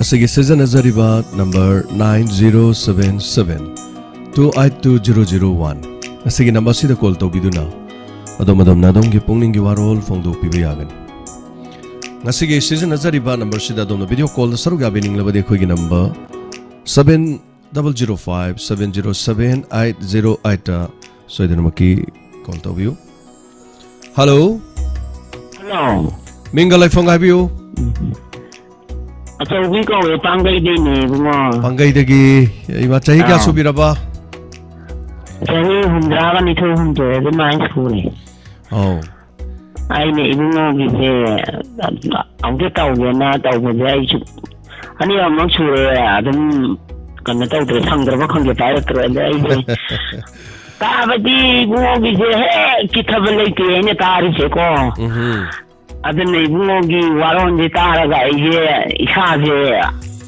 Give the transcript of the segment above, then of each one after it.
Asigi season azariba number 9077 282001 Asigi number sida call tawbiduna adomadam nadongi pungning gi warol phongdu piba yagan Asigi season azariba number sida adom video call saruga bening labade khoi gi number 7005 707 808 so idanmaki call tawbiu Hello Hello Mingalai phong habiu So we go with Pangai Dini, Pangai dagi, ima chahi kya subiraba? Chahi hundrava ni thu hunde the my school. Oh. I ne even know we ang ke tau ye na tau mo jai chu. Ani am chu re adum kan tau tre sang dra ba khang ke pai tre dai. Ta ba di bu bi je he ki thabal lai ke ne ta ri se ko. Adana ibungogi waron di taraga isaje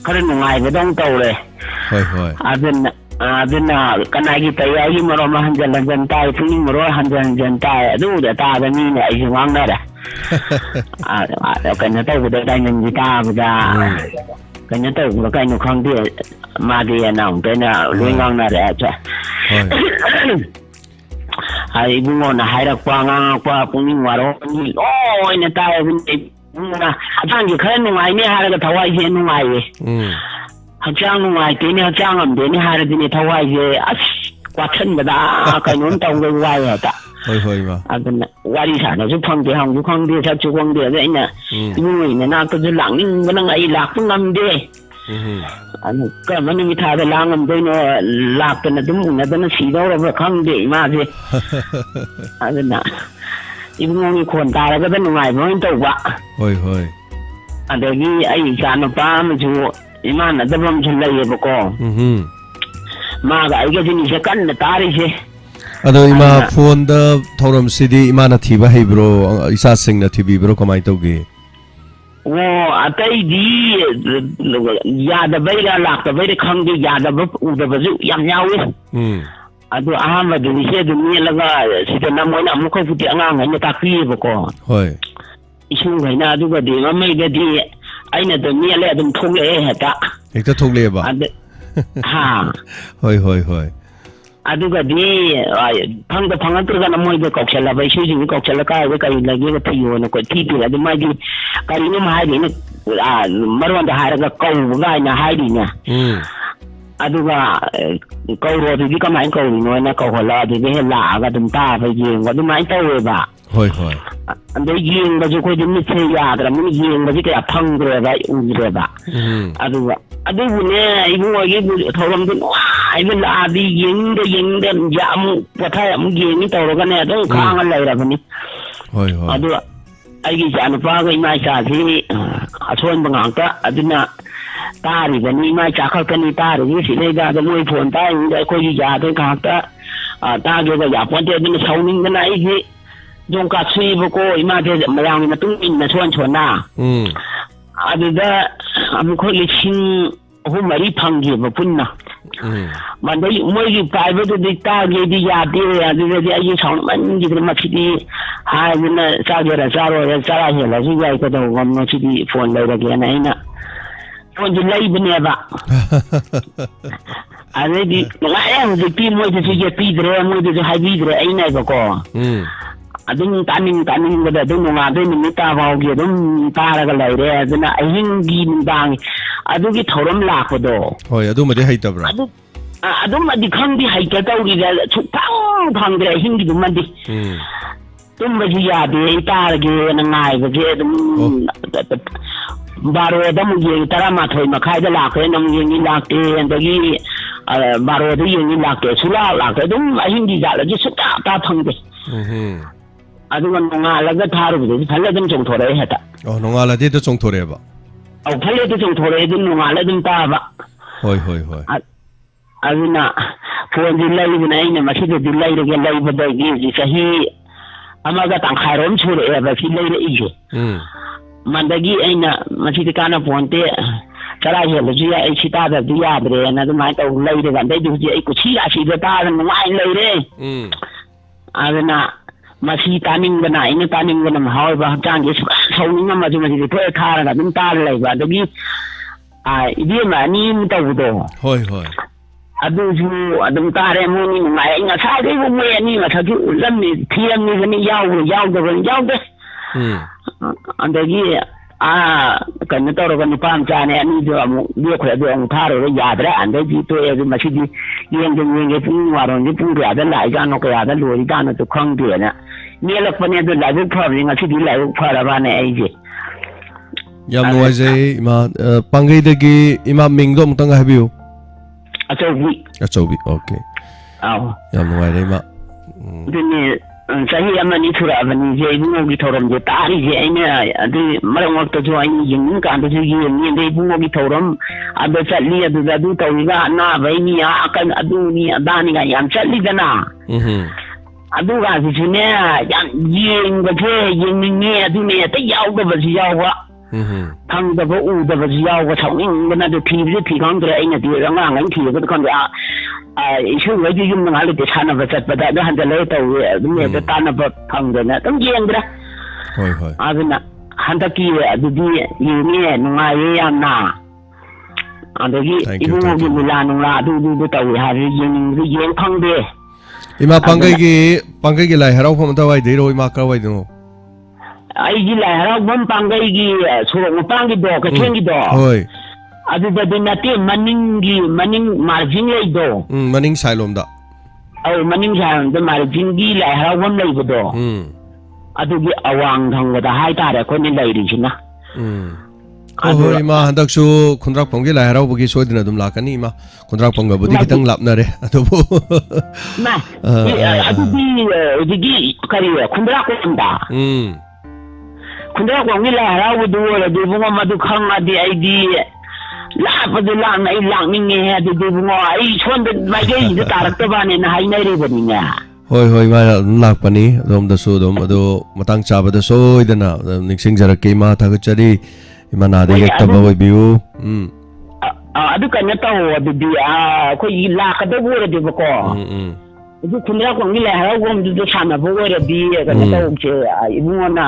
kare nungai bedong tawre hoi adana kanagi tayagi maro mahanjan jantai pukning maro hanjan jantai adu da ta da ni ne ai wang na da kana taw da dai nan di ta da kana taw ba kai no khang di ma di na te na luingang na da cha Ai bungo na hairak pa nga pa pungning waro ni oi na ta na atang gi khan ngai ni haraga thawai je ngai ye hachang ngai te ni hachang am de ni haraga ni thawai je as kwathan ba da kai non tong ga wai ya ta hoi ba adana wari sa na ju phang de hang ju khang de sa chu kwang de ai na bungo ni na ka ju lang ning ba ngai lak tung nam de Ano ka mani mi thada langam de no lak na dum na da na si do ra khang de ma je adana ibungo ni khon ta ra ga da ngai mo to ba hoi adagi ai cha no pa ma ju iman na da bam chun lai ba ko ma ga ai ga ni se kan na ta ri se Ado ima phone da thoram sidi ima na thiba hei bro isa sing na thibi bro kamai tawge Wo atai di ya da bai ga lak da bai da khang di ya da ba u da ba ju yam yawe adu ahama du ni se du ni la ga si da na mo na mu ko futi angang ne ta pi ba ko hoi isu ngai na du ga di ma mai da di ai na da ni le dum thong le ha ta ekta thok le ba ha hoi adu ga di phang da phang tur ga na moi ga kok chela bai su ji kok chela ka ga kai la ge ga thiyo na ko thi pi la du mai di kari ni ma di ni marwan da haraga kau ga na haidi na aduga kau ro di ka mai kau no na kau hola di be la ga dum ta ba yin ga dum mai taw ba hoi ande yin ga ju ko dum ni che ya ga mun yin ga ji ka phang gre ba u gre ba aduga adu ne ai mu ge bu thoram du ai be la di yin de ya mu pa tha mu yin ni taw ga ne do khang ga lai ra ba ni hoi aduga ai gi ja no pa ga mai cha thi a thon ba ngang ta aduna ta ri ga ni mai cha kha ka ni ta ri si le ga da moi phon ta ni da ko ji ja de ka ta ta ge ga ya pon te ni sau ning na ai gi jong ka chi bu ko i ma de ma yang ni ma tung in na chon na aduda am ko li chin hu mari phang gi ba pun na man dai moi gi pai ba de ta ge di ya de ya de ai chong man gi de ma chi di hai na sa ge ra sa ro ya sa ra he la ji ga ko do ngam no chi di phone lai ra ge na ina phone ji lai bne ba ane di ngai ang de pi moi de chi ge pi de moi de hai bi de ai nai ba ko adung taning ga da dung nga de ni ta ba ge dum ta ra ga lai re aduna ahing gi dang adu gi thoram la ko do hoi adu ma de hai ta bra adum ma di khang di hai ka taw ri da chu phang de ahing gi dum ma di tum ba ji ya de ta ra ge na ngai ba ge dum baro da mu ge tara ma thoi ma khai da la ke nam ge ni la ke da gi baro da ye ni la ke sula la ke dum ahing gi ja la ji su ta phang de aduga nonga la ga tharu bi phalla dum chong thore ha ta nonga la de to chong thore ba phalla de chong thore dum nonga la dum ta ba hoi aduna phone di lai bi nai na ma thi di lai re ge lai ba da gi sahi ama ga tang khairom chhure ba fi lai re ije mandagi aina ma thi ka na phone te chara he lo ji ai chi ta da di ya bre na du mai ta lai re ga dai du ji ai ku chi a chi da ta ngai lai re aduna Masi taning bana ini taning bana mahal bah jang je sauning ma ju ma ji pe khara ga dum tar lai ba dogi Ibema ni mutawudo hoi hoi aduju adum tare muni ngai ngasai dei bu ni mathaki lamni thiam ni gani yawde andagi kan tawro kan pam chane ani do amu dio khre do amu tharo yadra andagi to e masidi yenge pu waron ni pu ya da lai ja no ka ya da lo da na to khang de na ni la phane do la bu phar ni ngasidi lai bu phar ba ne ai je yam nuai ima pangai dagi ima mingdo mutang habiu Achobi okay yam nuai re ma dini sahi amani thura amani je bungo gi thoram je tari je aina adi marang wakta jo ai yin kan do ji ni dei bungo gi thoram ado challi adu tawiga na bai ni akan adu ni adani ga yam challi dana adu ga ji ne yam yin ga je yin ni adu ne ta yaw ga ba ji yaw wa thang da ba u da ba ji yaw ga thong ing na do thi kang dra aina di rang ngang thi ga kon ga isu ga ji yum na le te thana ba chat ba da han da le taw ne da tana ba thang da na tam jeng dra hoi hoi aduna han da ki adu di yu ni nungai yam na andagi ibu gi milan la du taw ha ri yin khang de ima pangai gi lai harau phom ta wai de ro ima ka wai no ai gi lai harau bom pangai gi surong pangi do ka chengi do hoi adu da dinate maning margin lei do maning sailom da au maning sailom da margin gi lai harau bom lei do adu gi awang thang da hai ta re ko ni lei ri china hoi ima handak su khundrak ponggi lai harau bugi soidina dum lakani ima khundrak pongga budi kitang lapna re adu na adu di kari khundrak pongda khundrak ponggi lai harau du du bunga madu khang adi ai di la padu la nai lang ninge adu du bunga ai chon da mai ge ji tarak ta bane na hai nai re baninga hoi ma lakpani dom da su dom adu matang chaba da soidana niksing jarak ke ma thagachari imana de yekta bawai biu adu kan ta ho adu di ko yi la ka da bo re de ko adu khundrak ponggi lai harau gom du sana bo re di kan ta ho che ibu na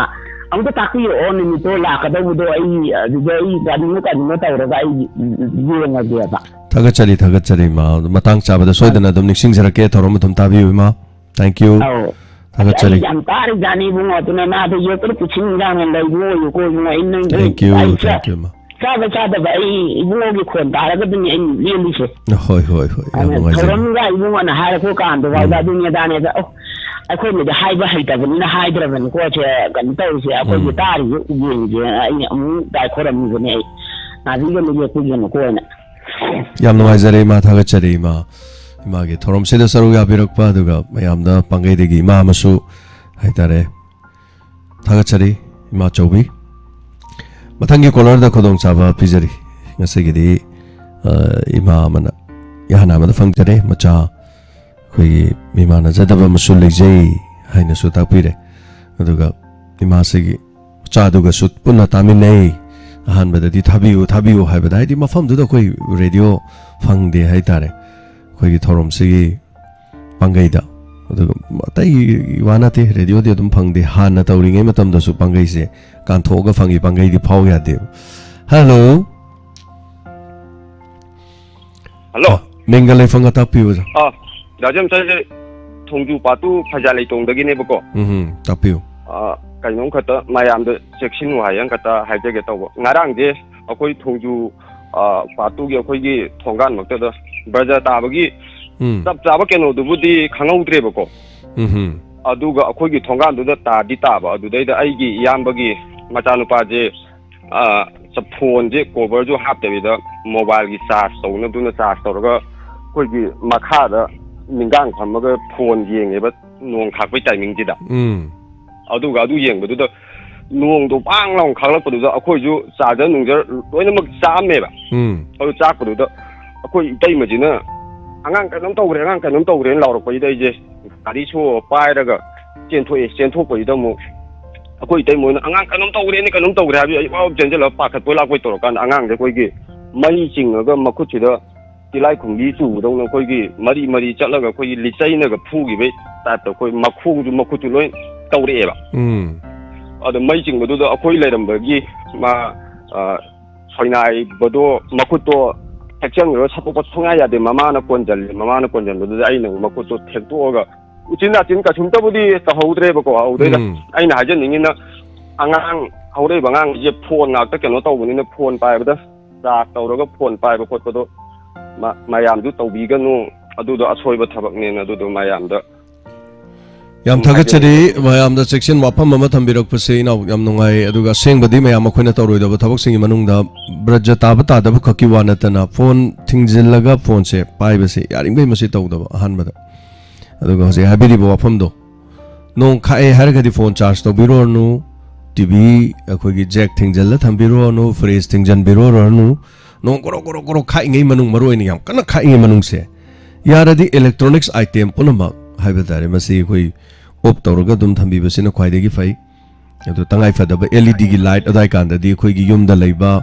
ang ta ki on ni to la ka da do ai du ai da ni ka ni ta ro ga ai ji nga de ba thagachari ma matang chaba da soidana dum niksing jarak ke thorom thum ta biu ma thank you thagachari jam tar jani bu ngo tuna na de yo tur puchin ga ngan dai bu yo ko ngo in nang thank you ma cha da bai bu ngo gi khon ta ga bin in li li se hoi thorom ga bu ngo na ha ko kan do wa da dunya da ne da akwai ne da hai ba hai ta bin na hai dra ban ko che kan ta se akwai gi tar yin je ai mu da khoram ni ne na ji ga ne ko gi ko na yam nuai zare ma thagachari ma ima ge thorom se da saru ya birak pa duga mayam da pangai de gi ma masu hai tare thagachari ima chobi mathangi kolar da khodong chaba pijari ngase gi di ima mana yana ma da phang tare macha khoi mimana jadaba masul lejai haina su takpire aduga ima se gi cha duga su punna tamin nei ahan badadi thabiu hai badai di mafam du da koi radio phang de hai tare khoi gi thorom se gi pangai da aduga tai wana te radio de dum phang de han na tawri ngai matam da su pangai se kan thoga phangi pangai di phau ya de hello mengalai phanga takpiu Dajam saya thongju patu phajalai tongdagi ne bako tapiu kainong khata mayam de section wa yang kata haje ge taw ngarang je akoi thongju patu ge akoi gi thongan makta da baja ta bagi tap jaba keno du budi khangau dre bako aduga akoi gi thongan du da ta di ta ba adu dai da ai gi yam bagi macha nu pa je sa phone je cover ju hap de da mobile gi charge to na du na charge to ga koi gi makha da ningang thamaga phone yenge ba nong khakpai timing ji da aduga adu yeng ba du da nong do bang long khak lak pa du da akhoi ju charger nungjar loina mak cham me ba adu chak pa du da akhoi tai ma ji na angang ka nom tawre law rak pa ji dai je ari chu pai da ga chen thoi pa ji da mu akhoi tai mo na angang ka nom tawre ha bi ai ba jen je la pa khat poi lak poi to kan angang de koi gi mai ching ga makhut chi da tilai khunggi chu dong na koi gi mari chatlaga koi licai na ga phu gi be ta to koi makhu tu loi tawre ba ada mai ching ba du da akoi lai ram ba gi ma soinai bodo makuto section ro sapo songa ya de mama na konjal do ai na makuto thekto ga uchina chin ka chumta budi ta houdre ba ko houdre ai na hajen ningi na angang houdre bangang je phone na ta keno taw ni na phone pai ba da sa taw ro ga phone pai ba khot do mayam du taw bi ga nu adu do asoi ba thabak ne na do mayam da yam thagachari mayam da section wafam mama thambirak pase ina yam nungai aduga sengbadi mayam akhona tawroi da thabak singi manung da brajja taba ta da khaki wana tana phone thingjillaga phone se pai base yaring bai masi taw da han bada aduga hose habiri bo wafam do nong khae har gadi phone charge to biro nu tv akhogi jack thingjalla thambiro nu fridge thingjan biro nu nong goro khai ngai manung maroi ni yam kana khai ngai manung se yaradi electronics item punama haibadare masi khoi op tawraga dum thambi basina khwaidagi fai adu tangai fadaba led gi light adai kanda di khoi gi yumda leiba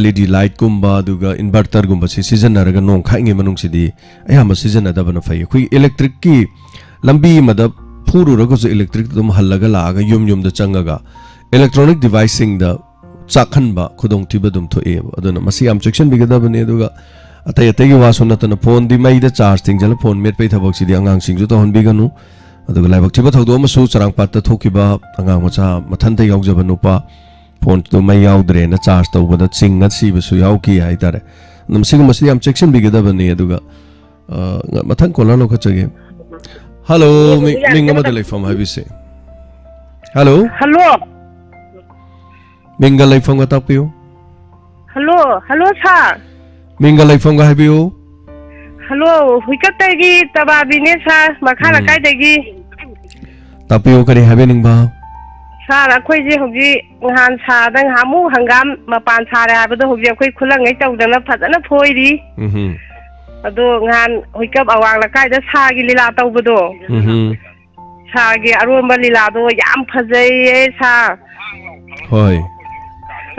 led light kumba duga inverter gumba si season naraga nong khainge manung sidi ayama season adabana fai khoi electric ki lambi madab phuru raga so electric dum hallaga laaga yum da changaga electronic device da chakhanba khudong tiba dum thoe aduna masi am section bigadabane duga atai gi waso natana phone di mai da charge tingjala phone met pai thabak sidi angang singju to hon biganu aduga laibak chiba thogdo masu charang pat ta thokiba angang macha mathanta yaujaba nupa phone to mai yaudre na charge tawbada chinga si besu yauki hai tare namsing masi am section bigadabane aduga mathang kola no khachage hello mingama de laifam habise hello minga laifam ga tapiyo hello sir minga laifam ga habiyo hello huikatagi tababine sir makhala kai dagi tapiyo kari habe ningba sir akhoi je hogi ngan sa dang hamu hangam mapan sare habado hogi akhoi khulangai tawdana phajana phoiri ado ngan huikap awang la kai da sa gi lila tawbado sa gi aromba lila do yam phajai sa hoi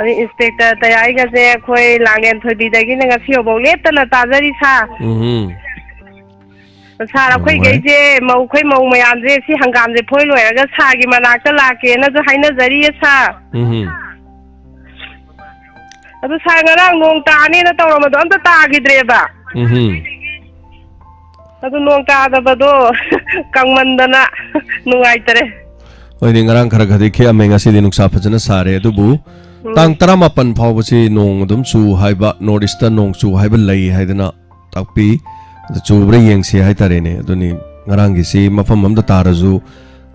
ani inspector tayai ga je khoi langen thodi dagi na ngasi obong leptana tajari sa sa ra khoi ge je mau khoi mau mayam je si hangam je phoi loi ga sa gi manak ta la ke na jo haina jari sa adu sa ngarang nong ta ni na tawra ma do amta ta gidre ba adu nong ta da ba do kangmandana nungai tare oi ni ngarang khara gadi khe amenga si dinuk sa phajana sare adu bu tang 18 phawbasi nong dum chu haiba north east nong chu haiba lai haidana takpi chu bre yengsi hai tare ne aduni ngarang gi si mafam amda taraju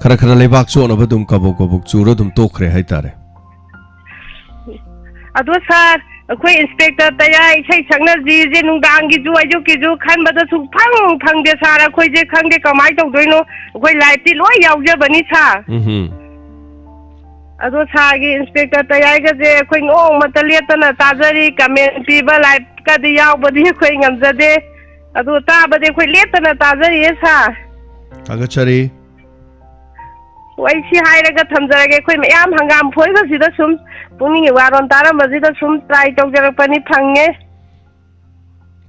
khara lebak chu na badum kabok chu ro dum tokhre hai tare adu sir akhoi inspector tayai sai changna ji je nungdang gi ju ayu ki ju khan bada su phang de sir akhoi je khang de kamai tok doino akhoi live ti loi yaw je bani sa ado sagi inspector tayai ga je khoi ngong mataletana tajari comment piba live ka di yaw badi khoi ngamjade ado ta bade khoi letana tajari sa agachari wai si hairaga thamjarage khoi mayam hangam phoi ga sida sum pungni waron tara majida sum try tawjarapani phange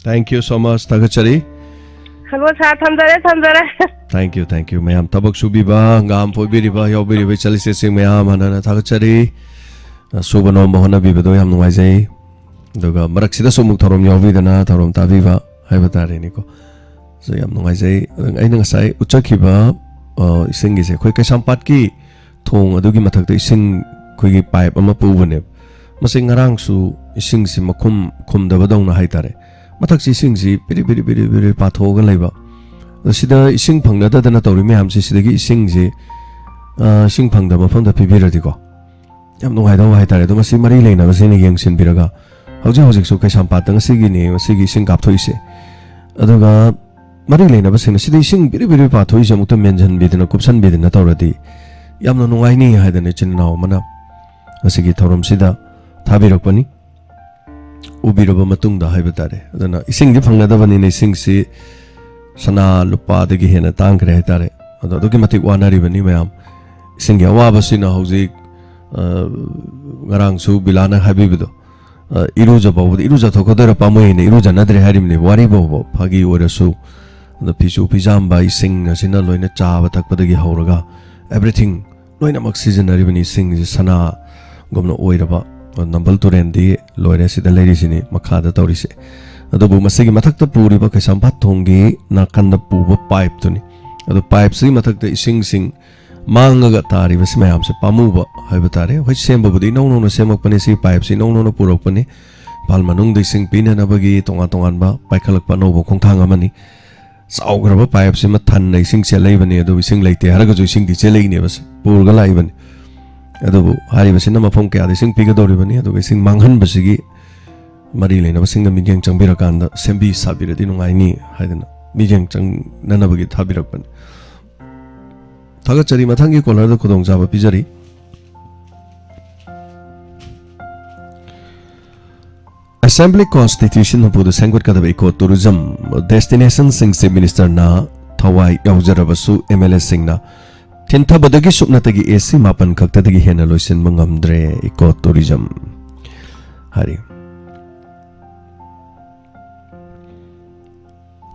thank you so much agachari hello sa thamjare thank you mayam tabak subiba ngam poibiriba yobiriba chalise sing mayam hanana thagachari subano mohana bibado yam nuai jai doga marak sida sumuk thorom yobidana thorom tabiba haibatare ni ko so yam nuai jai aina ngasai uchakhiba isingi se khoi kaisam pat ki thong adugi mathak te ising khoi gi pipe ama pubane masing ngarang su ising si makhum khumdaba dong na haitare mathak si ising si piri pathoga leiba sida ising phangna da na tawri me ham si sidagi ising ji ising phangda mafam da pibiradi ko yam nong haida wa haitare do masi mari leina masi ni yengsin biraga hojik su kaisam pat tang sigi ni sigi ising kap thoise aduga mari leina basi na sida ising piri pathoi jamukta menjan bidina kupsan bidina tawradi yamna nongai ni haidane chinnaw mana asigi thorom sida thabirakpani ubiraba matungda haibatare adana ising di phangna da bani ne ising si sana lupa dagi hena tangkre haitare ado dogi matik wanari bani mayam ising ya wa basina hojik ngarang su bilana habibido iruja babu iruja thokodera pamoi ne iruja nadre harimne wari babu phagi orasu the pisu pijamba ising asina loina chaba takpadagi hauraga everything loina mak season aribani sing sana gomna oiraba Nambal Turendi, Loires, the ladies in Makada Toris. The Bumasigi Matak the Puriba Kasampat Tongi, Nakanda Puba pipe to me. The pipes Matak the sing Manga Gatari was Mams, Pamuba, Hibatari, which Semba would no same openisi pipes in no Puropani, Palmanung the sing Pina Nabagi, Tongatonganba, Pakalak Panovo, Kontangamani. Saugrava pipes in a tan, they sing Selavani, do we sing like the Harago sing the Selenius, Purga Ivan. Ado hari was in a Maponka, they sing Pigadorivani, do we sing Mangan Basigi, Marilyn, was sing the Mijang Chambirakanda, Sembi Sabiradino, I need, Haden, Mijang Chang Nanabagit Habirapan. Tagachari Matangi Kolar the Kodong Java Pizari. Assembly Constitution of the Sanguit Kadaveko Tourism Destination Sing Minister na Tawai Yaujarabasu MLS Singna Tinta Badagi Supnatagi AC Mapan Kaktagi Hena Loisin Mangamdre Eco Tourism Hari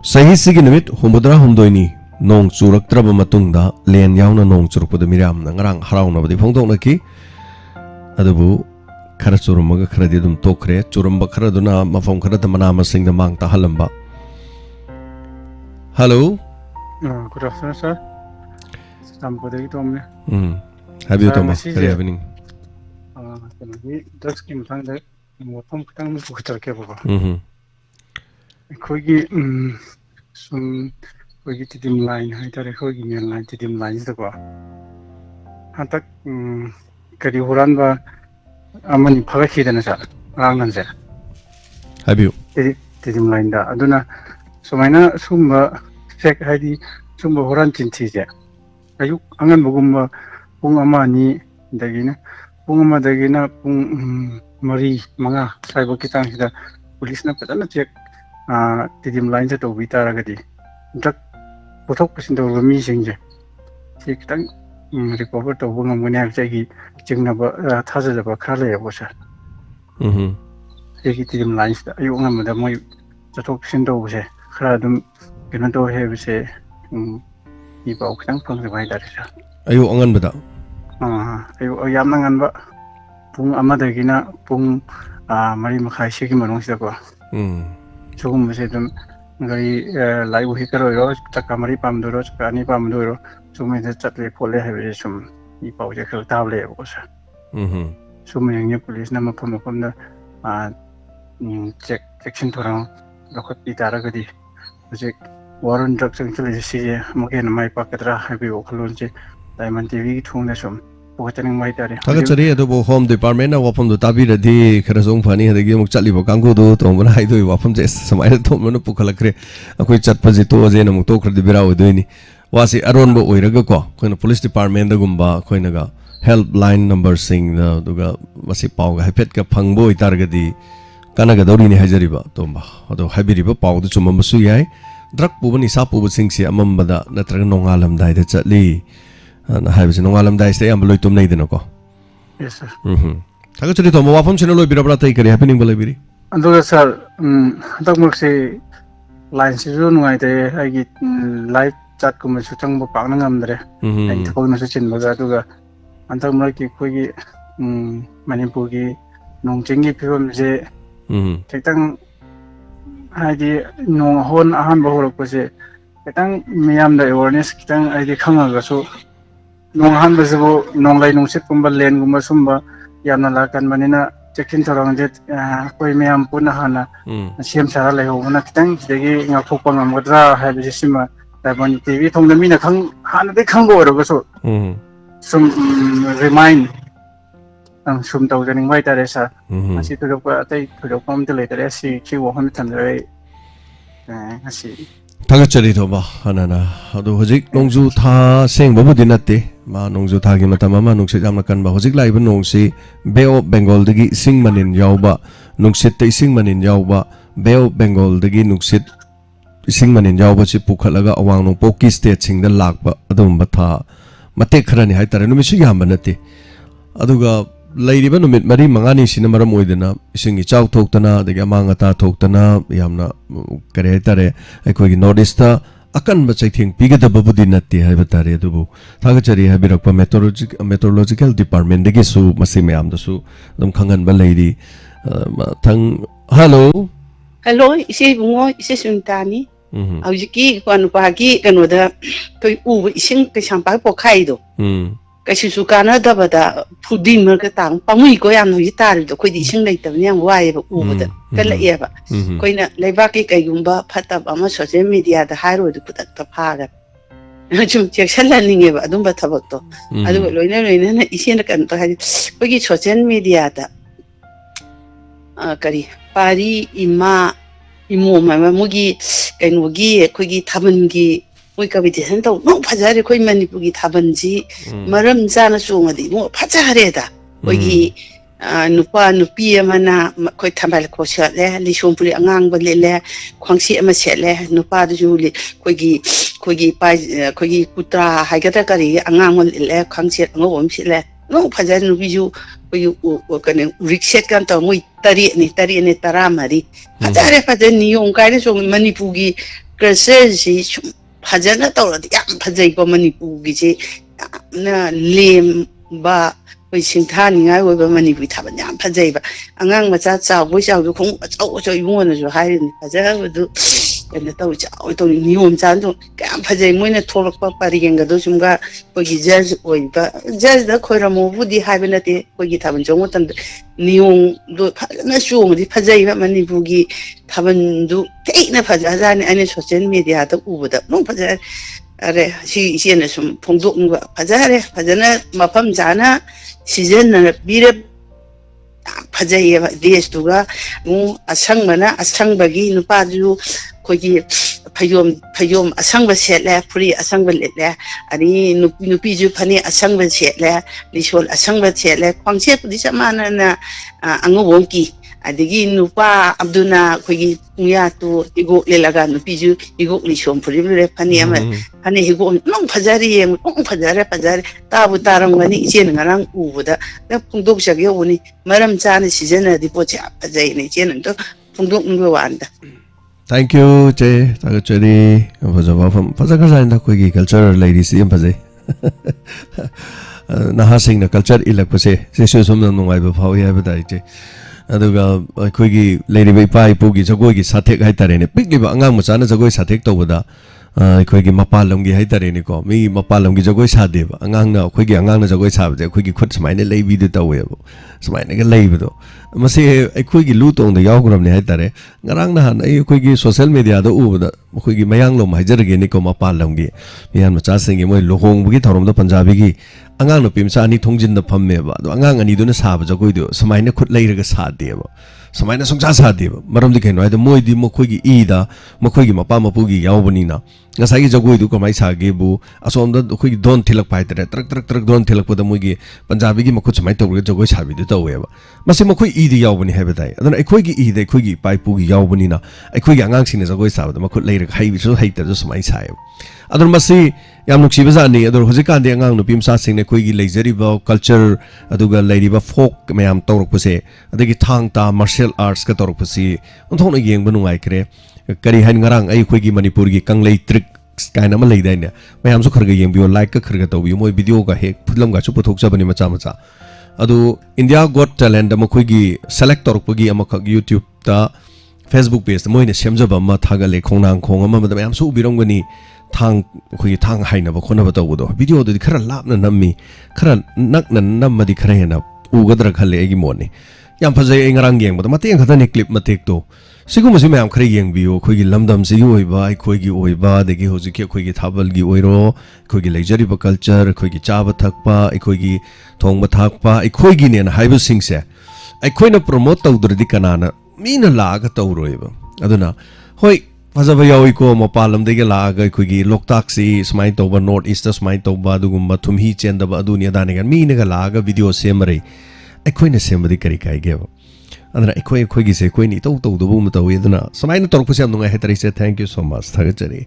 Sahi Siginamit Humudra Humdoini Nong Churak Traba Matungda Len Yauna Nong Churukpada Miriam Nangrang Harauna Badi Pongdonaki Adabu Kara Churumaga Kradidum Tokre, Churumba Karaduna, Mafong Karata Manama Sing the Mangta Halamba. Hello? Good afternoon, sir. Somebody told me. Have you told me? Good evening. Drugs came from the Mopum Tang Putter Capable. Kogi some Kogi Tidim line, I tell a Kogi line Tidim lines the bar. Hantak Kadihuranba. Amani Pagaki than a shot, Ranganza. Have you? Tidim Linda, Aduna, Somana, Sumba, Sek Hadi, Sumba Horantin Tizia. Are you Angan Bugumba, Pungamani, Dagina, Pungama Dagina, Pung Marie, Manga, Cyberkitan, the police Napatana check Tidim lines at Ovita Ragadi. That put up in the meeting. Take recovered the woman when I say Jingnaba Tazza of a Kale was a Hikitim lines. You remember the Moy the talk Sindo was a Kradum, Ganado have say Ibo from the White. Are you on with that? Yamangan Pung Amadagina, Pung Marie Makai Shikiman was the go. So we said them very live Hikaro, Takamari Pamduros, Pani Pamduro. So many that they call have some ecological table was. So many police number from the check section to around the Taragadi. The Warren drugs actually see again my pocket have you Colonji, Diamond TV, Tunasum, watching my daddy. Tagachari to home department of the Tabira de Karazong Pani, the game of Chalibo Kango do, Tom I do Wapam Jess, some other Tom Pukalakre, a quick chat Pazito, Zenam Tokra de Birao doing. Was it around what we go? When the police department, the Gumba, Koinaga, helpline number sing the Duga, was it Pau, Hapetka Pangbo, Targadi, Kanagadorini Hajariba, Tomba, although Habiriba Pau, the Chumamasuya, Drak Pubani Sapu sings here, Mambada, Natranon Alam died at Lee, and Habs no Alam dies, they ambulate to Nadenoko. Yes, sir. Tagachari Tomo, Wapam Channel, Birabata, happening, Balabiri. And those are Dogmursi lines is on why I get light. Chat kuma sutang mo pang nangamdre ay tapog na sa chinbaga tuga antang mulaki kogi Manipur nong chingi pibam je kitang hadi nong hon ahan bahulok pa je kitang miyam da awareness kitang ay di khangaga so nong ahan ba sabo nong lay nong sit kumba len kumba sumba yamna lakan manina check-in tarang je koi miyam po na hana siyam sara lay ho na kitang degi ngakok pang amadra hay bisima Taiwan TV thông the mina khang han de khang go ro so some remind sum tau janing mai ta sa asi tu ko tai tu kom te le ta si chi wo han tan re asi Tagachari to ba hanana adu hojik nongju tha seng babu dinate ma nongju tha gi mata mama nungse jamna kan ba hojik lai ba nongsi Bay of Bengal dagi sing manin yauba nungsit te sing manin yauba Bay of Bengal dagi nungsit Sing man in Java Pukalaga awang no Poki state sing the Lakba Adum Bata Mate Karani Haitara no Mishigamanati Aduga Lady Benumit Mari Mangani Sinamara Moidana sing each out Tokana, the Yamangata Tokana, Yamna Karetare, Equi Nordista, akan ba chaithing pigada babudi natte haiba tare adubu thagachari habirakpa meteorological department degi su masi mayam da su dum khangan ba leidi thang hello hello ise bungo ise suntani aujiki kwanu pagi kanoda koi u ising ke sampai pokai do kasi sukana da bada pudin mer ka tang pamui ko yam no yitar do koi ising lai tab nyang wai ba u da kala ye ba koi na leiba ki kai gumba phata ama social media da hairo du putak ta phaga chum chek sallaninge ba adum ba thabak to adu loina na isen kan to hari koi ki social media da kari pari ima imo mama mugi kainogi koigi thabangi moi competition to no phajare koi manipugi thabanji maram jana chungadi mo phajare da koigi nupa nupi amana koi thambal ko sale li sompuri angang ba le khwangsi ama sele nupa du li koigi pai koigi putra haigata kari angang le khwangsi ngom sile no phajare nupi ju koi kane rikset kan to moi tari ni taramari phajare ni yong kai so manipugi krese phajana tawradi yam phajai ba manipugi je na lem ba koi singthani ngai oi ba manipui thaban yam phajai ba angang macha chaw boi chaw du khong chaw chaw yungona jo hai ni phajara du kana taw chaw to ni yom chan do kam phajai moina tholak pa parigenga do sumga koi gi judge oi ba judge da khoi ramo budi hai ba nate koi gi thaban jong tan niung do na sung di phajai ba manipugi thaban du teina phaja ni ani social media ta ubuda no phaja are si na sum phongdok ngwa phajana mafam jana season na bire phajai ba des tuga mu asang bagi nupa ju kogi phayom asang ba sele puri asang ba le ani nupi ju phani asang ba sele lisol asang ba sele khwangse pudi samana na angobong ki adigi nupa abduna kogi punya tu igo lelaga nupi ju igo lisom puri le phani ama phani igo nong phajari nong phajare tabu tarangani chen ngarang ubuda na phungdok jage uni maram chana season di pocha phajai ni chen to phungdok ngwa wanda. Thank you, Che. Tagachari. Fazakasan koigi culture ladies yam phajai. Nahasing na culture ilak pase. Session somna nungai ba phau ya ba dai che. Aduga koigi lady bai pai pugi jagoi gi sathek hai tare ne. Pikli ba angang macha na jagoi sathek to bada. Koigi mapalom gi hai tare ne ko. Mi mapalom gi jagoi sa de ba. Angang na jagoi sa ba koigi khut smai ne lei bi de tawe ba. Smai ne ga lei ba do. Mase koigi lu tong da yaw gram ne hai tare. Ngarang na han koigi social media da u ba koigi mayang lom hai jarge ne ko mapalom gi. Mian macha sing gi moi lohong gi thorom da punjabi gi angang no pimsa ani thongjin da phamme ba. Do angang ani do na sa ba jagoi do smai ne khut lei ra ga sa de ba. Samai na songsa sa de ba. Maram di kaino ai da moi di mo koigi I da mo koigi mapa mapu gi yaw bani na. Ngasai gi jagoi du ko mai sa ge bu asom da koigi don thilak pai tare trak don thilak pa da moi gi punjabi gi makhut samai to jagoi sa bi du to we ba. Mase mo koi I di yaw bani hai ba dai. Adana ai koigi I da koigi pai pu gi yaw bani na. Ai koigi angang sing na jagoi sa ba da makhut lei ra hai bi so hai ta jo samai sa ba. Adana mase yam nuksi ba za ni ador hojikan de angang no pimsa sing ne koigi leijari ba culture aduga leiri ba folk mayam torok pase adagi thang ta martial arts ka torok pasi onthong yeng banu ngai kre kari han ngarang ai koigi manipur gi kanglei trick kaina ma leidai ne mayam su kharga yeng bio like ka kharga to bi moi video ga he phudlam ga chu puthok jabani macha adu India Got Talent da ma koigi select torok pagi ama khak YouTube ta Facebook page moi ne semjaba ma thaga le khongnang khong ama ma mayam su birong gani thang koigi thang haina ba khona ba to do video do khara lapna nammi khara nakna namma di khara hena ugadra khale egi moni yam phajai engrang yeng ba mateng khata ni clip matek to sigum si mayam khara yeng biyo koigi lamdam si oi ba koigi oi ba de gi hoji ke koigi thabal gi oiro koigi leijari ba culture koigi chaba thakpa koigi thongba thakpa koigi ne na haibu singse koina promote tawdur di kanana mina laga tawroi ba aduna hoi Fazaba yawi ko mapalam dege laga koigi loktak si smai toba north east smai toba dugumba thumhi chenda ba dunia danigan mi ne ga laga video semare ai ne semadi kari kai ge ba andra ai gi se koi ni to do bu mata wi dana samai na torku sem nungai hetari se thank you so much thaga chari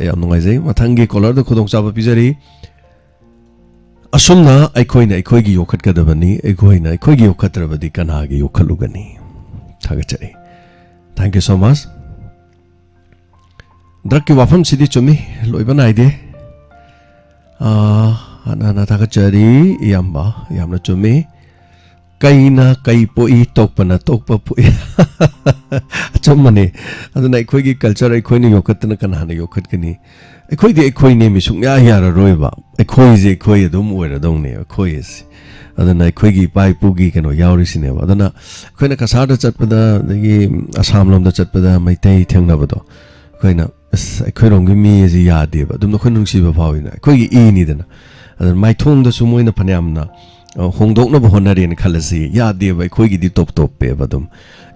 yam nungai jai mathangi color da khodong chaba pijari asumna ai gi yokhat ka dabani ai gi yokhat rabadi kana gi yokhalugani thaga chari thank you so much drug ki wafam sidi chumi loi banai de ana thaga chari yamna chumi kaina kai poi tokpana tokpa poi chumane aduna ekhoi gi culture ekhoi ni yokatna kana hana yokatkani ekhoi di ekhoi ne mi sungya yara roiba ekhoi je ekhoi adum oira dong ne ekhoi is aduna ekhoi gi pai pu gi kano yauri sine ba aduna ekhoi na kasar da chatpada gi assam lom da chatpada maitai thengna bado ekhoi na ekhoi rong gi mi ji ya de ba adum no khon nungsi ba phawina ekhoi gi e ni dana aduna mai thong da su moina phanyamna hongdokna ba honare ni khalasi ya de ba ekhoi gi di top pe badum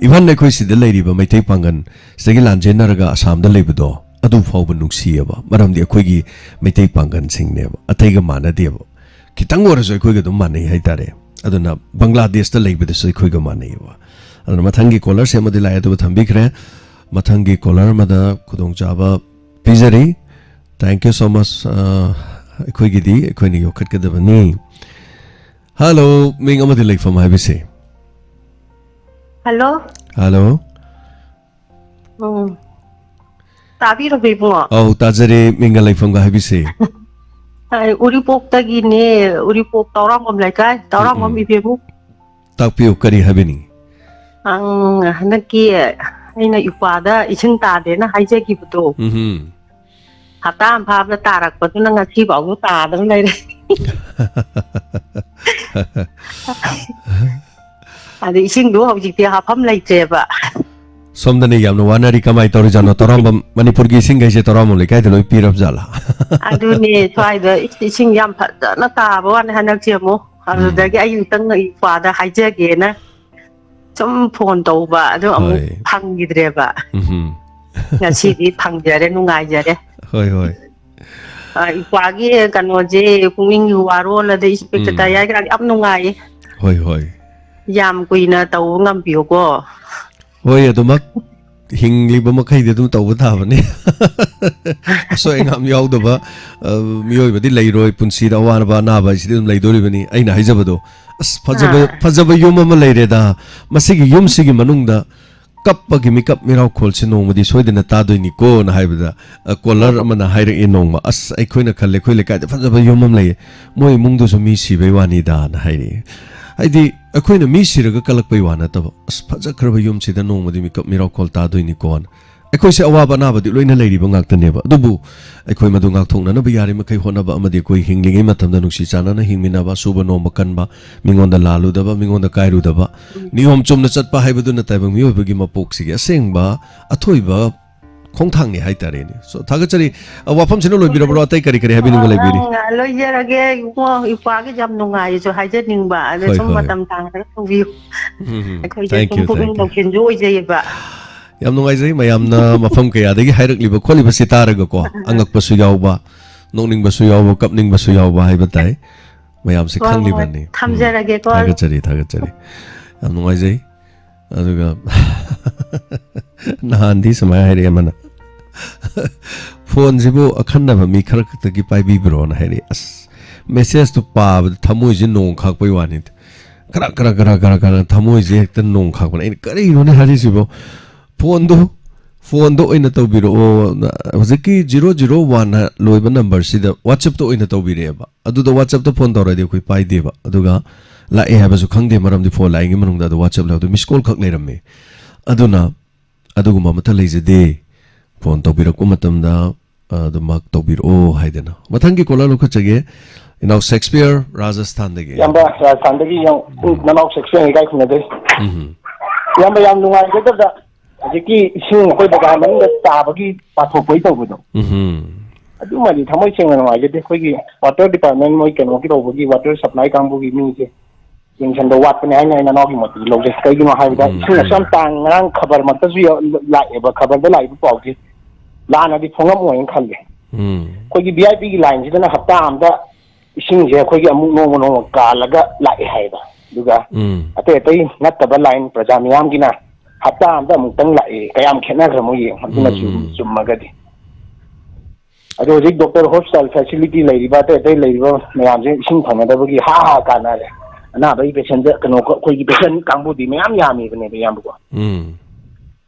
even ekhoi si de leiri ba maitai pangan segi lanjen raga assam da leibdo adu phawba nungsi ba maram di ekhoi gi maitai pangan sing ne ba atai ga mana de ba kitang ora so ekhoi ga dum manai hai tare aduna bangladesh da leibde so ekhoi ga manai ba aduna mathangi caller se madi lai adu thambi khre mathangi caller mada khudong chaba pizari thank you so much ekhoi gi di ekhoi ni yokhat ka da bani hello ming amadi like from ibc hello tabi ro bibo oh tajare minga like from ibc uri pok tagi ne uri pok tawram om lai kai tawram om bibu takpiu kari habini hanaki aina ipada ising ta de na haije ki buto hata am phab la tarak patu na ngasi ba u ta dang lai re adi ising du hojik ti ha pham lai che ba somdani yamno wanari kamai tori jano toram manipur gi ising gaise toram le kai de loi pirap jala adu ni twai de ising yam pha na ta ba wan hanak che mo adu da gi ayu tang ipada haije ge na 좀 폰 도바 저 아무 방기들에 봐. 야시디 방자래 농아자래. 호이 호이. 이과기 간오지 국민 유와로라데 이스펙트다 야기랑 앞 농아이. 호이 호이. 얌 꾸이나 또 ngam비고. 호이 아도막 hingliba makai de dum taw ta bane so engam yaw da ba miyoy badi leiroi punsi da wan ba na ba sidum leidori bani aina haijabado as fajaba yum ma leire da masigi yum sigi manung da kappa gi mikap miraw khol se nong madi soidena ta doi ni ko na haibada collar amana haire e nong ma as ai khoina khalle khoile ka da fajaba yum am lei moi mung do so mi si be wani da na haire aidi akoina mi siraga kalak pai wana ta as faja khraba yum sida nong madi mikap miraw khol ta doi ni kon akoi se awa bana badi loina leiri bangak ta ne ba dubu akoi madu ngak thongna na ba yari ma kai hona ba amadi koi hinglingi matam da nuksi chana na hingmina ba suba no makan ba mingon da lalu da ba mingon da kairu da ba niyom chumna chatpa haibadu na taibang miyo bagi mapok sige aseng ba athoi ba khongthang ni haitare ni so thagachari wafam sino loi birabro atai kari kari habini ngolai biri loi jerage ko ipagi jam nungai so haije ningba ade som matam tang ta vi akoi je tum pung kin jo je ba yam nungai jai mayamna mafam kaya dagi hairak liba kholi ba sitaraga ko angak pasu yawba nongning basu yawba kapning basu yawba haiba tai mayam se khangli bani thamjarage ko thagachari yam nungai jai aduga nahandi samay haire amana phone jibo akhanna ba mi khar tagi pai bi bro na haire as message to pa thamoi ji nong khak pai wani kara thamoi ji hekta nong khak bana kari no ne hari jibo phone do oina to biro hojiki 001 loiba number sida whatsapp to oina to bire ba adu do whatsapp to phone tawra de koi pai de ba aduga la e haba su khangde maram di phone laing manung da whatsapp la do miss call khak leram me aduna aduguma mata leijade phone to biro ko matam da adu mak to biro haidena mathangi kola lo khachage inau Shakespeare Rajasthan dege yamba Rajasthan dege yang nanau Shakespeare ngai khuna de yamba yang nungai de da hojiki ising koi daga man da tabagi pathok poi to budo adu mali thamoi sing na ngai de koi gi water department moi ken ki ro gi water supply kang bu gi mi je ing san do wat ne ai na no gi moti lo je kai gi no hai da ising sam tang ngang khabar mak ta ju la e ba khabar da lai bu pau gi la na di phongam mo ing khal ge koi gi VIP gi line ji da na hafta am da ising je koi gi amu no ka laga la e hai da duga ate tai nat ba line prajamiyam gi na hafta am da mung tang la e kayam khena gra mo yi haduna chum magadi ado jik doctor hospital facility lai riba te lai riba mayam je ising thama da bagi ha kana le ana bai patient kano koi gi patient kangbu di mayam yami bane be yam ko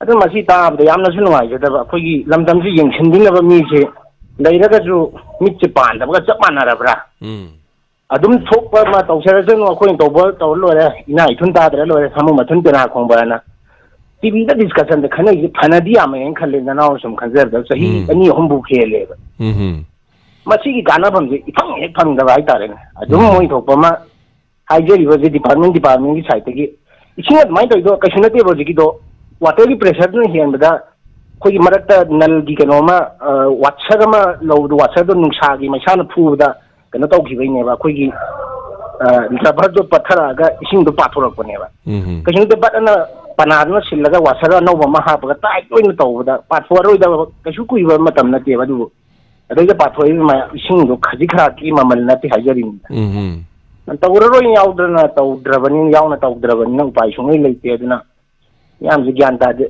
ꯑꯗꯨ ꯃꯁꯤ ꯇꯥꯕꯗ ꯌꯥꯝꯅꯁꯨ ꯅꯨꯡꯉꯥꯏꯖꯗꯕ ꯑꯩꯈꯣꯏꯒꯤ ꯂꯝꯗꯝꯁꯤ ꯌꯦꯡꯁꯤꯟꯕꯤꯅꯕ ꯃꯤꯁꯦ ꯂꯩꯔꯒꯁꯨ ꯃꯤꯠꯁꯦ ꯄꯥꯟꯗꯕꯒ ꯆꯞ ꯃꯥꯟꯅꯔꯕ꯭ꯔꯥ ꯑꯗꯨꯝ ꯊꯣꯛꯄ ꯑꯃ ꯇꯧꯖꯔꯁꯅꯨ ꯑꯩꯈꯣꯏꯅ ꯇꯧꯔ ꯂꯣꯏꯔꯦ ꯏꯅꯥ ꯏꯊꯨꯟ ꯇꯥꯗ꯭ꯔ ꯂꯣꯏꯔꯦ ꯁꯥꯃꯨ ꯃꯊꯨꯟ ꯄꯦꯅꯥ ꯈꯣꯡꯕꯅ ꯇꯤꯚꯤꯗ ꯗꯤꯁꯀꯁꯟꯗ ꯈꯟꯅꯩꯁꯦ ꯐꯅꯗꯤ ꯌꯥꯝꯃꯦꯅ ꯈꯜꯂꯦ ꯅꯅꯥꯎ ꯁꯨꯝ ꯈꯟꯖꯕꯗ ꯆꯍꯤ 2-3 ꯍꯦꯜꯂꯦꯕ ꯃꯁꯤꯒꯤ ꯀꯥꯟꯅꯐꯝꯁꯦ ꯏꯐꯪ ꯍꯦꯛ ꯐꯪꯗꯕ ꯍꯥꯏꯇꯥꯔꯦꯅꯦ ꯑꯗꯨꯝ ꯃꯣꯏ ꯊꯣꯛꯄ ꯑꯃ ꯍꯥꯏꯖꯔꯤꯕꯁꯦ ꯗꯤꯄꯥꯔꯠꯃꯦꯟꯒꯤ ꯁꯥꯏꯠꯇꯒꯤ ꯏꯁꯤꯡ ꯑꯗꯨꯃꯥꯏꯅ ꯇꯧꯔꯤꯗꯣ ꯀꯩꯁꯨ ꯅꯠꯇꯦꯕ ꯍꯧꯖꯤꯛꯀꯤꯗꯣ ꯋꯥꯇꯔꯒꯤ ꯄ꯭ꯔꯦꯁꯔꯗꯨꯅ ꯍꯦꯟꯕꯗ ꯑꯩꯈꯣꯏꯒꯤ ꯃꯔꯛꯇ ꯅꯜꯒꯤ ꯀꯩꯅꯣꯃ ꯋꯥꯠꯁꯔ ꯑꯃ ꯂꯧꯕꯗꯣ ꯋꯥꯠꯁꯔꯗꯣ ꯅꯨꯡꯁꯥꯒꯤ ꯃꯩꯁꯥꯅ ꯐꯨꯕꯗ ꯀꯩꯅꯣ ꯇꯧꯈꯤꯕꯩꯅꯦꯕ ꯑꯩꯈꯣꯏꯒꯤ ꯔꯕꯔꯗꯣ ꯄꯠꯊꯔꯛꯑꯒ ꯏꯁꯤꯡꯗꯣ ꯄꯥꯊꯣꯔꯛꯄꯅꯦꯕ ꯀꯩꯁꯨ ꯅꯠꯇꯦ ꯕꯠ ꯄꯅꯥꯗꯨꯅ ꯁꯤꯜꯂꯒ ꯋꯥꯠꯁꯔ ꯑꯅꯧꯕ ꯑꯃ ꯍꯥꯞꯄꯒ ꯇꯥꯏꯠ ꯑꯣꯏꯅ ꯇꯧꯕꯗ ꯄꯥꯊꯣꯛꯑꯔꯣꯏꯗꯕ ꯀꯩꯁꯨ ꯀꯨꯏꯕ ꯃꯇꯝ ꯅꯠꯇꯦꯕ ꯑꯗꯨꯕꯨ ꯑꯗꯩꯗ ꯄꯥꯊꯣꯛꯏꯕ ꯏꯁꯤꯡꯗꯣ ꯈꯖꯤꯛ ꯈꯔꯥꯛꯀꯤ ꯃꯃꯜ ꯅꯠꯇꯦ ꯍꯥꯏꯖꯔꯤꯅꯤꯗ ꯇꯧꯔꯔꯣꯏ ꯌꯥꯎꯅ ꯇꯧꯗ꯭ꯔꯕꯅꯤꯅ ꯎꯄꯥꯏ ꯁꯨꯡꯂꯩ ꯂꯩꯇꯦ ꯑꯗꯨꯅ ꯌꯥꯝꯁꯨ ꯒ꯭ꯌꯥꯟ ꯇꯥꯗꯦ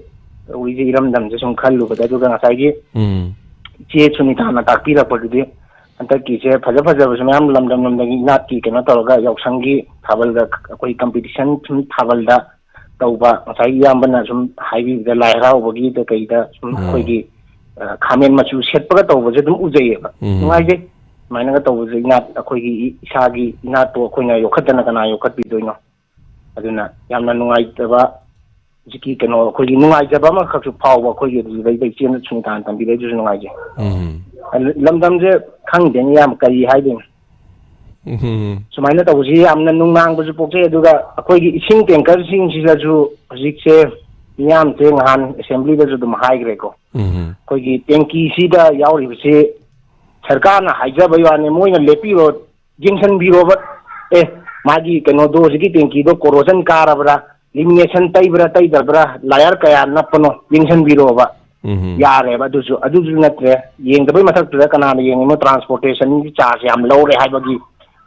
ꯇꯧꯔꯤꯁꯦ ꯏꯔꯝꯗꯝꯁꯦ ꯁꯨꯝ ꯈꯜꯂꯨꯕꯗ ꯑꯗꯨꯒ ꯉꯁꯥꯏꯒꯤ ꯏꯆꯦ ꯁꯨꯅꯤꯇꯥꯅ ꯇꯥꯛꯄꯤꯔꯛꯄꯗꯨꯗꯤ ꯍꯟꯗꯛꯀꯤꯁꯦ ꯐꯖꯕꯁꯨ ꯃꯌꯥꯝ ꯂꯝꯗꯝꯒꯤ ꯏꯅꯥꯠꯀꯤ ꯀꯩꯅꯣ ꯇꯧꯔꯒ ꯌꯥꯎꯁꯪꯒꯤ ꯊꯥꯕꯜꯗ ꯑꯩꯈꯣꯏ ꯀꯝꯄꯤꯇꯤꯁꯟ ꯁꯨꯝ ꯊꯥꯕꯜꯗ ꯇꯧꯕ ꯉꯁꯥꯏ ꯏꯌꯥꯝꯕꯅ ꯁꯨꯝ ꯍꯥꯏꯕꯤꯕꯗ ꯂꯥꯏ ꯍꯔꯥꯎꯕꯒꯤꯗ ꯀꯩꯗ ꯁꯨꯝ ꯑꯩꯈꯣꯏꯒꯤ ꯈꯥꯃꯦꯟ ꯃꯆꯨ ꯁꯦꯠꯄꯒ ꯇꯧꯕꯁꯦ ꯑꯗꯨꯝ ꯎꯖꯩꯌꯦꯕ ꯅꯨꯡꯉꯥꯏꯖꯩ ꯁꯨꯃꯥꯏꯅꯒ ꯇꯧꯕꯁꯦ ꯏꯅꯥꯠ ꯑꯩꯈꯣꯏꯒꯤ ꯏꯁꯥꯒꯤ ꯏꯅꯥꯠꯇꯣ ꯑꯩꯈꯣꯏꯅ ꯌꯣꯛꯈꯠꯇꯅ ꯀꯅꯥ ꯌꯣꯛꯈꯠꯄꯤꯗꯣꯏꯅꯣ ꯑꯗꯨꯅ ꯌꯥꯝꯅ ꯅꯨꯡꯉꯥꯏꯇꯕ ꯍꯧꯖꯤꯛꯀꯤ ꯀꯩꯅꯣ ꯑꯩꯈꯣꯏꯒꯤ ꯅꯨꯡꯉꯥꯏꯖꯕ ꯑꯃꯈꯛꯁꯨ ꯐꯥꯎꯕ ꯑꯩꯈꯣꯏꯒꯤ ꯑꯗꯨꯗꯩꯗ ꯏꯆꯦꯅ ꯁꯨꯅꯤꯇꯥꯅ ꯇꯝꯕꯤꯔꯛꯏꯗꯨꯁꯨ ꯅꯨꯡꯉꯥꯏꯖꯩ ꯂꯝꯗꯝꯁꯦ ꯈꯪꯗꯦꯅꯦ ꯌꯥꯝ ꯀꯔꯤ ꯍꯥꯏꯗꯣꯏꯅꯣ ꯁꯨꯃꯥꯏꯅ ꯇꯧꯕꯁꯤ ꯌꯥꯝꯅ ꯅꯨꯡꯅꯥꯡꯕꯁꯨ ꯄꯣꯛꯆꯩ ꯑꯗꯨꯒ ꯑꯩꯈꯣꯏꯒꯤ ꯏꯁꯤꯡ ꯇꯦꯡꯀꯔꯁꯤꯡꯁꯤꯗꯁꯨ ꯍꯧꯖꯤꯛꯁꯦ ꯃꯤꯌꯥꯝꯁꯦ ꯅꯍꯥꯟ ꯑꯦꯁꯦꯝꯕ꯭ꯂꯤꯗꯁꯨ ꯑꯗꯨꯝ ꯍꯥꯏꯈ꯭ꯔꯦꯀꯣ ꯑꯩꯈꯣꯏꯒꯤ ꯇꯦꯡꯀꯤꯁꯤꯗ ꯌꯥꯎꯔꯤꯕꯁꯤ ꯁꯔꯀꯥꯔꯅ ꯍꯥꯏꯖꯕꯩ ꯋꯥꯅꯤ ꯃꯣꯏꯅ ꯂꯦꯞꯄꯤꯔꯣ ꯌꯦꯡꯁꯤꯟꯕꯤꯔꯣꯕ ꯃꯥꯒꯤ ꯀꯩꯅꯣꯗꯣ ꯍꯧꯖꯤꯛꯀꯤ ꯇꯦꯡꯀꯤꯗꯣ ꯀꯣꯔꯣꯖꯟ ꯀꯥꯔꯕ꯭ꯔꯥ ꯂꯤꯃꯤꯅꯦꯁꯟ ꯇꯩꯕ꯭ꯔꯥ ꯂꯥꯌꯔ ꯀꯌꯥ ꯅꯞꯄꯅꯣ ꯌꯦꯡꯁꯤꯟꯕꯤꯔꯣꯕ ꯌꯥꯔꯦꯕ ꯑꯗꯨꯁꯨ ꯅꯠꯇ꯭ꯔꯦ ꯌꯦꯡꯗꯕꯩ ꯃꯊꯛꯇꯨꯗ ꯀꯅꯥꯅ ꯌꯦꯡꯉꯤꯅꯣ ꯇ꯭ꯔꯥꯟꯁꯄꯣꯔꯇꯦꯁꯟꯒꯤ ꯆꯥꯔꯖ ꯌꯥꯝ ꯂꯧꯔꯦ ꯍꯥꯏꯕꯒꯤ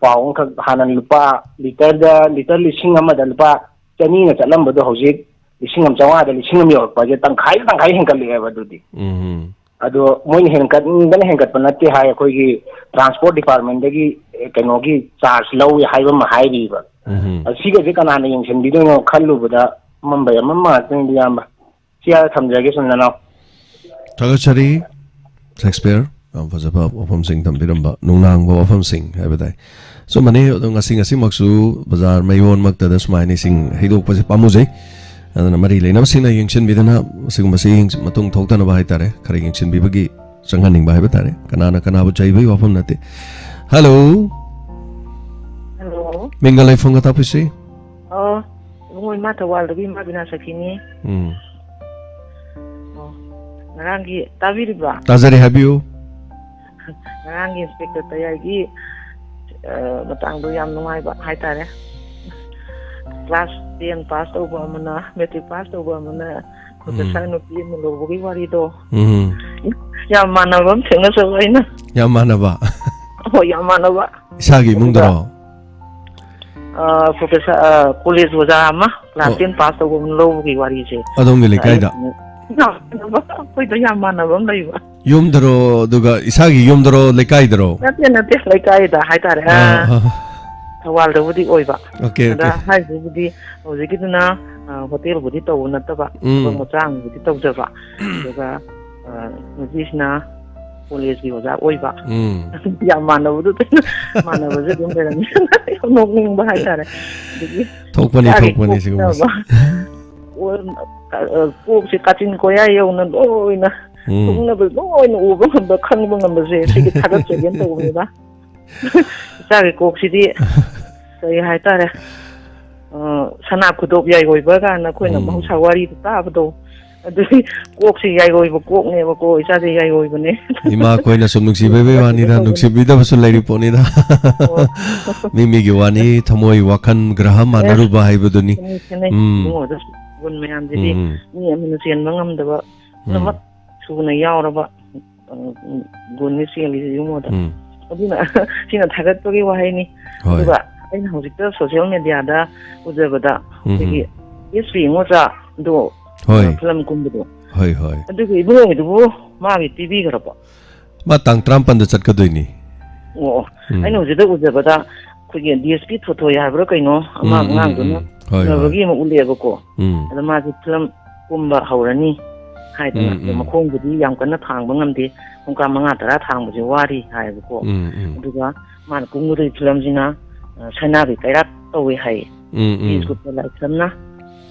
ꯄꯥꯎ ꯑꯃꯈꯛ ꯍꯥꯟꯅ ꯂꯤꯇꯔ 1,000,000 ꯂꯨꯄꯥ 200ꯅ ꯆꯠꯂꯝꯕꯗꯣ ꯍꯧꯖꯤꯛ 1,500ꯗ 1,000 ꯌꯧꯔꯛꯄꯁꯦ ꯇꯪꯈꯥꯏ ꯍꯦꯟꯒꯠꯂꯛꯑꯦꯕ ꯑꯗꯨꯗꯤ ꯑꯗꯣ ꯃꯣꯏꯅ ꯍꯦꯟꯒꯠꯄ ꯅꯠꯇꯦ ꯍꯥꯏ ꯑꯩꯈꯣꯏꯒꯤ ꯇ꯭ꯔꯥꯟꯁꯄꯣꯔꯠ ꯗꯤꯄꯥꯔꯠꯃꯦꯟꯇꯒꯤ ꯀꯩꯅꯣꯒꯤ ꯆꯥꯔꯖ ꯂꯧꯏ ꯍꯥꯏꯕ ꯑꯃ ꯍꯥꯏꯔꯤꯕ ꯁꯤꯒꯁꯦ ꯀꯅꯥꯅ ꯌꯦꯡꯁꯤꯟꯕꯤꯗꯣꯏꯅꯣ ꯈꯜꯂꯨꯕꯗ ꯑꯃꯝꯕꯩ ꯑꯃꯝꯕ ꯉꯥꯛꯇꯅꯤꯗ ꯏꯌꯥꯝꯕ ꯁꯤ ꯊꯝꯖꯔꯒꯦ ꯁꯨꯝ ꯅꯅꯥꯎ ꯊꯥꯒꯠꯆꯔꯤ ꯁꯦꯛꯁꯄꯤꯌꯔ ꯌꯥꯝ ꯐꯖꯕ ꯋꯥꯐꯝꯁꯤꯡ ꯊꯝꯕꯤꯔꯝꯕ ꯅꯨꯡꯅꯥꯡꯕ ꯋꯥꯐꯝꯁꯤꯡ ꯍꯥꯏꯕ ꯇꯥꯏ ꯆꯨꯝꯕꯅꯤ ꯑꯗꯣ ꯉꯁꯤꯃꯛꯁꯨ ꯕꯖꯥꯔ ꯃꯌꯣꯟꯃꯛꯇꯗ ꯁꯨꯃꯥꯏꯅ ꯏꯁꯤꯡ ꯍꯩꯗꯣꯛꯄꯁꯦ ꯄꯥꯝꯃꯨꯖꯩ ꯑꯗꯨꯅ ꯃꯔꯤ ꯂꯩꯅꯕꯁꯤꯡꯅ ꯌꯦꯡꯁꯤꯟꯕꯤꯗꯅ ꯃꯁꯤꯒꯨꯝꯕꯁꯤ ꯃꯇꯨꯡ ꯊꯣꯛꯇꯅꯕ ꯍꯥꯏꯇꯥꯔꯦ ꯈꯔ ꯌꯦꯡꯁꯤꯟꯕꯤꯕꯒꯤ ꯆꯪꯍꯟꯅꯤꯡꯕ ꯍꯥꯏꯕ ꯇꯥꯔꯦ ꯀꯅꯥꯅ ꯀꯅꯥꯕꯨ ꯆꯩꯕꯒꯤ ꯋꯥꯐꯝ ꯅꯠꯇꯦ ꯍꯜꯂꯣ ꯃꯤꯡꯒ ꯂꯩꯐꯝꯒ ꯇꯥꯛꯄꯤꯁꯤ ꯏꯕꯨꯡꯉꯣ ꯏꯃꯥ ꯊꯧꯕꯥꯜꯗꯒꯤ ꯏꯃꯥ ꯕꯤꯅꯥ ꯁꯈꯤꯅꯤ ꯉꯔꯥꯡꯒꯤ ꯇꯥꯕꯤꯔꯤꯕ꯭ꯔꯥ ꯇꯥꯖꯔꯤ ꯍꯥꯏꯕꯤꯌꯨ ꯉꯔꯥꯡꯒꯤ ꯏꯟꯁꯄꯦꯛꯇꯔ ꯇꯌꯥꯏꯒꯤ ꯃꯇꯥꯡꯗꯣ ꯌꯥꯝ ꯅꯨꯡꯉꯥꯏꯕ ꯍꯥꯏꯇꯥꯔꯦ ꯀ꯭ꯂꯥꯁ 10 ꯄꯥꯁ ꯇꯧꯕ ꯑꯃꯅ ꯃꯦꯇ꯭ꯔꯤꯛ ꯄꯥꯁ ꯇꯧꯕ ꯑꯃꯅ ꯄ꯭ꯔꯣꯐꯦꯁꯔ ꯅꯨꯄꯤ ꯑꯃ ꯂꯧꯕꯒꯤ ꯋꯥꯔꯤꯗꯣ ꯌꯥꯝ ꯃꯥꯟꯅꯕ ꯑꯃ ꯊꯦꯡꯅꯖꯕ ꯑꯩꯅ ꯌꯥꯝ ꯃꯥꯟꯅꯕ ꯍꯣꯏ ꯌꯥꯝ ꯃꯥꯟꯅꯕ ꯏꯁꯥꯒꯤ ꯏꯃꯨꯡꯗꯔꯣ ꯄ꯭ꯔꯣꯐꯦꯁꯔ ꯀꯣꯂꯦꯖ ꯑꯣꯖꯥ ꯑꯃ ꯀ꯭ꯂꯥꯁ 10 ꯄꯥꯁ ꯇꯧꯕ ꯑꯃ ꯂꯧꯕꯒꯤ ꯋꯥꯔꯤꯁꯦ ꯑꯗꯣꯝꯒꯤ ꯂꯩꯀꯥꯏꯗ ꯑꯩꯈꯣꯏꯗ ꯌꯥꯝ ꯃꯥꯟꯅꯕ ꯑꯃ ꯂꯩꯕ ꯌꯨꯝꯗꯔꯣ ꯑꯗꯨꯒ ꯏꯁꯥꯒꯤ ꯌꯨꯝꯗꯔꯣ ꯂꯩꯀꯥꯏꯗꯔꯣ ꯅꯠꯇꯦ ꯂꯩꯀꯥꯏꯗ ꯍꯥꯏꯇꯥꯔꯦ ꯊꯧꯕꯥꯜꯗꯕꯨꯗꯤ ꯑꯣꯏꯕ ꯑꯗ ꯍꯥꯏꯔꯤꯕꯨꯗꯤ ꯍꯧꯖꯤꯛꯀꯤꯗꯨꯅ ꯍꯣꯇꯦꯜꯕꯨꯗꯤ ꯇꯧꯕ ꯅꯠꯇꯕ ꯊꯕꯛ ꯃꯆꯥ ꯑꯃꯕꯨꯗꯤ ꯇꯧꯖꯕ ꯑꯗꯨꯒ ꯅꯨꯄꯤꯁꯤꯅ ꯀꯣꯂꯦꯖꯀꯤ ꯑꯣꯖꯥ ꯑꯣꯏꯕ ꯌꯥꯝ ꯃꯥꯟꯅꯕꯗꯨꯗ ꯃꯥꯟꯅꯕꯁꯦ ꯑꯗꯨꯝ ꯂꯩꯔꯝꯃꯤ ꯌꯥꯝ ꯅꯣꯛꯅꯤꯡꯕ ꯍꯥꯏꯇꯥꯔꯦ ꯑꯗꯒꯤ ꯊꯣꯛꯄꯅꯤ ꯁꯤꯒꯨꯝꯕꯁꯦ ꯀꯣꯛꯁꯦ ꯀꯥꯆꯤꯟ ꯀꯣꯌꯥ ꯌꯧꯅ ꯂꯣꯏꯅ ꯊꯨꯡꯅꯕ ꯂꯣꯏꯅ ꯎꯕ ꯉꯝꯕ ꯈꯪꯕ ꯉꯝꯕꯁꯦ ꯁꯤꯒꯤ ꯊꯥꯒꯠꯆꯒꯦꯅ ꯇꯧꯕꯅꯤꯗ ꯏꯆꯥꯒꯤ ꯀꯣꯛꯁꯤꯗꯤ ꯀꯔꯤ ꯍꯥꯏꯇꯥꯔꯦ ꯁꯅꯥ ꯈꯨꯗꯣꯞ ꯌꯥꯏꯑꯣꯏꯕ ꯀꯥꯟꯗ ꯑꯩꯈꯣꯏꯅ ꯃꯍꯧꯁꯥ ꯋꯥꯔꯤꯗ ꯇꯥꯕꯗꯣ ꯑꯗꯨꯒꯤ ꯀꯣꯛꯁꯤ ꯌꯥꯏꯑꯣꯏꯕ ꯀꯣꯛꯅꯦꯕꯀꯣ ꯏꯆꯥꯁꯦ ꯌꯥꯏꯑꯣꯏꯕꯅꯦ ꯏꯃꯥ ꯑꯩꯈꯣꯏꯅ ꯁꯨꯝ ꯅꯨꯡꯁꯤꯕꯤꯕꯩ ꯋꯥꯅꯤꯗ ꯅꯨꯡꯁꯤꯕꯤꯗꯕꯁꯨ ꯂꯩꯔꯤ ꯄꯣꯠꯅꯤꯗ ꯃꯤꯒꯤ ꯋꯥꯅꯤ ꯊꯃꯣꯏ ꯋꯥꯈꯜ ꯒ꯭ꯔꯍ ꯃꯥꯟꯅꯔꯨꯕ ꯍꯥꯏꯕꯗꯨꯅꯤ ꯒꯨꯟ ꯃꯌꯥꯝꯁꯤꯗꯤ ꯃꯤ ꯑꯃꯅ ꯆꯦꯟꯕ ꯉꯝꯗꯕ ꯄꯨꯝꯅꯃꯛ ꯁꯨꯅ ꯌꯥꯎꯔꯕ ꯒꯨꯟꯅꯤ ꯆꯦꯜꯂꯤꯁꯤ ꯏꯕꯨꯡꯉꯣꯗ ꯑꯗꯨꯅ ꯁꯤꯅ ꯊꯥꯒꯠꯄꯒꯤ ꯋꯥꯍꯩꯅꯤ ꯑꯗꯨꯒ ꯑꯩꯅ ꯍꯧꯖꯤꯛꯇ ꯁꯣꯁꯤꯌꯦꯜ ꯃꯦꯗꯤꯌꯥꯗ ꯎꯖꯕꯗ ꯑꯩꯈꯣꯏꯒꯤ ꯏꯁꯄꯤ ꯃꯣꯆꯥꯗꯣ ꯐꯤꯂꯝ ꯀꯨꯝꯕꯗꯣ ꯑꯗꯨꯒꯤ ꯏꯕꯨꯡꯉꯣꯒꯤꯗꯨꯕꯨ ꯃꯥꯒꯤ ꯄꯤꯕꯤꯈ꯭ꯔꯕꯣ ꯃꯥ ꯇꯥꯡ 19ꯗ ꯆꯠꯀꯗꯣꯏꯅꯤ ꯑꯩꯅ ꯍꯧꯖꯤꯛꯇ ꯎꯖꯕꯗ ꯑꯩꯈꯣꯏꯒꯤ DSP ꯊꯣꯊꯣꯏ ꯍꯥꯏꯕ꯭ꯔꯥ ꯀꯩꯅꯣ ꯑꯃ ꯑꯉꯥꯡꯗꯨꯅ ꯎꯅꯕꯒꯤ ꯑꯃ ꯎꯠꯂꯦꯕꯀꯣ ꯑꯗ ꯃꯥꯁꯤ ꯐꯤꯂꯝ ꯀꯨꯝꯕ ꯍꯧꯔꯅꯤ ꯍꯥꯏꯗꯅ ꯃꯈꯣꯡꯕꯨꯗꯤ ꯌꯥꯝ ꯀꯟꯅ ꯊꯥꯡꯕ ꯉꯝꯗꯦ ꯄꯨꯡ 5-10 ꯊꯥꯡꯕꯁꯦ ꯋꯥꯔꯤ ꯍꯥꯏꯌꯦꯕꯀꯣ ꯑꯗꯨꯒ ꯃꯥꯅ ꯀꯨꯝꯒꯗꯣꯏ ꯐꯤꯂꯝꯁꯤꯅ ꯁꯅꯥꯒꯤ ꯀꯩꯔꯥꯛ ꯇꯧꯋꯦ ꯍꯥꯏꯌꯦ ꯏꯁꯀꯨꯞꯇ ꯂꯥꯏꯁ꯭ꯔꯝꯅ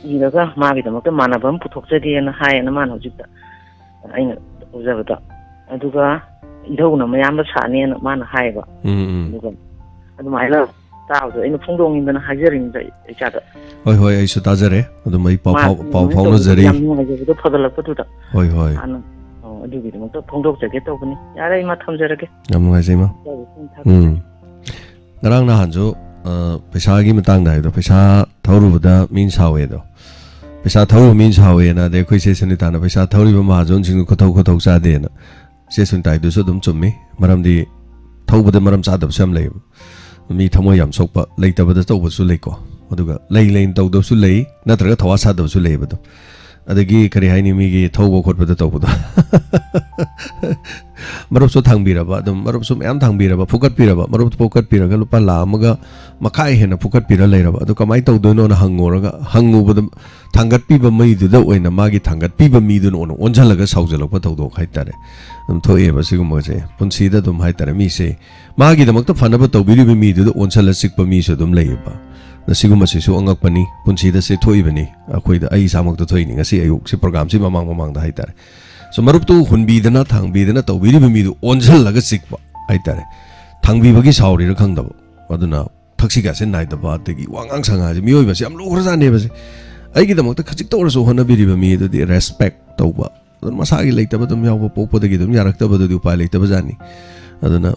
ꯏꯔꯒ ꯃꯥꯒꯤꯗꯃꯛꯇ ꯃꯥꯟꯅꯕ ꯑꯃ ꯄꯨꯊꯣꯛꯆꯒꯦꯅ ꯍꯥꯏꯌꯦꯅ ꯃꯥꯅ ꯍꯧꯖꯤꯛꯇ ꯑꯩꯅ ꯎꯖꯕꯗ ꯑꯗꯨꯒ ꯏꯙꯧꯅ ꯃꯌꯥꯝꯕ ꯁꯥꯅꯦꯅ ꯃꯥꯅ ꯍꯥꯏꯌꯦꯕ ꯑꯗꯨꯒ ꯑꯗꯨꯃꯥꯏꯅ ꯇꯥꯕꯗꯣ ꯑꯩꯅ ꯐꯣꯡꯗꯣꯛꯅꯤꯡꯗꯅ ꯍꯥꯏꯖꯔꯤꯅꯤꯗ ꯏꯆꯥꯗ ꯍꯣꯏ ꯍꯣꯏ ꯑꯩꯁꯨ ꯇꯥꯖꯔꯦ ꯑꯗꯨꯝ ꯑꯩ ꯄꯥꯎ ꯐꯥꯎꯅꯖꯔꯤ ꯌꯥꯝ ꯅꯨꯡꯉꯥꯏꯖꯕꯗꯣ ꯐꯒꯠꯂꯛꯄꯗꯨꯗ ꯍꯣꯏ ꯍꯣꯏ ꯍꯥꯟꯅ ꯑꯗꯨꯒꯤꯗꯃꯛꯇ ꯐꯣꯡꯗꯣꯛꯆꯒꯦ ꯇꯧꯕꯅꯤ ꯌꯥꯔꯦ ꯏꯃꯥ ꯊꯝꯖꯔꯒꯦ ꯌꯥꯝ ꯅꯨꯡꯉꯥꯏꯖꯩ ꯏꯃꯥ ꯉꯔꯥꯡ ꯅꯍꯥꯟꯁꯨ ꯄꯩꯁꯥꯒꯤ ꯃꯇꯥꯡꯗ ꯍꯥꯏꯕꯗꯣ ꯄꯩꯁꯥ ꯊꯧꯔꯨꯕꯗ ꯃꯤꯅ ꯁꯥꯎꯋꯦꯗꯣ ꯄꯩꯁꯥ ꯊꯧꯔꯨꯕ ꯃꯤꯅ ꯁꯥꯎꯋꯦꯅ ꯑꯗꯩ ꯑꯩꯈꯣꯏ ꯆꯦ ꯁꯨꯅꯤꯇꯥꯅ ꯄꯩꯁꯥ ꯊꯧꯔꯤꯕ ꯃꯍꯥꯖꯣꯟꯁꯤꯡꯗꯨ ꯈꯨꯊꯧ ꯆꯥꯗꯦꯅ ꯆꯦ ꯁꯨꯅꯤꯇꯥꯗꯨꯁꯨ ꯑꯗꯨꯝ ꯆꯨꯝꯃꯤ ꯃꯔꯝꯗꯤ ꯊꯧꯕꯗ ꯃꯔꯝ ꯆꯥꯗꯕꯁꯨ ꯌꯥꯝ ꯂꯩꯌꯦꯕ ꯃꯤ ꯊꯃꯣꯏ ꯌꯥꯝ ꯁꯣꯛꯄ ꯂꯩꯇꯕꯗ ꯇꯧꯕꯁꯨ ꯂꯩꯀꯣ ꯑꯗꯨꯒ ꯂꯩꯅ ꯇꯧꯗꯕꯁꯨ ꯂꯩ ꯅꯠꯇ꯭ꯔꯒ ꯊꯋꯥ ꯁꯥꯗꯕꯁꯨ ꯂꯩꯌꯦꯕ ꯑꯗꯨꯝ ꯑꯗꯒꯤ ꯀꯔꯤ ꯍꯥꯏꯅꯤ ꯃꯤꯒꯤ ꯊꯧꯕ ꯈꯣꯠꯄꯗ ꯇꯧꯕꯗꯣ ꯃꯔꯨꯞꯁꯨ ꯊꯥꯡꯕꯤꯔꯕ ꯑꯗꯨꯝ ꯃꯔꯨꯞꯁꯨ ꯃꯌꯥꯝ ꯊꯥꯡꯕꯤꯔꯕ ꯐꯨꯀꯠꯄꯤꯔꯕ ꯃꯔꯨꯞꯇꯨ ꯐꯨꯀꯠꯄꯤꯔꯒ ꯂꯨꯄꯥ 1,00,000 ꯃꯈꯥꯏ ꯍꯦꯟꯅ ꯐꯨꯀꯠꯄꯤꯔ ꯂꯩꯔꯕ ꯑꯗꯨ ꯀꯃꯥꯏꯅ ꯇꯧꯗꯣꯏꯅꯣꯅ ꯍꯪꯉꯨꯕꯗ ꯊꯥꯡꯒꯠꯄꯤꯕ ꯃꯤꯗꯨꯗ ꯑꯣꯏꯅ ꯃꯥꯒꯤ ꯊꯥꯡꯒꯠꯄꯤꯕ ꯃꯤꯗꯨꯅ ꯑꯣꯏꯅ ꯑꯣꯟꯁꯤꯜꯂꯒ ꯁꯥꯎꯖꯜꯂꯛꯄ ꯊꯧꯗꯣꯛ ꯍꯥꯏꯇꯥꯔꯦ ꯑꯗꯨꯝ ꯊꯣꯛꯑꯦꯕ ꯁꯤꯒꯨꯝꯕꯁꯦ ꯄꯨꯟꯁꯤꯗ ꯑꯗꯨꯝ ꯍꯥꯏꯇꯥꯔꯦ ꯃꯤꯁꯦ ꯃꯥꯒꯤꯗꯃꯛꯇ ꯐꯅꯕ ꯇꯧꯕꯤꯔꯤꯕ ꯃꯤꯗꯨꯗ ꯑꯣꯟꯁꯤꯜꯂ ꯆꯤꯛꯄ ꯃꯤꯁꯨ ꯑꯗꯨꯝ ꯂꯩꯌꯦꯕ ꯁꯤꯒꯨꯝꯕꯁꯤꯁꯨ ꯑꯉꯛꯄꯅꯤ ꯄꯨꯟꯁꯤꯗ ꯁꯤ ꯊꯣꯛꯏꯕꯅꯤ ꯑꯩꯈꯣꯏꯗ ꯑꯩ ꯏꯁꯥꯃꯛꯇ ꯊꯣꯛꯏꯅꯤ ꯉꯁꯤ ꯑꯌꯨꯛ ꯁꯤ ꯄ꯭ꯔꯣꯒ꯭ꯔꯥꯝꯁꯤ ꯃꯃꯥꯡꯗ ꯍꯥꯏꯇꯥꯔꯦ ꯁꯣ ꯃꯔꯨꯞꯇꯨ ꯍꯨꯟꯕꯤꯗꯅ ꯊꯥꯡꯕꯤꯗꯅ ꯇꯧꯕꯤꯔꯤꯕ ꯃꯤꯗꯨ ꯑꯣꯟꯁꯤꯜꯂꯒ ꯆꯤꯛꯄ ꯍꯥꯏꯇꯥꯔꯦ ꯊꯥꯡꯕꯤꯕꯒꯤ ꯁꯥꯎꯔꯤꯔ ꯈꯪꯗꯕ ꯑꯗꯨꯅ ꯊꯛꯁꯤꯒꯥꯁꯦ ꯅꯥꯏꯗꯕ ꯑꯗꯒꯤ ꯋꯥꯉꯥꯡ ꯁꯉꯥꯡꯁꯦ ꯃꯤꯑꯣꯏꯕꯁꯦ ꯌꯥꯝ ꯂꯨꯈ꯭ꯔꯖꯥꯠꯅꯦꯕꯁꯦ ꯑꯩꯒꯤꯗꯃꯛꯇ ꯈꯖꯤꯛꯇ ꯑꯣꯏꯔꯁꯨ ꯍꯣꯠꯅꯕꯤꯔꯤꯕ ꯃꯤ ꯑꯗꯨꯗꯤ ꯔꯦꯁꯄꯦꯛ ꯇꯧꯕ ꯑꯗꯨꯅ ꯃꯁꯥꯒꯤ ꯂꯩꯇꯕ ꯑꯗꯨꯝ ꯌꯥꯎꯕ ꯄꯣꯛꯄꯗꯒꯤ ꯑꯗꯨꯝ ꯌꯥꯔꯛꯇꯕꯗꯨꯗꯤ ꯎꯄꯥꯏ ꯂꯩꯇꯕꯖꯥꯠꯅꯤ ꯑꯗꯨꯅ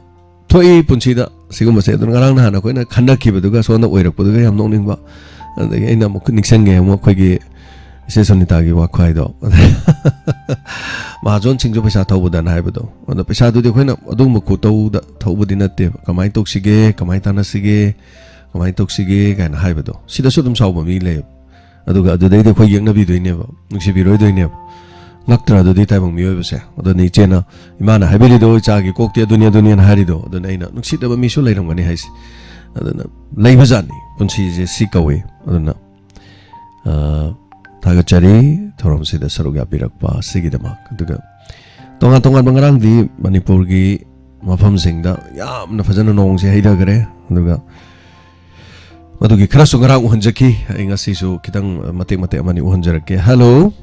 ꯊꯣꯛꯏ ꯄꯨꯟꯁꯤꯗ ꯁꯤꯒꯨꯝꯕꯁꯦ ꯑꯗꯨꯅ ꯉꯔꯥꯡ ꯅꯍꯥꯟ ꯑꯩꯈꯣꯏꯅ ꯈꯟꯅꯈꯤꯕꯗꯨꯒ ꯁꯣꯝꯗ ꯑꯣꯏꯔꯛꯄꯗꯨꯒ ꯌꯥꯝ ꯅꯣꯛꯅꯤꯡꯕ ꯑꯗꯒꯤ ꯑꯩꯅ ꯑꯃꯨꯛ ꯅꯤꯡꯁꯤꯡꯉꯦ ꯑꯃꯨꯛ ꯑꯩꯈꯣꯏꯒꯤ ꯏꯆꯦ ꯁꯨꯅꯤꯇꯥꯒꯤ ꯋꯥꯈ꯭ꯋꯥꯏꯗꯣ ꯃꯍꯥꯖꯣꯟꯁꯤꯡꯁꯨ ꯄꯩꯁꯥ ꯊꯧꯕꯗꯅ ꯍꯥꯏꯕꯗꯣ ꯑꯗꯣ ꯄꯩꯁꯥꯗꯨꯗꯤ ꯑꯩꯈꯣꯏꯅ ꯑꯗꯨꯒꯨꯝꯕ ꯈꯨꯇꯧꯗ ꯊꯧꯕꯗꯤ ꯅꯠꯇꯦꯕ ꯀꯃꯥꯏꯅ ꯇꯧꯁꯤꯒꯦ ꯀꯃꯥꯏꯅ ꯇꯥꯟꯅꯁꯤꯒꯦ ꯀꯃꯥꯏꯅ ꯇꯧꯁꯤꯒꯦ ꯀꯥꯏꯅ ꯍꯥꯏꯕꯗꯣ ꯁꯤꯗꯁꯨ ꯑꯗꯨꯝ ꯁꯥꯎꯕ ꯃꯤ ꯂꯩꯌꯦꯕ ꯑꯗꯨꯒ ꯑꯗꯨꯗꯩꯗꯤ ꯑꯩꯈꯣই ꯌꯦꯛꯅꯕꯤꯗꯣꯏꯅꯦꯕ ꯅꯨꯡꯁꯤꯕꯤꯔꯣꯏꯗꯣꯏꯅꯦꯕ ꯉꯛꯇ꯭ꯔꯥ ꯑꯗꯨꯗꯤ ꯇꯥꯏꯕꯪ ꯃꯤꯑꯣꯏꯕꯁꯦ ꯑꯗꯨꯅ ꯏꯆꯦꯅ ꯏꯃꯥꯅ ꯍꯥꯏꯕꯤꯔꯤꯗꯣ ꯏꯆꯥꯒꯤ ꯀꯣꯛꯇꯤ ꯑꯗꯨꯅꯦꯅ ꯍꯥꯏꯔꯤꯗꯣ ꯑꯗꯨꯅ ꯑꯩꯅ ꯅꯨꯡꯁꯤꯗꯕ ꯃꯤꯁꯨ ꯂꯩꯔꯝꯒꯅꯤ ꯍꯥꯏꯁꯦ ꯑꯗꯨꯅ ꯂꯩꯕꯖꯥꯠꯅꯤ ꯄꯨꯟꯁꯤꯁꯦ ꯁꯤ ꯀꯧꯏ ꯑꯗꯨꯅ ꯊꯥꯒꯠꯆꯔꯤ ꯊꯧꯔꯝꯁꯤꯗ ꯁꯔꯨꯛ ꯌꯥꯕꯤꯔꯛꯄ ꯑꯁꯤꯒꯤꯗꯃꯛ ꯑꯗꯨꯒ ꯇꯣꯉꯥꯟ ꯇꯣꯉꯥꯟꯕ ꯉꯔꯥꯡꯗꯤ ꯃꯅꯤꯄꯨꯔꯒꯤ ꯃꯐꯝꯁꯤꯡꯗ ꯌꯥꯝꯅ ꯐꯖꯅ ꯅꯣꯡꯁꯦ ꯍꯩꯊꯈ꯭ꯔꯦ ꯑꯗꯨꯒ ꯃꯗꯨꯒꯤ ꯈꯔꯁꯨ ꯉꯔꯥꯡ ꯎꯍꯟꯖꯈꯤ ꯑꯩ ꯉꯁꯤꯁꯨ ꯈꯤꯇꯪ ꯃꯇꯦꯛ ꯑꯃꯅꯤ ꯎꯍꯟꯖꯔꯛꯀꯦ ꯍꯜꯂꯣ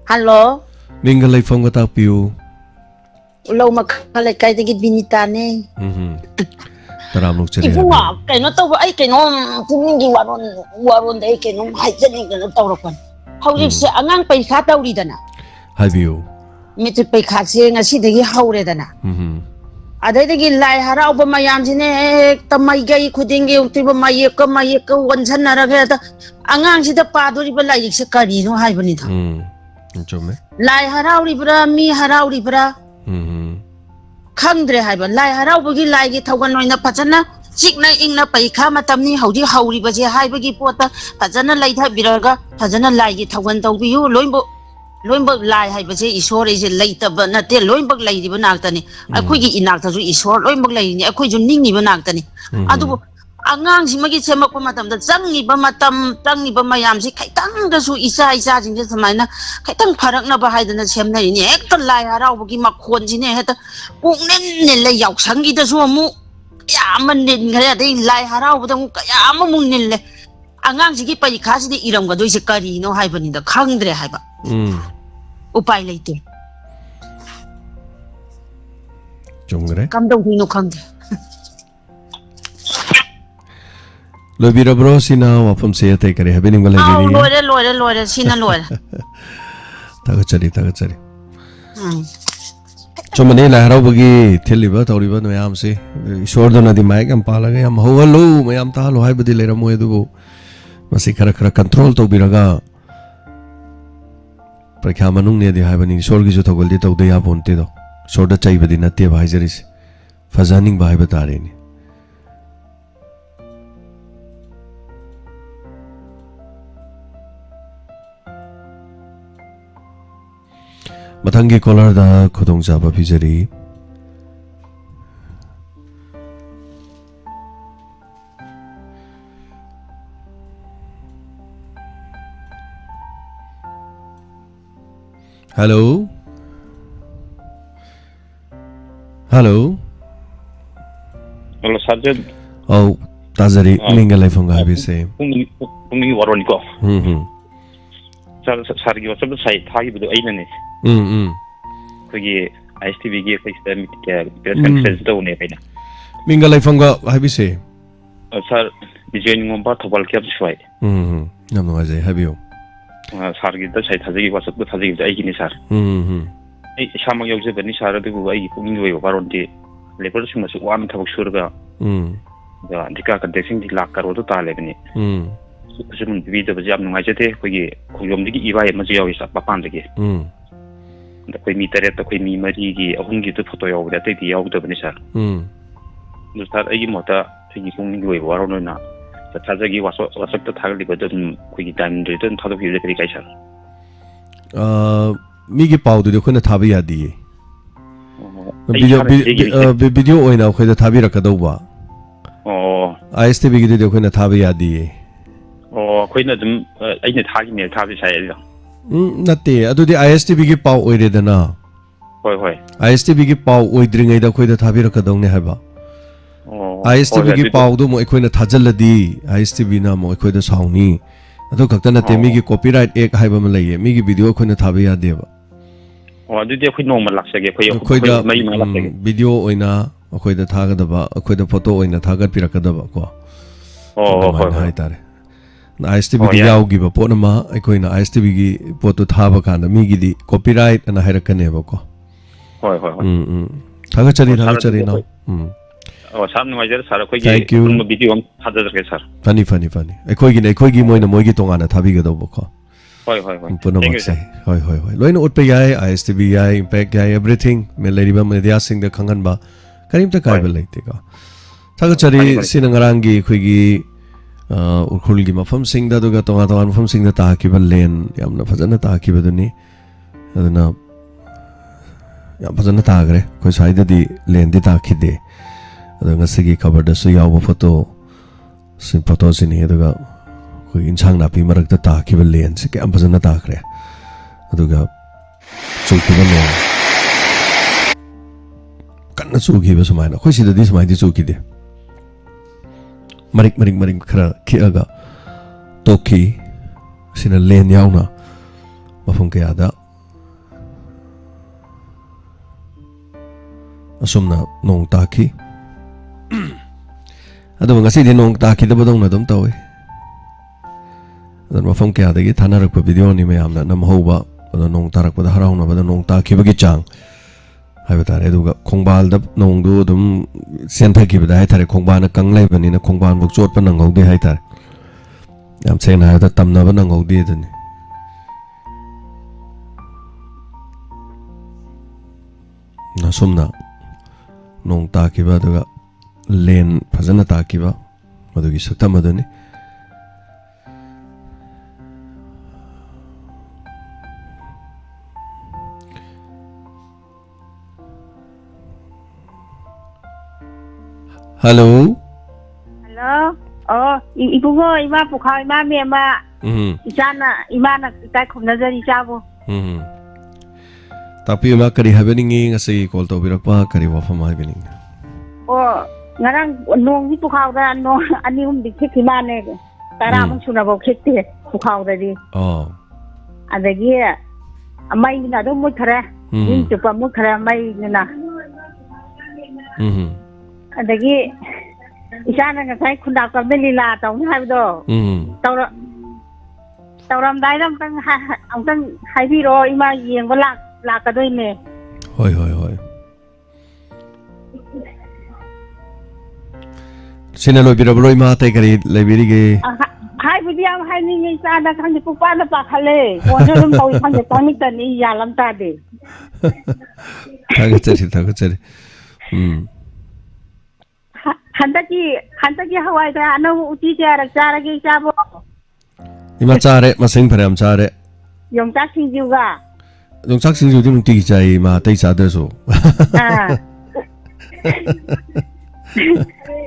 ꯍꯜꯂꯣ ꯃꯤꯡꯒ ꯂꯩꯐꯝꯒ ꯇꯥꯛꯄꯤꯌꯨ ꯎꯂꯧ ꯃꯈꯥ ꯂꯩꯀꯥꯏꯗꯒꯤ ꯕꯤꯅꯤꯇꯥꯅꯦ ꯇꯔꯥꯃꯨꯛ ꯆꯠꯂꯦ ꯏꯕꯨꯡꯉꯣ ꯍꯥꯏꯕꯤꯌꯨ ꯀꯩꯅꯣ ꯇꯧꯕ ꯑꯩ ꯀꯩꯅꯣꯝ ꯄꯨꯛꯅꯤꯡꯒꯤ ꯋꯥꯔꯣꯟꯗ ꯑꯩ ꯀꯩꯅꯣꯝ ꯍꯥꯏꯖꯅꯤꯡꯗꯅ ꯇꯧꯔꯛꯄꯅꯤ ꯍꯧꯖꯤꯛꯁꯦ ꯑꯉꯥꯡ ꯄꯔꯤꯈꯥ ꯇꯧꯔꯤꯗꯅ ꯍꯥꯏꯕꯤꯌꯨ ꯃꯦꯇ꯭ꯔꯤꯛ ꯄꯔꯤꯈꯥꯁꯦ ꯉꯁꯤꯗꯒꯤ ꯍꯧꯔꯦꯗꯅ ꯑꯗꯩꯗꯒꯤ ꯂꯥꯏ ꯍꯔꯥꯎꯕ ꯃꯌꯥꯝꯁꯤꯅꯦ ꯍꯦꯛꯇ ꯃꯥꯏꯀꯩ ꯈꯨꯗꯤꯡꯒꯤ ꯎꯛꯇ꯭ꯔꯤꯕ ꯃꯌꯦꯛꯀ ꯑꯣꯟꯁꯟꯅꯔꯒ ꯍꯦꯛꯇ ꯑꯉꯥꯡꯁꯤꯗ ꯄꯥꯗꯣꯔꯤꯕ ꯂꯥꯏꯔꯤꯛꯁꯦ ꯀꯔꯤꯅꯣ ꯍꯥꯏꯕꯅꯤꯗ ꯆꯨꯝꯃꯦ ꯂꯥꯏ ꯍꯔꯥꯎꯔꯤꯕ꯭ꯔꯥ ꯃꯤ ꯍꯔꯥꯎꯔꯤꯕ꯭ꯔꯥ ꯈꯪꯗ꯭रे ꯍꯥꯏꯕ ꯂꯥꯏ ꯍꯔꯥꯎꯕꯒꯤ ꯂꯥꯏꯒꯤ ꯊꯧꯒꯜ ꯑꯣꯏꯅ ꯐꯖꯅ ꯆꯤꯛꯅ ꯏꯪꯅ ꯄꯔꯤꯈꯥ ꯃꯇꯝꯅꯤ ꯍꯧꯖꯤꯛ ꯍꯧꯔꯤꯕꯁꯦ ꯍꯥꯏꯕꯒꯤ ꯄꯣꯠꯇ ꯐꯖꯅ ꯂꯩꯊꯕꯤꯔꯒ ꯐꯖꯅ ꯂꯥꯏꯒꯤ ꯊꯧꯒꯜ ꯇꯧꯕꯤꯌꯨ ꯂꯣꯏꯅꯃꯛ ꯂꯥꯏ ꯍꯥꯏꯕꯁꯦ ꯏꯁꯣꯔ ꯑꯩꯁꯦ ꯂꯩꯇꯕ ꯅꯠꯇꯦ ꯂꯣꯏꯅꯃꯛ ꯂꯩꯔꯤꯕ ꯉꯥꯛꯇꯅꯤ ꯑꯩꯈꯣꯏꯒꯤ ꯏꯅꯥꯛꯇꯁꯨ ꯏꯁꯣꯔ ꯂꯣꯏꯅꯃꯛ ꯂꯩꯔꯤꯅꯤ ꯑꯩꯈꯣꯏꯁꯨ ꯅꯤꯡꯉꯤꯕ ꯉꯥꯛꯇꯅꯤ ꯑꯗꯨꯕꯨ ꯑꯉꯥꯡꯁꯤꯃꯒꯤ ꯁꯦꯝꯃꯛꯄ ꯃꯇꯝꯗ ꯆꯪꯉꯤꯕ ꯃꯇꯝ ꯆꯪꯉꯤꯕ ꯃꯌꯥꯝꯁꯤ ꯈꯤꯇꯪꯗꯁꯨ ꯏꯆꯥꯁꯤꯡꯁꯦ ꯁꯨꯃꯥꯏꯅ ꯈꯤꯇꯪ ꯐꯔꯛꯅꯕ ꯍꯥꯏꯗꯅ ꯁꯦꯝꯅꯔꯤꯅꯤ ꯍꯦꯛꯇ ꯂꯥꯏ ꯍꯔꯥꯎꯕꯒꯤ ꯃꯈꯣꯟꯁꯤꯅꯦ ꯍꯦꯛꯇ ꯄꯨꯛꯅꯤꯟ ꯅꯤꯜꯂꯦ ꯌꯥꯎꯁꯪꯒꯤꯗꯁꯨ ꯑꯃꯨꯛ ꯀꯌꯥ ꯑꯃ ꯅꯤꯟꯈ꯭ꯔꯦ ꯑꯗꯩ ꯂꯥꯏ ꯍꯔꯥꯎꯕꯗ ꯑꯃꯨꯛ ꯀꯌꯥ ꯑꯃꯃꯨꯛ ꯅꯤꯜꯂꯦ ꯑꯉꯥꯡꯁꯤꯒꯤ ꯄꯔꯤꯈꯥꯁꯤꯗ ꯏꯔꯝꯒꯗꯣꯏꯁꯦ ꯀꯔꯤꯅꯣ ꯍꯥꯏꯕꯅꯤꯗ ꯈꯪꯗ꯭ꯔꯦ ꯍꯥꯏꯕ ꯎꯄꯥꯏ ꯂꯩꯇꯦ ꯆꯨꯝꯒ꯭ꯔꯦ ꯀꯝꯗꯧꯗꯣꯏꯅꯣ ꯈꯪꯗꯦ ꯂꯣꯏꯕꯤꯔꯕ꯭ꯔꯣ ꯁꯤꯅ ꯋꯥꯐꯝꯁꯦ ꯑꯇꯩ ꯀꯔꯤ ꯍꯥꯏꯕꯤꯅꯤꯡꯕ ꯂꯩꯕꯤꯔꯤꯌꯦ ꯂꯣꯏꯔꯦ ꯁꯤꯅ ꯂꯣꯏꯔꯦ ꯊꯥꯒꯠꯆꯔꯤ ꯆꯨꯝꯃꯅꯤ ꯂꯥꯏ ꯍꯔꯥꯎꯕꯒꯤ ꯊꯤꯜꯂꯤꯕ ꯇꯧꯔꯤꯕ ꯃꯌꯥꯝꯁꯤ ꯏꯁꯣꯔꯗꯨꯅꯗꯤ ꯃꯥꯏꯛ ꯌꯥꯝ ꯄꯥꯜꯂꯒ ꯌꯥꯝ ꯍꯧꯍꯜꯂꯨ ꯃꯌꯥꯝ ꯇꯥꯍꯜꯂꯨ ꯍꯥꯏꯕꯗꯤ ꯂꯩꯔꯝꯃꯣꯏ ꯑꯗꯨꯕꯨ ꯃꯁꯤ ꯈꯔ ꯀꯟꯇ꯭ꯔꯣꯜ ꯇꯧꯕꯤꯔꯒ ꯄꯔꯤꯈꯥ ꯃꯅꯨꯡꯅꯦꯗꯤ ꯍꯥꯏꯕꯅꯤ ꯏꯁꯣꯔꯒꯤꯁꯨ ꯊꯧꯒꯜꯗꯤ ꯇꯧꯗ ꯌꯥꯄꯣꯟꯇꯦꯗꯣ ꯏꯁꯣꯔꯗ ꯆꯩꯕꯗꯤ ꯅꯠꯇꯦꯕ ꯍꯥꯏꯖꯔꯤꯁꯦ ꯐꯖꯍꯟꯅꯤꯡꯕ ꯍꯥꯏꯕ ꯇꯥꯔꯦꯅꯦ ꯃꯊꯪꯒꯤ ꯀꯣꯂꯔꯗ ꯈꯨꯗꯣꯡꯆꯥꯕ ꯄꯤꯖꯔꯤ Hello. Hello. Hello, Sergeant. Oh, Tazari, Minga life on Gabi say. Pukning Warol ko. Sargi was a site, how you do ain't. ISTV gave face donate. Minga life on Gabi say. Sir, the joining on part of Walker Sway. No, as I have you. Sargi, the site has was a good has a sir. Some of your Nisara do away putting away around the liberation was one to sugar. The Kaka the Laka or the Talebani. Presumably, the Jam Majete, Kuyum Iva Mazio is up upon the gate. The Quimitere, the Quimi Marigi, a hungy to photo that take the out of Nissa. The start a mota to give away Warona. The Tazagi was up to Tali, but doesn't quick time return to the purification. Migi Pau, the Kuna Tabiadi. Video in our Tabira Kadova. Oh, I still begin to Kuna Tabiadi. Oh, Queen of them, I didn't have me a Tabi side. Not there. I do the ISTB Pau with it now. Why? ISTB Pau with drink a quid of Tabira Kadona Haba. ISTB Pau do Moequina Tajaladi, ISTB Namo Equida Sauni. I took Captain Migi copyright egg Hibamalay, Migi video Kuna Tabia Deva. Oh, did you know Malaxage? Video in a Quida Tagadaba, a quid of photo in a Tagat Pirakadaba. Oh, hi. ISTB Yao give a Ponama, a coin ISTB Poto Tabakanda, Migi copyright and a Herakanevako. Tagachari now. Oh, something like that. Thank you. Funny. A coigin, a coigi moin a moigitonga, Tabiga Doboko. Hoi. Loin Utpay, ISTB, Impact, everything, Meladiba Mediasing the Kanganba, Karim the Kaibal Lake. Tagachari, Sinangarangi, Quigi. Urkulgi mafam sing da duga tonga tonga mafam sing da takiba len yamna fazana takiba duni aduna yam fazana tagre koi saida di len di takide adunga sigi cover da su yawa photo sin photo sini aduga koi inchang na pi marak da takiba len se yam fazana tagre aduga chukiba no kanna chukiba sumaina koi sida di sumai di chukide Marik kara kiaga toki sina len yauna mafung kaya da asumna nong taki ado ngasi di nong taki da badong na dam tawi adan mafung kaya da gi thanarak pa video ni mayam na namhoba ado nong tarak pa da haraw na ba nong taki bagi chang hai batare duga khongbal da nong du dum sentha ki bada hai thare khongbana kanglai bani na khongban buk chot pa nang hau de hai tar yam sena ha da tamna ba nang hau de dani na somna nong ta ki ba duga len phajana ta ki ba madugi sakta madani Hello. Oh, ibu ko ima pukha ima me ma. Ima na kai khumna jari chabo. Tapi ma kari happening ngasi call to birakpa kari wafam happening. Oh, ngarang nong ni pukha da nong ani dik thik ma ne. Tara mung suna bo khekte pukha da di. Oh. Adagi amai na do mu thara. Yin chupa mu thara mai na. Adagi isana nga sai khunda ka melila taw ni haibdo tawram dai ram tang haibiro ima yengba lak ka doi ne hoi sinalo birabro ima tai kari library ge haibidi am haini ni sana khang pu pa na pa khale wona rum tawi khang de tani tani ya lam ta de tagachari Hantaki hawai da anu uti jara gi chabo. Ima chare masing pharam chare. Yongchak singju ga. Yongchak singju di nuti chai ma tai cha da so.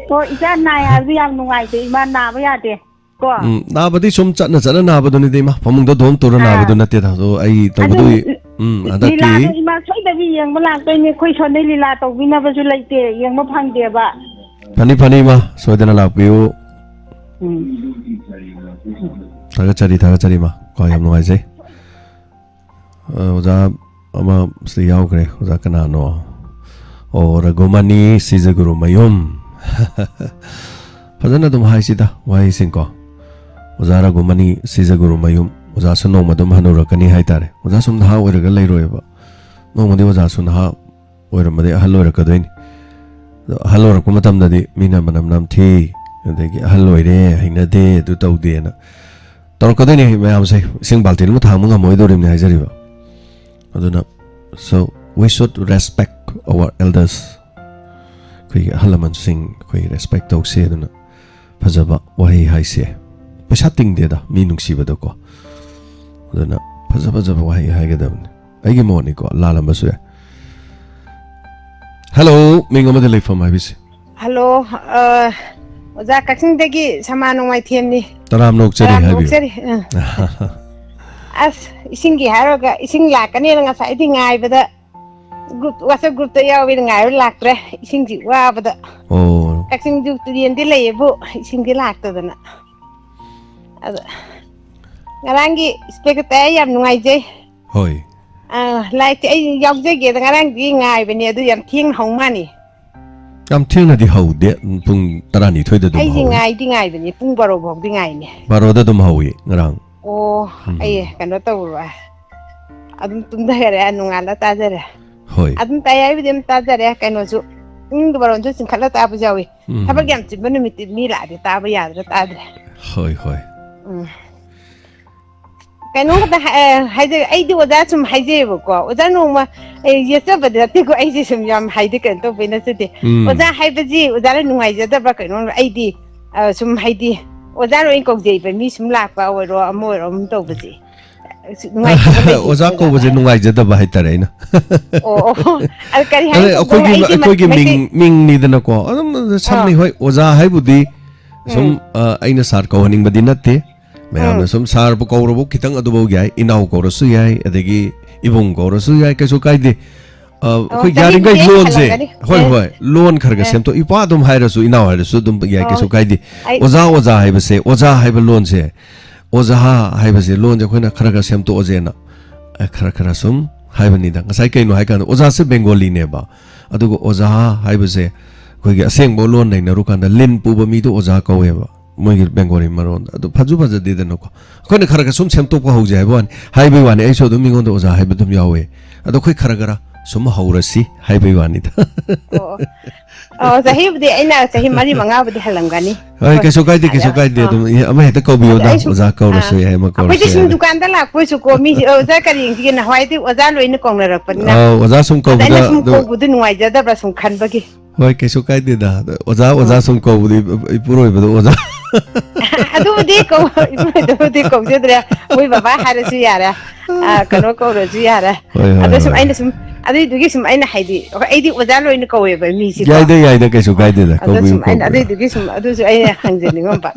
Ko ija na ya ri yang nungai te ima na ba ya de. Ko. Na ba di som chat na na ba do ni de ma phamung do dom to na ba do na te da so ai to bu ꯂꯤꯂꯥꯗꯣ ꯏꯃꯥ ꯁꯣꯏꯗꯕꯤ ꯌꯦꯡꯕ ꯂꯥꯛꯇꯣꯏꯅꯦ ꯑꯩꯈꯣꯏ ꯁꯣꯟꯗꯩ ꯂꯤꯂꯥ ꯇꯧꯕꯤꯅꯕꯁꯨ ꯂꯩꯇꯦ ꯌꯦꯡꯕ ꯐꯪꯗꯦꯕ ꯐꯅꯤ ꯏꯃꯥ ꯁꯣꯏꯗꯅ ꯂꯥꯛꯄꯤꯌꯨ ꯊꯥꯒꯠꯆꯔꯤ ꯏꯃꯥ ꯀꯣ ꯌꯥꯝ ꯅꯨꯡꯉꯥꯏꯖꯩ ꯑꯣꯖꯥ ꯑꯃ ꯁꯤꯗ ꯌꯥꯎꯈ꯭ꯔꯦ ꯑꯣꯖꯥ ꯀꯅꯥꯅꯣ ꯑꯣ ꯔꯘꯨꯃꯅꯤ ꯁꯤꯖꯒꯨꯔꯨ ꯃꯌꯨꯝ ꯐꯖꯅ ꯑꯗꯨꯝ ꯍꯥꯏꯁꯤꯗ ꯋꯥꯍꯩꯁꯤꯡꯀꯣ ꯑꯣꯖꯥ ꯔꯘꯨꯃꯅꯤ ꯁꯤꯖꯒꯨꯔꯨ ꯃꯌꯨꯝ ꯑꯣꯖꯥꯁꯨ ꯅꯣꯡꯃ ꯑꯗꯨꯝ ꯍꯟꯅꯨꯔꯛꯀꯅꯤ ꯍꯥꯏꯇꯥꯔꯦ ꯑꯣꯖꯥ ꯁꯨꯝ ꯅꯍꯥ ꯑꯣꯏꯔꯒ ꯂꯩꯔꯣꯏꯕ ꯅꯣꯡꯃꯗꯤ ꯑꯣꯖꯥꯁꯨ ꯅꯍꯥ ꯑꯣꯏꯔꯝꯕꯗꯤ ꯑꯍꯜ ꯑꯣꯏꯔꯛꯀꯗꯣꯏꯅꯤ ꯑꯍꯜ ꯑꯣꯏꯔꯛꯄ ꯃꯇꯝꯗꯗꯤ ꯃꯤꯅ ꯃꯅꯝ ꯅꯝꯊꯤ ꯑꯗꯒꯤ ꯑꯍꯜ ꯑꯣꯏꯔꯦ ꯍꯩꯅꯗꯦ ꯑꯗꯨ ꯇꯧꯗꯦꯅ ꯇꯧꯔꯛꯀꯗꯣꯏꯅꯤ ꯃꯌꯥꯝꯁꯦ ꯏꯁꯤꯡ ꯕꯥꯜꯇꯤꯟ ꯑꯃ ꯊꯥꯡꯕ ꯉꯝꯃꯣꯏꯗꯧꯔꯤꯕꯅꯤ ꯍꯥꯏꯖꯔꯤꯕ ꯑꯗꯨꯅ so we should respect our elders ꯑꯩꯈꯣꯏꯒꯤ ꯑꯍꯜ ꯂꯃꯟꯁꯤꯡ ꯑꯩꯈꯣꯏꯒꯤ ꯔꯦꯁꯄꯦꯛ ꯇꯧꯁꯦ ꯑꯗꯨꯅ ꯐꯖꯕ ꯋꯥꯍꯩ ꯍꯥꯏꯁꯦ ꯄꯩꯁꯥ ꯇꯤꯡꯗꯦꯗ ꯃꯤ ꯅꯨꯡꯁꯤꯕꯗꯀꯣ ꯑꯗꯨꯅ ꯐꯖꯕ ꯋꯥꯍꯩ ꯍꯥꯏꯒꯗꯕꯅꯤ ꯑꯩꯒꯤ ꯃꯣꯠꯅꯤꯀꯣ ꯂꯥꯜꯂꯝꯕꯁꯨ ꯌꯥꯏ ꯍꯜꯂꯣ ꯃꯤꯡ ꯑꯃꯗ ꯂꯩꯐꯝ ꯍꯥꯏꯕꯤꯁꯤ ꯍꯜꯂꯣ ꯑꯣꯖꯥ ꯀꯛꯆꯤꯡꯗꯒꯤ ꯁꯃꯥ ꯅꯣꯡꯃꯥꯏꯊꯦꯝꯅꯤ ꯇꯔꯥꯝꯅ ꯑꯣꯛꯆꯔꯤ ꯍꯥꯏꯕꯤꯌꯨ ꯑꯁ ꯏꯁꯤꯡꯒꯤ ꯍꯥꯏꯔꯒ ꯏꯁꯤꯡ ꯂꯥꯛꯀꯅꯦꯅ ꯉꯁꯥꯏꯗꯤ ꯉꯥꯏꯕꯗ ꯋꯥꯆꯞ ꯒ꯭ꯔꯨꯞꯇ ꯌꯥꯎꯋꯦꯅ ꯉꯥꯏꯕ ꯂꯥꯛꯇ꯭ꯔꯦ ꯏꯁꯤꯡꯁꯤ ꯋꯥꯕꯗ ꯀꯛꯆꯤꯡꯁꯨ ꯇꯨꯔꯦꯟꯗꯤ ꯂꯩꯌꯦꯕꯨ ꯏꯁꯤꯡꯗꯤ ꯂꯥꯛꯇꯗꯅ ꯑꯗ ꯉꯔꯥꯡꯒꯤ ꯏꯁꯄꯦꯛꯇ ꯇꯥꯏ ꯌꯥꯝ ꯅꯨꯡꯉꯥꯏꯖꯩ ꯍꯣꯏ ꯂꯥꯏꯔꯤꯛꯇꯤ ꯑꯩ ꯌꯥꯎꯖꯒꯦꯗ ꯉꯔꯥꯡꯗꯤ ꯉꯥꯏꯕꯅꯦ ꯑꯗꯨ ꯌꯥꯝ ꯊꯦꯡꯅ ꯍꯧ ꯃꯥꯅꯤ ꯌꯥꯝ ꯊꯦꯡꯅꯗꯤ ꯍꯧꯗꯦ ꯄꯨꯡ 12ꯗ ꯑꯗꯨꯝ ꯑꯩꯁꯤ ꯍꯧꯏ ꯉꯥꯏꯕꯅꯤ ꯄꯨꯡ 12 ꯐꯥꯎꯗꯤ ꯉꯥꯏꯅꯦ 12ꯗ ꯑꯗꯨꯝ ꯍꯧꯏ ꯉꯔꯥꯡ ꯑꯣ ꯑꯩ ꯀꯩꯅꯣ ꯇꯧꯔꯣ ꯑꯗꯨꯝ ꯇꯨꯝꯊꯈꯔꯦ ꯅꯣꯡꯉꯥꯜꯂ ꯇꯥꯖꯔꯦ ꯍꯣꯏ ꯑꯗꯨꯝ ꯇꯥꯏ ꯍꯥꯏꯕꯗꯤ ꯑꯗꯨꯝ ꯇꯥꯖꯔꯦ ꯀꯩꯅꯣꯁꯨ ꯄꯨꯡꯗ ꯕꯥꯔꯣꯟꯁꯨ ꯆꯤꯡꯈꯠꯂ ꯇꯥꯕꯁꯨ ꯌꯥꯎꯏ ꯊꯕꯛ ꯌꯥꯝ ꯆꯤꯟꯕ ꯅꯨꯃꯤꯠꯇꯤ ꯃꯤ ꯂꯥꯛꯑꯗꯤ ꯇꯥꯕ ꯌꯥꯗ꯭ꯔꯥ ꯇꯥꯗ꯭ꯔꯦ ꯍꯣꯏ ꯀꯩꯅꯣꯝꯈꯛꯇ ꯍꯥꯏꯖꯩ ꯑꯩꯗꯤ ꯑꯣꯖꯥ ꯁꯨꯝ ꯍꯥꯏꯖꯩꯑꯕꯀꯣ ꯑꯣꯖꯥ ꯅꯣꯡꯃ ꯌꯦꯠꯆꯕꯗꯤ ꯅꯠꯇꯦꯀꯣ ꯑꯩꯁꯦ ꯁꯨꯝ ꯌꯥꯝ ꯍꯥꯏꯗꯤ ꯀꯩꯅꯣ ꯇꯧꯕꯩ ꯅꯠꯆꯗꯦ ꯑꯣꯖꯥ ꯍꯥꯏꯕꯁꯤ ꯑꯣꯖꯥꯅ ꯅꯨꯡꯉꯥꯏꯖꯗꯕ꯭ꯔꯥ ꯀꯩꯅꯣ ꯑꯩꯗꯤ ꯁꯨꯝ ꯍꯥꯏꯗꯤ ꯑꯣꯖꯥ ꯂꯣꯏ ꯀꯧꯖꯩꯕ ꯃꯤ ꯁꯨꯝ ꯂꯥꯛꯄ ꯑꯣꯏꯔꯣ ꯑꯃ ꯑꯣꯏꯔꯣ ꯑꯃ ꯇꯧꯕꯁꯦ ꯑꯣꯖꯥ ꯀꯧꯕꯁꯦ ꯅꯨꯡꯉꯥꯏꯖꯗꯕ ꯍꯥꯏꯇꯥꯔꯦ ꯑꯩꯅ ꯑꯩꯈꯣꯏꯒꯤ ꯃꯤꯡꯅꯤꯗꯅꯀꯣ ꯑꯗꯨꯝ ꯁꯝꯅꯤ ꯍꯣꯏ ꯑꯣꯖꯥ ꯍꯥꯏꯕꯨꯗꯤ ꯁꯨꯝ ꯑꯩꯅ ꯁꯥꯔ ꯀꯧꯍꯟꯅꯤꯡꯕꯗꯤ ꯅꯠꯇꯦ ꯃꯌꯥꯝꯅ ꯁꯨꯝ ꯁꯥꯔꯕꯨ ꯀꯧꯔꯕꯨ ꯈꯤꯇꯪ ꯑꯗꯨꯐꯥꯎ ꯌꯥꯏ ꯏꯅꯥꯎ ꯀꯧꯔꯁꯨ ꯌꯥꯏ ꯑꯗꯒꯤ ꯏꯕꯨꯡ ꯀꯧꯔꯁꯨ ꯌꯥꯏ ꯀꯩꯁꯨ ꯀꯥꯏꯗꯦ ꯑꯩꯈꯣꯏ ꯌꯥꯔꯤꯈꯩ ꯂꯣꯟꯁꯦ ꯍꯣꯏ ꯂꯣꯟ ꯈꯔ ꯁꯦꯝꯗꯣꯛ ꯏꯄꯥ ꯑꯗꯨꯝ ꯍꯥꯏꯔꯁꯨ ꯏꯅꯥꯎ ꯍꯥꯏꯔꯁꯨ ꯑꯗꯨꯝ ꯌꯥꯏ ꯀꯩꯁꯨ ꯀꯥꯏꯗꯦ ꯑꯣꯖꯥ ꯍꯥꯏꯕꯁꯦ ꯑꯣꯖꯥ ꯍꯥꯏꯕ ꯂꯣꯟꯁꯦ ꯑꯣꯖꯥ ꯍꯥꯏꯕꯁꯦ ꯂꯣꯟꯁꯦ ꯑꯩꯈꯣꯏꯅ ꯈꯔ ꯁꯦꯝꯗꯣꯛꯑꯁꯦꯅ ꯈꯔ ꯁꯨꯝ ꯍꯥꯏꯕꯅꯤꯗ ꯉꯁꯥꯏ ꯀꯩꯅꯣ ꯍꯥꯏꯀꯥꯟꯗ ꯑꯣꯖꯥꯁꯦ ꯕꯦꯡꯒꯣꯂꯤꯅꯦꯕ ꯑꯗꯨꯒ ꯑꯣꯖꯥ ꯍꯥꯏꯕꯁꯦ ꯑꯩꯈꯣꯏꯒꯤ ꯑꯁꯦꯡꯕ ꯂꯣꯟ ꯅꯩꯅꯔꯨꯀꯥꯟꯗ ꯂꯤꯟ ꯄꯨꯕ ꯃꯤꯗꯣ ꯑꯣꯖꯥ ꯀꯧꯋꯦꯕ ꯃꯣꯏꯒꯤ ꯕꯦꯡꯒꯣꯂꯤ ꯃꯔꯣꯟꯗ ꯑꯗꯨ ꯐꯖꯗꯦꯗꯅꯀꯣ ꯑꯩꯈꯣꯏꯅ ꯈꯔ ꯁꯨꯝ ꯁꯦꯝꯗꯣꯛꯄ ꯍꯧꯖꯦ ꯍꯥꯏꯕ ꯋꯥꯅꯤ ꯍꯥꯏꯕꯩ ꯋꯥꯅꯤ ꯑꯩꯁꯨ ꯑꯗꯨꯝ ꯃꯤꯉꯣꯟꯗ ꯑꯣꯖꯥ ꯍꯥꯏꯕ ꯑꯗꯨꯝ ꯌꯥꯎꯋꯦ ꯑꯗꯣ ꯑꯩꯈꯣꯏ ꯈꯔ ꯁꯨꯝ ꯍꯧꯔꯁꯤ ꯍꯥꯏꯕꯩ ꯋꯥꯅꯤꯗ ꯆꯍꯤꯕꯨꯗꯤ ꯑꯩꯅ चही 4-5 हल्लंगनी ꯍꯣꯏ ꯀꯩꯁꯨ ꯀꯥꯏꯗꯦ ꯑꯗꯨꯝ ꯑꯃ ꯍꯦꯛꯇ ꯀꯧꯕꯤꯌꯣꯗ ꯑꯣꯖꯥ ꯀꯧꯔꯁꯨ ꯌꯥꯏ ꯑꯃ ꯀꯧꯔꯁꯨ ꯌꯥꯏ ꯑꯩꯈꯣꯏꯗꯤ ꯗꯨꯀꯥꯟꯗ ꯂꯥꯛꯄꯣꯏꯁꯨ ꯀꯣ ꯃꯤ ꯑꯣꯖꯥ ꯀꯔꯤꯡꯁꯤꯒꯤ ꯅꯍꯥꯋꯥꯏꯗꯤ ꯑꯣꯖꯥ ꯂꯣꯏꯅ ꯀꯧꯅꯔꯛꯄꯅꯤꯅ ꯑꯣꯖꯥ ꯁꯨꯝ ꯑꯗ ꯑꯩꯅ ꯀꯧꯕꯗ ꯁꯨꯝ ꯀꯧꯕꯗꯨ ꯅꯨꯡꯉꯥꯏꯖꯗꯕ꯭ꯔꯥ ꯁꯨꯝ ꯈꯟꯕꯒꯤ ꯍꯣꯏ ꯀꯩꯁꯨ ꯀꯥꯏꯗꯦꯗ ꯑꯣꯖꯥ ꯁꯨꯝ ꯀꯧꯕꯗꯤ ꯏꯄꯨꯔꯣꯏꯕꯗ ꯑꯣꯖꯥ ꯑꯗꯨꯕꯨꯗꯤ ꯏꯄꯨꯔꯣꯏꯕꯗꯤ ꯀꯧꯖꯗ꯭ꯔꯦ ꯃꯣꯏ ꯕꯕꯥ ꯍꯥꯏꯔꯁꯨ ꯌꯥꯔꯦ ꯀꯩꯅꯣ ꯀꯧꯔꯁꯨ ꯌꯥꯔꯦ ꯑꯗꯣ ꯁꯨꯝ ꯑꯩꯅ ꯁꯨꯝ ꯑꯗꯨꯏꯗꯨꯒꯤ ꯁꯨꯝ ꯑꯩꯅ ꯍꯥꯏꯗꯤ ꯑꯩꯗꯤ ꯑꯣꯖꯥ ꯂꯣꯏꯅ ꯀꯧꯋꯦꯕ ꯃꯤꯁꯤꯀꯣ ꯌꯥꯏꯗ ꯀꯩꯁꯨ ꯀꯥꯏꯗꯦꯗ ꯑꯗꯣ ꯀꯧꯕꯤꯌꯨ ꯁꯨꯝ ꯑꯩꯅ ꯑꯗꯨꯏꯗꯨꯒꯤ ꯁꯨꯝ ꯑꯗꯨꯁꯨ ꯑꯩꯅ ꯍꯪꯖꯅꯤꯡꯉꯝꯕ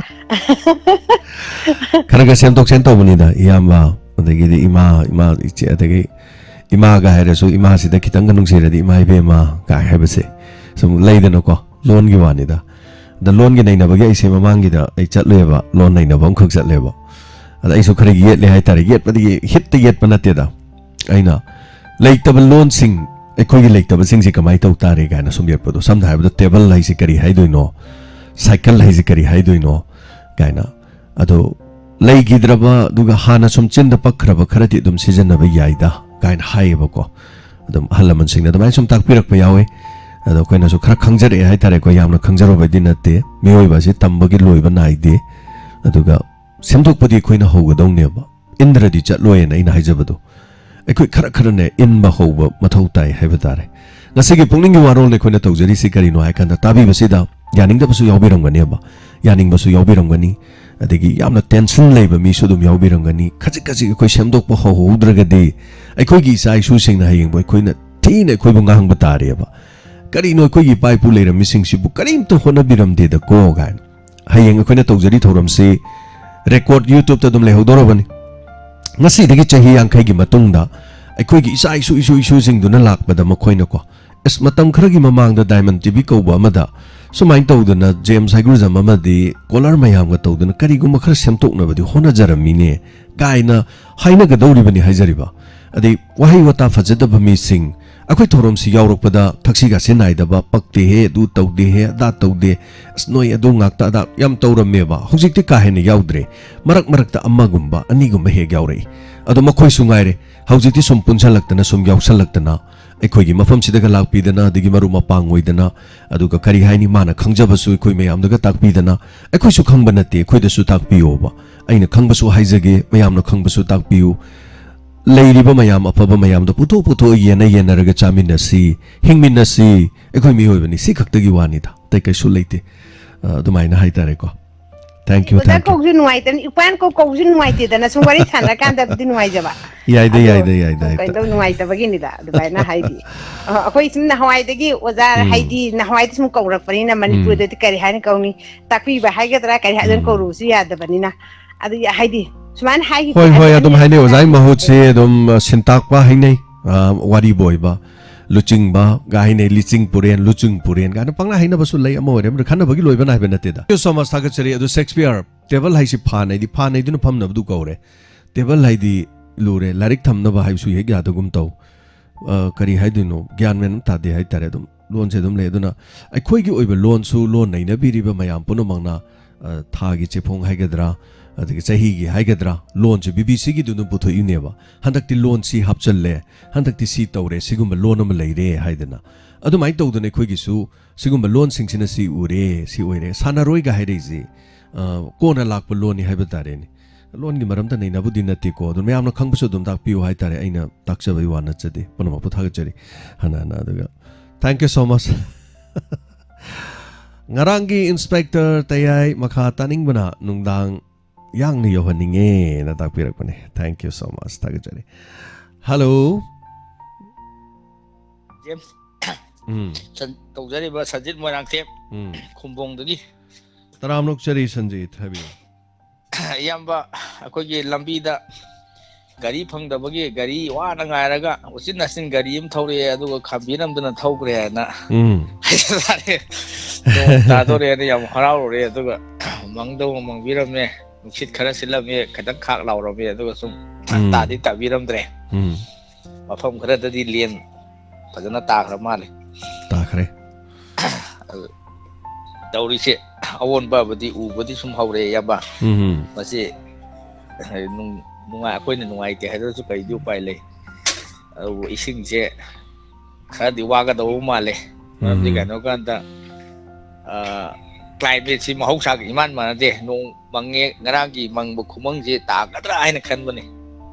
ꯈꯔ ꯁꯦꯝꯗꯣꯛ ꯇꯧꯕꯅꯤꯗ ꯏꯌꯥꯝꯕ ꯑꯗꯒꯤꯗꯤ ꯏꯃꯥ ꯏꯆꯦ ꯑꯗꯒꯤ ꯏꯃꯥꯒ ꯍꯥꯏꯔꯁꯨ ꯏꯃꯥꯁꯤꯗ ꯈꯤꯇꯪꯒ ꯅꯨꯡꯁꯤꯔꯗꯤ ꯏꯃꯥ ꯏꯕꯦꯝꯃ ꯀꯥꯏ ꯍꯥꯏꯕꯁꯦ ꯁꯨꯝ ꯂꯩꯗꯅꯀꯣ ꯂꯣꯟꯒꯤ ꯋꯥꯅꯤda ꯑꯗ ꯂꯣꯟꯒꯤ ꯅꯩꯅꯕꯒꯤ ꯑꯩꯁꯦ ꯃꯃꯥꯡꯒꯤꯗ ꯑꯩ ꯆꯠꯂꯨꯏꯕ ꯂꯣꯟ ꯅꯩꯅꯕ ꯑꯃꯈꯛ ꯆꯠꯂꯦꯕ ꯑꯗ ꯑꯩꯁꯨ ꯈꯔ ꯌꯦꯠꯂꯦ ꯍꯥꯏꯇꯥꯔꯦ ꯌꯦꯠꯄꯗꯤ ꯍꯤꯠꯇ ꯌꯦꯠꯄ ꯅꯠꯇꯦꯗ ꯑꯩꯅ ꯂꯩꯇꯕ ꯂꯣꯟꯁꯤꯡ ꯑꯩꯈꯣꯏꯒꯤ ꯂꯩꯇꯕꯁꯤꯡꯁꯤ ꯀꯃꯥꯏꯅ ꯇꯧ ꯇꯥꯔꯦ ꯀꯥꯏꯅ ꯁꯨꯝ ꯌꯦꯠꯄꯗꯣ ꯁꯝꯅ ꯍꯥꯏꯔꯕꯗ ꯇꯦꯕꯜ ꯍꯥꯏꯁꯤ ꯀꯔꯤ ꯍꯥꯏꯗꯣꯏꯅꯣ ꯁꯥꯏꯀꯜ ꯍꯥꯏꯁꯤ ꯀꯔꯤ ꯍꯥꯏꯗꯣꯏꯅꯣ ꯀꯥꯏꯅ ꯑꯗꯣ ꯂꯩꯈꯤꯗ꯭ꯔꯕ ꯑꯗꯨꯒ ꯍꯥꯟꯅ ꯁꯨꯝ ꯆꯤꯟꯗ ꯄꯛꯈ꯭ꯔꯕ ꯈꯔꯗꯤ ꯑꯗꯨꯝ ꯁꯤꯖꯤꯟꯅꯕ ꯌꯥꯏꯗ ꯀꯥꯏꯅ ꯍꯥꯏꯌꯦꯕꯀꯣ ꯑꯗꯨꯝ ꯑꯍꯜ ꯂꯃꯟꯁꯤꯡꯅ ꯑꯗꯨꯃꯥꯏꯅ ꯁꯨꯝ ꯇꯥꯛꯄꯤꯔꯛꯄ ꯌꯥꯎꯋꯦ ꯑꯗꯣ ꯑꯩꯈꯣꯏꯅꯁꯨ ꯈꯔ ꯈꯪꯖꯔꯛꯑꯦ ꯍꯥꯏꯇꯥꯔꯦꯀꯣ ꯌꯥꯝꯅ ꯈꯪꯖꯔꯨꯕꯗꯤ ꯅꯠꯇꯦ ꯃꯤꯑꯣꯏꯕ ꯑꯁꯤ ꯇꯝꯕꯒꯤ ꯂꯣꯏꯕ ꯅꯥꯏꯗꯦ ꯑꯗꯨꯒ ꯁꯦꯝꯗꯣꯛꯄꯗꯤ ꯑꯩꯈꯣꯏꯅ ꯍꯧꯒꯗꯧꯅꯦꯕ ꯏꯟꯗ꯭ꯔꯗꯤ ꯆꯠꯂꯣꯏꯅ ꯑꯩꯅ ꯍꯥꯏꯖꯕꯗꯣ ꯑꯩꯈꯣꯏ ꯈꯔꯅꯦ ꯏꯟꯕ ꯍꯧꯕ ꯃꯊꯧ ꯇꯥꯏ ꯍꯥꯏꯕ ꯇꯥꯔꯦ ꯉꯁꯤꯒꯤ ꯄꯨꯛꯅꯤꯡꯒꯤ ꯋꯥꯔꯣꯜ ꯑꯩꯈꯣꯏꯅ ꯇꯧꯖꯔꯤꯁꯤ ꯀꯔꯤꯅꯣ ꯍꯥꯏꯀꯥꯟꯗ ꯇꯥꯕꯤꯕꯁꯤꯗ ꯌꯥꯅꯤꯡꯗꯕꯁꯨ ꯌꯥꯎꯕꯤꯔꯝꯒꯅꯦꯕ ꯌꯥꯅꯤꯡꯕꯁꯨ ꯌꯥꯎꯕꯤꯔꯝꯒꯅꯤ ꯑꯗꯒꯤ ꯌꯥꯝꯅ ꯇꯦꯟꯁꯟ ꯂꯩꯕ ꯃꯤꯁꯨ ꯑꯗꯨꯝ ꯌꯥꯎꯕꯤꯔꯝꯒꯅꯤ ꯈꯖꯤꯛ ꯑꯩꯈꯣꯏ ꯁꯦꯝꯗꯣꯛꯄ ꯍꯧꯍꯧꯗ꯭ꯔꯒꯗꯤ ꯑꯩꯈꯣꯏꯒꯤ ꯏꯆꯥ ꯏꯁꯨꯁꯤꯡꯅ ꯍꯌꯦꯡꯕꯨ ꯑꯩꯈꯣꯏꯅ ꯊꯤꯅ ꯑꯩꯈꯣꯏꯕꯨ ꯉꯥꯡꯕ ꯇꯥꯔꯦꯕ ꯀꯔꯤꯅꯣ ꯑꯩꯈꯣꯏꯒꯤ ꯏꯄꯥ ꯏꯄꯨ ꯂꯩꯔꯝꯃꯤꯁꯤꯡꯁꯤꯕꯨ ꯀꯔꯤꯝꯇ ꯍꯣꯠꯅꯕꯤꯔꯝꯗꯦꯗꯀꯣ ꯀꯥꯏꯅ ꯍꯌꯦꯡ ꯑꯩꯈꯣꯏꯅ ꯇꯧꯖꯔꯤ ꯊꯧꯔꯝꯁꯤ ꯔꯦꯀꯣꯔꯗ ꯌꯨꯇ꯭ꯌꯨꯕꯇ ꯑꯗꯨꯝ ꯂꯩꯍꯧꯗꯧꯔꯕꯅꯤ ꯉꯁꯤꯗꯒꯤ ꯆꯍꯤ 50ꯒꯤ ꯃꯇꯨꯡꯗ ꯑꯩꯈꯣꯏꯒꯤ ꯏꯁꯨꯁꯤꯡꯗꯨꯅ ꯂꯥꯛꯄꯗ ꯃꯈꯣꯏꯅꯀꯣ ꯑꯁ ꯃꯇꯝ ꯈꯔꯒꯤ ꯃꯃꯥꯡꯗ ꯗꯥꯏꯃꯟ ꯇꯤꯚꯤ ꯀꯧꯕ ꯑꯃꯗ ꯁꯨꯃꯥꯏꯅ ꯇꯧꯗꯅ ꯖꯦꯝꯁ ꯍꯥꯏꯒ꯭ꯔꯨꯖꯝ ꯑꯃꯗꯤ ꯀꯣꯂꯔ ꯃꯌꯥꯝꯒ ꯇꯧꯗꯅ ꯀꯔꯤꯒꯨꯝꯕ ꯈꯔ ꯁꯦꯝꯗꯣꯛꯅꯕꯗꯤ ꯍꯣꯠꯅꯖꯔꯝꯃꯤꯅꯦ ꯀꯥꯏꯅ ꯍꯥꯏꯅꯒꯗꯧꯔꯤꯕꯅꯤ ꯍꯥꯏꯖꯔꯤꯕ ꯑꯗꯩ ꯋꯥꯍꯩ ꯋꯥꯇꯥ ꯐꯖꯗꯕ ꯃꯤꯁꯤꯡ ꯑꯩꯈꯣꯏ ꯊꯧꯔꯝꯁꯤ ꯌꯥꯎꯔꯛꯄꯗ ꯊꯛꯁꯤꯒꯥꯁꯤ ꯅꯥꯏꯗꯕ ꯄꯛꯇꯦꯍꯦ ꯑꯗꯨ ꯇꯧꯗꯦꯍꯦ ꯑꯗꯥ ꯇꯧꯗꯦ ꯑꯁ ꯅꯣꯏ ꯑꯗꯨ ꯉꯥꯛꯇ ꯑꯗꯥ ꯌꯥꯝ ꯇꯧꯔꯝꯃꯦꯕ ꯍꯧꯖꯤꯛꯇꯤ ꯀꯥ ꯍꯦꯟꯅ ꯌꯥꯎꯗ꯭ꯔꯦ ꯃꯔꯛꯇ ꯑꯃꯒꯨꯝꯕ ꯑꯅꯤꯒꯨꯝꯕ ꯍꯦꯛ ꯌꯥꯎꯔꯛꯏ ꯑꯗꯣ ꯃꯈꯣꯏꯁꯨ ꯉꯥꯏꯔꯦ ꯍꯧꯖꯤꯛꯇꯤ ꯁꯨꯝ ꯄꯨꯟꯁꯜꯂꯛꯇꯅ ꯁꯨꯝ ꯌꯥꯎꯁꯜꯂꯛꯇꯅ ꯑꯩꯈꯣꯏꯒꯤ ꯃꯐꯝꯁꯤꯗꯒ ꯂꯥꯛꯄꯤꯗꯅ ꯑꯗꯒꯤ ꯃꯔꯨꯞ ꯃꯄꯥꯡ ꯑꯣꯏꯗꯅ ꯑꯗꯨꯒ ꯀꯔꯤ ꯍꯥꯏꯅꯤ ꯃꯥꯅ ꯈꯪꯖꯕꯁꯨ ꯑꯩꯈꯣꯏ ꯃꯌꯥꯝꯗꯒ ꯇꯥꯛꯄꯤꯗꯅ ꯑꯩꯈꯣꯏꯁꯨ ꯈꯪꯕ ꯅꯠꯇꯦ ꯑꯩꯈꯣꯏꯗꯁꯨ ꯇꯥꯛꯄꯤꯌꯣꯕ ꯑꯩꯅ ꯈꯪꯕꯁꯨ ꯍꯥꯏꯖꯒꯦ ꯃꯌꯥꯝꯅ ꯈꯪꯕꯁꯨ ꯇꯥꯛꯄꯤꯌꯨ ꯂꯩꯔꯤꯕ ꯃꯌꯥꯝ ꯑꯐꯕ ꯃꯌꯥꯝꯗꯣ ꯄꯨꯊꯣꯛ ꯌꯦꯟꯅꯔꯒ ꯆꯥꯃꯤꯟꯅꯁꯤ ꯍꯤꯡꯃꯤꯟꯅꯁꯤ ꯑꯩꯈꯣꯏ ꯃꯤꯑꯣꯏꯕꯅꯤ ꯁꯤ ꯈꯛꯇꯒꯤ ꯋꯥꯅꯤꯗ ꯑꯇꯩ ꯀꯩꯁꯨ ꯂꯩꯇꯦ ꯑꯗꯨꯃꯥꯏꯅ ꯍꯥꯏꯇꯥꯔꯦꯀꯣ ꯊꯦꯡꯛ ꯌꯨ ꯑꯣꯖꯥ ꯀꯧꯁꯨ ꯅꯨꯡꯉꯥꯏꯇꯅ ꯏꯄꯥꯟ ꯀꯧꯁꯨ ꯅꯨꯡꯉꯥꯏꯇꯦꯗꯅ ꯁꯨꯝ ꯋꯥꯔꯤ ꯁꯥꯟꯅꯔꯀꯥꯟꯗꯕꯨꯗꯤ ꯅꯨꯡꯉꯥꯏꯖꯕ ꯌꯥꯏꯗ ꯀꯩꯅꯣ ꯅꯨꯡꯉꯥꯏꯇꯕꯒꯤꯅꯤꯗ ꯑꯗꯨꯃꯥꯏꯅ ꯍꯥꯏꯗꯤ ꯑꯩꯈꯣꯏ ꯁꯨꯝ ꯅꯍꯥꯟꯋꯥꯏꯗꯒꯤ ꯑꯣꯖꯥ ꯍꯥꯏꯗꯤ ꯅꯍꯥꯟꯋꯥꯏꯗ ꯁꯨꯝ ꯀꯧꯔꯛꯄꯅꯤꯅ ꯃꯅꯤꯄꯨꯔꯗꯗꯤ ꯀꯔꯤ ꯍꯥꯏꯅ ꯀꯧꯅꯤ ꯇꯥꯛꯄꯤꯕ ꯍꯥꯏꯒꯗ꯭ꯔꯥ ꯀꯔꯤ ꯍꯥꯏꯗꯅ ꯀꯧꯔꯨꯕꯁꯨ ꯌꯥꯗꯕꯅꯤꯅ ꯑꯗꯨ ꯍꯥꯏꯗꯤ ꯁꯨꯃꯥꯏꯅ ꯍꯥꯏꯈꯤꯕ ꯍꯣꯏ ꯑꯗꯨꯝ ꯍꯥꯏꯅꯩ ꯑꯣꯖꯥꯒꯤ ꯃꯍꯨꯠꯁꯦ ꯑꯗꯨꯝ ꯁꯤꯟꯇꯥꯛꯄ ꯍꯥꯏꯅꯩ ꯋꯥꯔꯤꯕꯨ ꯑꯣꯏꯕ ꯂꯨꯆꯤꯡꯕ ꯒ ꯍꯥꯏꯅꯩ ꯂꯤꯆꯤꯡ ꯄꯨꯔꯦꯟ ꯒꯥꯏꯅ ꯄꯪꯅ ꯍꯥꯏꯅꯕꯁꯨ ꯂꯩ ꯑꯃ ꯑꯣꯏꯔꯦ ꯈꯟꯅꯕꯒꯤ ꯂꯣꯏꯕ ꯅꯥꯏꯕ ꯅꯠꯇꯦꯗ ꯁꯣ ꯃꯁ ꯊꯥꯒꯠꯆꯔꯤ ꯑꯗꯨ ꯁꯦꯛꯁꯄꯤꯌꯔ ꯇꯦꯕꯜ ꯍꯥꯏꯁꯤ ꯐꯥꯅꯩꯗꯨꯅ ꯐꯝꯅꯕꯗꯨ ꯀꯧꯔꯦ ꯇꯦꯕꯜ ꯍꯥꯏꯗꯤ ꯂꯨꯔꯦ ꯂꯥꯏꯔꯤꯛ ꯊꯝꯅꯕ ꯍꯥꯏꯕꯁꯨ ꯍꯦꯛ ꯌꯥꯗꯒꯨꯝ ꯇꯧ ꯀꯔꯤ ꯍꯥꯏꯗꯣꯏꯅꯣ ꯒ꯭ꯌꯥꯟ ꯃꯦꯟ ꯇꯥꯗꯦ ꯍꯥꯏꯇꯥꯔꯦ ꯑꯗꯨꯝ ꯂꯣꯟꯁꯦ ꯑꯗꯨꯝ ꯂꯩ ꯑꯗꯨꯅ ꯑꯩꯈꯣꯏꯒꯤ ꯑꯣꯏꯕ ꯂꯣꯟꯁꯨ ꯂꯣꯟ ꯅꯩꯅꯕꯤꯔꯤꯕ ꯃꯌꯥꯝ ꯄꯨꯝꯅꯃꯛꯅ ꯊꯥꯒꯤ ꯆꯦꯐꯣꯡ ꯍꯥꯏꯒꯗ꯭ꯔꯥ ꯑꯗꯒꯤ ꯆꯍꯤꯒꯤ ꯍꯥꯏꯒꯗ꯭ꯔꯥ ꯂꯣꯟꯁꯦ ꯕꯤꯕꯤꯁꯤꯒꯤꯗꯨ ꯑꯗꯨꯝ ꯄꯨꯊꯣꯛꯏꯅꯦꯕ ꯍꯟꯗꯛꯇꯤ ꯂꯣꯟ ꯁꯤ ꯍꯥꯞꯆꯜꯂꯦ ꯍꯟꯗꯛꯇꯤ ꯁꯤ ꯇꯧꯔꯦ ꯁꯤꯒꯨꯝꯕ ꯂꯣꯟ ꯑꯃ ꯂꯩꯔꯦ ꯍꯥꯏꯗꯅ ꯑꯗꯨꯃꯥꯏꯅ ꯇꯧꯗꯅ ꯑꯩꯈꯣꯏꯒꯤꯁꯨ सिꯒꯨꯝꯕ ꯂꯣꯟꯁꯤꯡꯁꯤꯅ ꯁꯤ ꯎꯔꯦ ꯁꯤ ꯑꯣꯏꯔꯦ ꯁꯥꯟꯅꯔꯣꯏꯒ ꯍꯥꯏꯔꯛꯏꯁꯤ ꯀꯣꯟꯅ ꯂꯥꯛꯄ ꯂꯣꯟꯅꯤ ꯍꯥꯏꯕ ꯇꯥꯔꯦꯅꯦ ꯂꯣꯟꯒꯤ ꯃꯔꯝꯗ ꯅꯩꯅꯕꯨꯗꯤ ꯅꯠꯇꯦꯀꯣ ꯑꯗꯨ ꯃꯌꯥꯝꯅ ꯈꯪꯕꯁꯨ ꯑꯗꯨꯝ ꯇꯥꯛꯄꯤꯌꯨ ꯍꯥꯏꯇꯥꯔꯦ ꯑꯩꯅ ꯇꯥꯛꯆꯕꯒꯤ ꯋꯥ ꯅꯠꯆꯗꯦ ꯄꯨꯝꯅꯃꯛꯄꯨ ꯊꯥꯒꯠꯆꯔꯤ ꯍꯥꯟꯅ ꯑꯗꯨꯒ ꯊꯦꯡꯛ ꯌꯨ ꯁꯣ ꯃꯁ ꯉꯔꯥꯡꯒꯤ ꯏꯟꯁꯄꯦꯛꯇꯔ ꯇꯌꯥꯏ ꯃꯈꯥ ꯇꯥꯅꯤꯡꯕꯅ ꯅꯨꯡꯗꯥꯡ ꯌꯥꯡꯅ ꯌꯧꯍꯟꯅꯤꯡꯉꯦꯅ ꯇꯥꯛꯄꯤꯔꯛꯄꯅꯦ ꯊꯦꯡꯛ ꯌꯨ ꯁꯣ ꯃꯁ ꯊꯥꯒꯠꯆꯔꯤ ꯍꯜꯂꯣ ꯖꯦꯝꯁ ꯇꯧꯖꯔꯤꯕ ꯁꯟꯖꯤꯠ ꯃꯣꯏꯔꯥꯡꯊꯦꯝ ꯈꯨꯝꯕꯣꯡꯗꯒꯤ ꯇꯔꯥꯝꯅꯣꯛꯆꯔꯤ ꯁꯟꯖꯤꯠ ꯍꯥꯏꯕꯤꯌꯨ ꯏꯌꯥꯝꯕ ꯑꯩꯈꯣꯏꯒꯤ ꯂꯝꯕꯤꯗ ꯒꯥꯔꯤ ꯐꯪꯗꯕꯒꯤ ꯒꯥꯔꯤ ꯋꯥꯅ ꯉꯥꯏꯔꯒ ꯎꯆꯤꯟ ꯅꯥꯆꯤꯟ ꯒꯥꯔꯤ ꯑꯃ ꯊꯧꯔꯛꯑꯦ ꯑꯗꯨꯒ ꯈꯥꯝꯕꯤꯔꯝꯗꯅ ꯊꯧꯈ꯭ꯔꯦ ꯍꯥꯏꯅ ꯍꯥꯏꯖꯔꯦ ꯅꯣꯡ ꯇꯥꯗꯣꯔꯦꯅ ꯌꯥꯝ ꯍꯔꯥꯎꯔꯨꯔꯦ ꯑꯗꯨꯒ ꯃꯪꯗꯧꯅ ꯃꯪꯕꯤꯔꯝꯃꯦ ꯅꯨꯡꯁꯤꯠ ꯈꯔ ꯁꯤꯜꯂꯝꯃꯦ ꯈꯤꯇꯪ ꯈꯥꯛ ꯂꯥꯎꯔꯝꯃꯦ ꯑꯗꯨꯒ ꯁꯨꯝ ꯇꯥꯗꯤ ꯇꯥꯕꯤꯔꯝꯗ꯭ꯔꯦ ꯃꯐꯝ ꯈꯔꯗꯗꯤ ꯂꯦꯟ ꯐꯖꯅ ꯇꯥꯈ꯭ꯔ ꯃꯥꯜꯂꯦ ꯇꯥꯈ꯭ꯔꯦ ꯇꯧꯔꯤꯁꯦ ꯑꯑꯣꯟꯕꯕꯨꯗꯤ ꯎꯕꯗꯤ ꯁꯨꯝ ꯍꯧꯔꯛꯑꯦ ꯏꯌꯥꯝꯕ ꯃꯁꯤ ꯑꯩꯈꯣꯏꯅ ꯅꯨꯡꯉꯥꯏꯇꯦ ꯍꯥꯏꯗ꯭ꯔꯁꯨ ꯀꯔꯤꯗꯤ ꯎꯄꯥꯏ ꯂꯩ ꯑꯗꯨꯕꯨ ꯏꯁꯤꯡꯁꯦ ꯈꯔꯗꯤ ꯋꯥꯒꯗꯧꯕ ꯃꯥꯜꯂꯦ ꯃꯔꯝꯗꯤ ꯀꯩꯅꯣ ꯀꯥꯟꯗ ꯀ꯭ꯂꯥꯏꯃꯦꯠꯁꯤ ꯃꯍꯧꯁꯥꯒ ꯏꯃꯥꯟ ꯃꯥꯟꯅꯗꯦ ꯅꯣꯡ ꯃꯪꯉꯦ ꯉꯔꯥꯡꯒꯤ ꯃꯪꯕ ꯈꯨꯃꯪꯁꯦ ꯇꯥꯒꯗ꯭ꯔꯥ ꯍꯥꯏꯅ ꯈꯟꯕꯅꯤ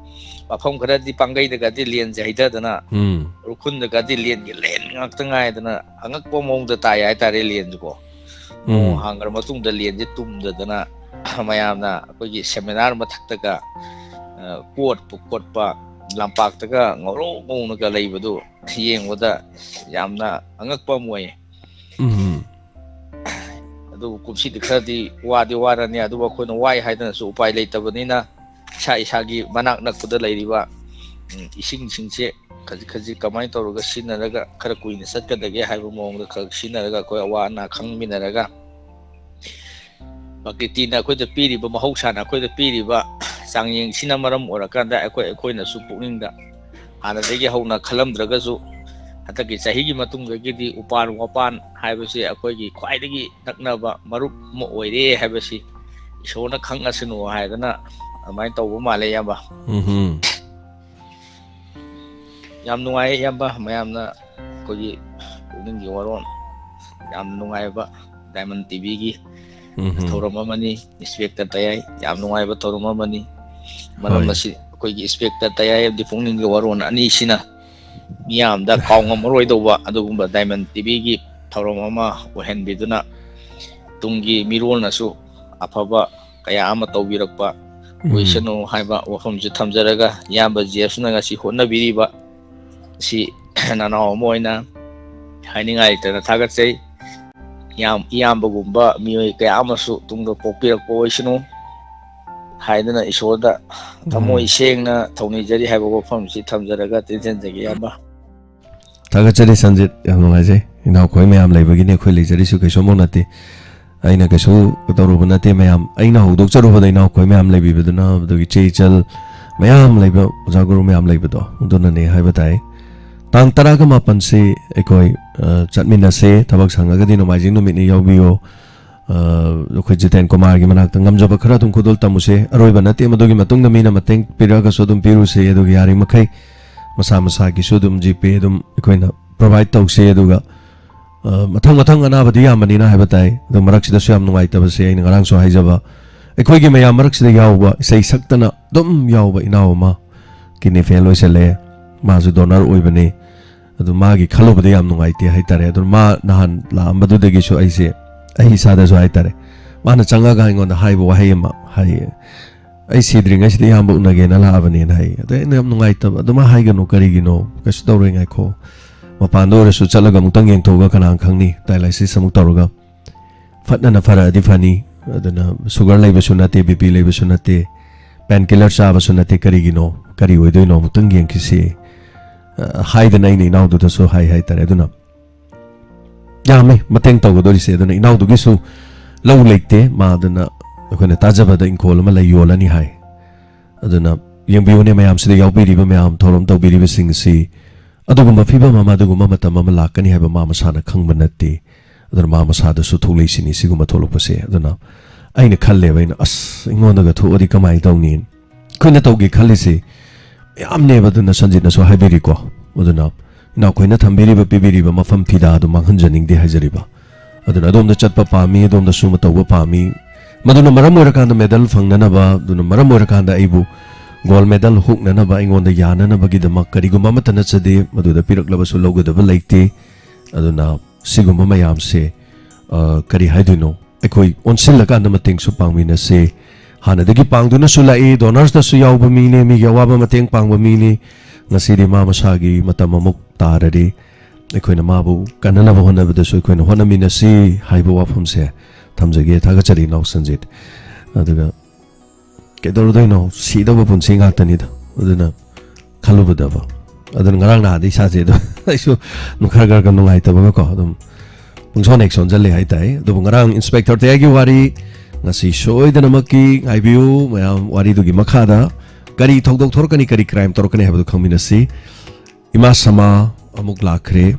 ꯃꯐꯝ ꯈꯔꯗꯤ ꯄꯥꯡꯒꯩꯗꯒꯗꯤ ꯂꯦꯟꯁꯦ ꯍꯩꯊꯗꯅ ꯎꯈ꯭ꯔꯨꯜꯗꯒꯗꯤ ꯂꯦꯟꯒꯤ ꯂꯦꯟ ꯉꯥꯛꯇ ꯉꯥꯏꯗꯅ ꯑꯉꯛꯄ ꯃꯑꯣꯡꯗ ꯇꯥꯏ ꯍꯥꯏꯇꯥꯔꯦ ꯂꯦꯟꯁꯨꯀꯣ ꯅꯣꯡ ꯍꯥꯡꯈ꯭ꯔ ꯃꯇꯨꯡꯗ ꯂꯦꯟꯁꯦ ꯇꯨꯝꯗꯗꯅ ꯃꯌꯥꯝꯅ ꯑꯩꯈꯣꯏꯒꯤ ꯁꯦꯃꯤꯅꯥꯔ ꯃꯊꯛꯇꯒ ꯀꯣꯠꯄ ꯈꯣꯠꯄ ꯂꯝꯄꯥꯛꯇꯒ ꯉꯧꯔꯣꯛ ꯉꯧꯅꯒ ꯂꯩꯕꯗꯨ ꯌꯦꯡꯕꯗ ꯌꯥꯝꯅ ꯑꯉꯛꯄ ꯑꯃ ꯑꯣꯏꯌꯦ ꯑꯗꯨꯕꯨ ꯀꯨꯝꯁꯤꯗꯤ ꯈꯔꯗꯤ ꯋꯥꯗꯤ ꯋꯥꯔꯅꯤ ꯑꯗꯨꯕꯨ ꯑꯩꯈꯣꯏꯅ ꯋꯥꯏ ꯍꯥꯏꯗꯅꯁꯨ ꯎꯄꯥꯏ ꯂꯩꯇꯕꯅꯤꯅ ꯏꯁꯥꯒꯤ ꯃꯅꯥꯛ ꯅꯛꯄꯗ ꯂꯩꯔꯤꯕ ꯏꯁꯤꯡꯁꯤꯡꯁꯦ ꯈꯖꯤꯛ ꯈꯖꯤꯛ ꯀꯃꯥꯏꯅ ꯇꯧꯔꯒ ꯁꯤꯖꯤꯟꯅꯔꯒ ꯈꯔ ꯀꯨꯏꯅ ꯆꯠꯀꯗꯒꯦ ꯍꯥꯏꯕ ꯃꯑꯣꯡꯗ ꯈꯔ ꯁꯤꯖꯤꯟꯅꯔꯒ ꯑꯩꯈꯣꯏ ꯑꯋꯥ ꯑꯅꯥ ꯈꯪꯃꯤꯟꯅꯔꯒ ꯄ꯭ꯔꯀꯤꯇꯤꯅ ꯑꯩꯈꯣꯏꯗ ꯄꯤꯔꯤꯕ ꯃꯍꯧꯁꯥꯅ ꯑꯩꯈꯣꯏꯗ ꯄꯤꯔꯤꯕ ꯆꯥꯡꯌꯦꯡꯁꯤꯅ ꯃꯔꯝ ꯑꯣꯏꯔꯀꯥꯟꯗ ꯑꯩꯈꯣꯏꯅꯁꯨ ꯄꯨꯛꯅꯤꯡꯗ ꯍꯥꯟꯅꯗꯒꯤ ꯍꯧꯅ ꯈꯜꯂꯝꯗ꯭ꯔꯒꯁꯨ ꯍꯟꯗꯛꯀꯤ ꯆꯍꯤꯒꯤ ꯃꯇꯨꯡꯗꯒꯤꯗꯤ ꯎꯄꯥꯟ ꯋꯥꯄꯥꯟ ꯍꯥꯏꯕꯁꯤ ꯑꯩꯈꯣꯏꯒꯤ ꯈ꯭ꯋꯥꯏꯗꯒꯤ ꯅꯛꯅꯕ ꯃꯔꯨꯞ ꯑꯃ ꯑꯣꯏꯔꯦ ꯍꯥꯏꯕꯁꯤ ꯏꯁꯣꯔꯅ ꯈꯪꯉꯁꯅꯨ ꯍꯥꯏꯗꯅ ꯑꯗꯨꯃꯥꯏꯅ ꯇꯧꯕ ꯃꯥꯜꯂꯦ ꯏꯌꯥꯝꯕ ꯌꯥꯝ ꯅꯨꯡꯉꯥꯏ ꯏꯌꯥꯝꯕ ꯃꯌꯥꯝꯅ ꯑꯩꯈꯣꯏꯒꯤ ꯄꯨꯛꯅꯤꯡꯒꯤ ꯋꯥꯔꯣꯜ ꯌꯥꯝ ꯅꯨꯡꯉꯥꯏꯕ ꯗꯥꯏꯃꯟ ꯇꯤꯚꯤꯒꯤ ꯊꯧꯔꯝ ꯑꯃꯅꯤ ꯏꯟꯁꯄꯦꯛꯇꯔ ꯇꯌꯥꯏ ꯌꯥꯝ ꯅꯨꯡꯉꯥꯏꯕ ꯊꯧꯔꯝ ꯑꯃꯅꯤ ꯃꯔꯝ ꯑꯁꯤ ꯑꯩꯈꯣꯏꯒꯤ ꯏꯟꯁꯄꯦꯛꯇꯔ ꯇꯌꯥꯏ ꯑꯃꯗꯤ ꯄꯨꯛꯅꯤꯡꯒꯤ ꯋꯥꯔꯣꯜ ꯑꯅꯤꯁꯤꯅ ꯃꯤꯌꯥꯝꯗ ꯀꯥꯎꯉꯝꯃꯔꯣꯏꯗꯧꯕ ꯑꯗꯨꯒꯨꯝꯕ ꯗꯥꯏꯃꯟ ꯇꯤꯚꯤꯒꯤ ꯊꯧꯔꯝ ꯑꯃ ꯑꯣꯏꯍꯟꯕꯤꯗꯨꯅ ꯇꯨꯡꯒꯤ ꯃꯤꯔꯣꯜꯅꯁꯨ ꯑꯐꯕ ꯀꯌా ꯑꯃ ꯇꯧꯕꯤꯔꯛꯄ ꯑꯣꯏꯁꯅꯨ ꯍꯥꯏꯕ ꯋꯥꯐꯝꯁꯨ ꯊꯝꯖꯔꯒ ꯏꯌꯥꯝꯕ ꯖꯦꯐꯁꯅ ꯉꯁꯤ ꯍꯣꯠꯅꯕꯤꯔꯤꯕ ꯁꯤ ꯅꯅꯥꯎ ꯑꯃ ꯑꯣꯏꯅ ꯍꯥꯏꯅꯤꯡꯉꯥꯏ ꯂꯩꯇꯅ ꯊꯥꯒꯠꯆꯩ ꯏꯌꯥꯝꯕꯒꯨꯝꯕ ꯃꯤꯑꯣꯏ ꯀꯌꯥ ꯑꯃꯁꯨ ꯇꯨꯡꯗ ꯄꯣꯛꯄꯤꯔꯛꯄ ꯑꯣꯏꯁꯅꯨ haidana isoda thamoi sengna thonijari haiba wafamsi thamjaraga tinsenjagi yamba Thagachari Sanjit yam nungaijai ina khoi mayam leibagine khoi leijari su kaiso mo nate aina kaiso tawruba nate mayam aina hodok charuba da ina khoi mayam leibibaduna dogi cheichal mayam leiba ojaguru mayam leibado uduna ne haiba tai tang taraga mapan se ekoi chatmina se thabak sangaga dino majing no mitni yaubiyo khoi jiten kumar gi manak tangam jaba khara tum khudul tamuse aroiba nate madogi matung na mina mateng piraga sodum piru se edogi yari makai masa masa ki sudum GP dum koina provide tawse aduga mathang anabadi yamani na habatai dum marak sida su yam nungai tabase aina ngarang so haijaba ekoi gi mayam marak sida yawba sei saktana dum yawba inauma kini feloi sele ma su donor oibani adu ma gi khalobadi yam nungai te haitare adu ma nahan la ambadu degi so aise ai sada so haitare mana changa ga ingon da haibo haima hai ai sidring ai sidi yamba unage na la abani nai ade nam nungai tab aduma haigano karigino kasu tawre ngai kho mapando resu chalaga mutang yeng thoga kana khangni dialysis samuk tawraga fatna na fara di fani adana sugar level sunate bp level sunate painkiller cha ba sunate karigino kari oidoi no mutang yeng kisi haida nai nei naw du so hai tare aduna yame mateng tawgodori se aduna inaw du gisu law leite ma adana akhone tajabada inkol ma layolani hai aduna yengbione mayam sida yaubiri ba mayam thorom tawbiri ba singsi adugumba fiba mama adugumba matam ma lakani haiba mama sana khangba natte aduna mama sada su thulei sini siguma tholokpa se aduna aina khalle baina as ingonda ga thodi kamai tawnin khona tawgi khallisi yamne baduna sanjit na so haibiri ko aduna ina khoina thambiri ba pibiri ba mafam thida adu manghanjaning de hajari ba aduna adom da chatpa pami adom da suma tawba pami maduna maram orakanda medal fangnanaba duna maram orakanda aibu gold medal huknanaba ingonda yananaba gidama kariguma matana chade maduda piraklaba su logadaba leite aduna siguma mayam se kari haiduno ekoi onsilakanda mateng su pangmina se hanadagi pangduna su lai donors da su yawba mine mi yawaba mateng pangba mine ngasidi mama sagi matamamuk tarari ekoina mabu kananaba honabada su ekoina honamina si haibu wafam se tamjage thagachari naw sanjit aduga kedordoino sidaba punsi ngakta ni da aduna khalubadaba adun ngarang na di saje do aisu nukhar gar kan nungai ta ba ko adum pungson action jale hai tai adu ngarang inspector te agi wari ngasi soidana maki aibiu mayam wari dugi makhada kari thogdok thorkani kari crime torkani habadu khangminasi ima sama amuk lakhre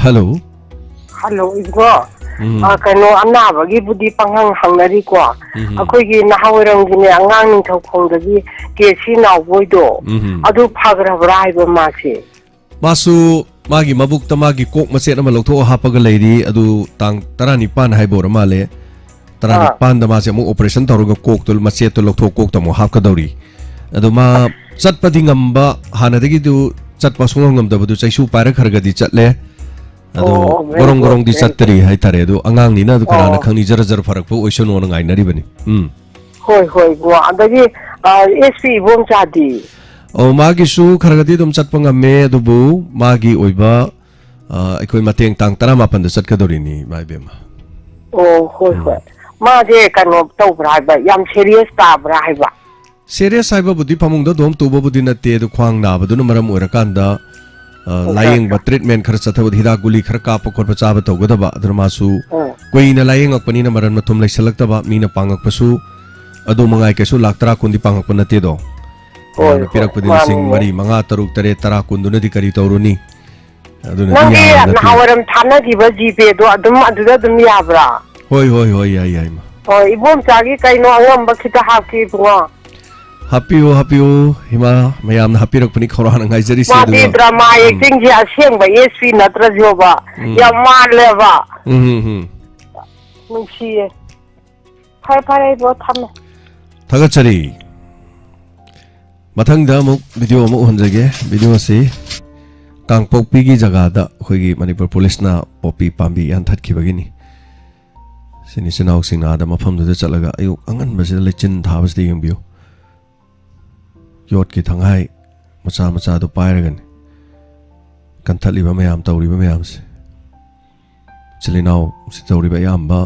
hello igo kano anabagi budi panghang hangnari ko akoigi nahawerangine angang ning thokongdagi kesi nawboido adu phagrabra haiba masi masu magi mabuk tamagi kok maset ama loktho hapaga leiri adu tang 19 haibor male 19 da mase mu operation taruga kok tul maset tul loktho kok tamo hapka dawri adu ma chatpadi ngamba hanadagi du chatpa sungam ngamda bu chaisu para khargadi chatle ado gorong di chattri hai tare ado angang ni na du kana khangni jar farak po oison on ngai nari bani hoi go adagi SP bom chadi o magi su khargadi dum chatpa ngame adu bu magi oiba ekoi mateng tang 18 da chatkadori ni mai bema hoi ma je kano tau brai ba yam serious ta brai ba serious haiba budi pamung da dom tuba budi na te du khwang na badu maram oirakanda layeng ba treatment khar chathabud hida guli khar ka pakor chaba tawgadaba adramasu koina layeng akpani na maran mathum laisalakta mina pangak pasu adu mangai kesu laktra kundi pangak panate do pirak padin sing mari manga taruk tare tara kunduna di kari tawruni aduna nangi nahawaram thana diba GP do adum yabra hoi ai ma ibom chagi kaino angam bakita haki bunga happy hima mayam na happy rakpani khorana ngai jari se du drama acting ji aseng ba SP natra joba ya maleba nungsiye phai bo tham thagachari mathang da muk video mo honjage video se kangpokpi gi jaga da khoigi manipur police na popi pambi yan that khibagini sini sinau singna da mafam du chalaga ayu angan basida lechin thabas de yengbiu yot ki thangai macha do pairagan kan thaliba mayam tawriba mayam se chilinau si tawriba yamba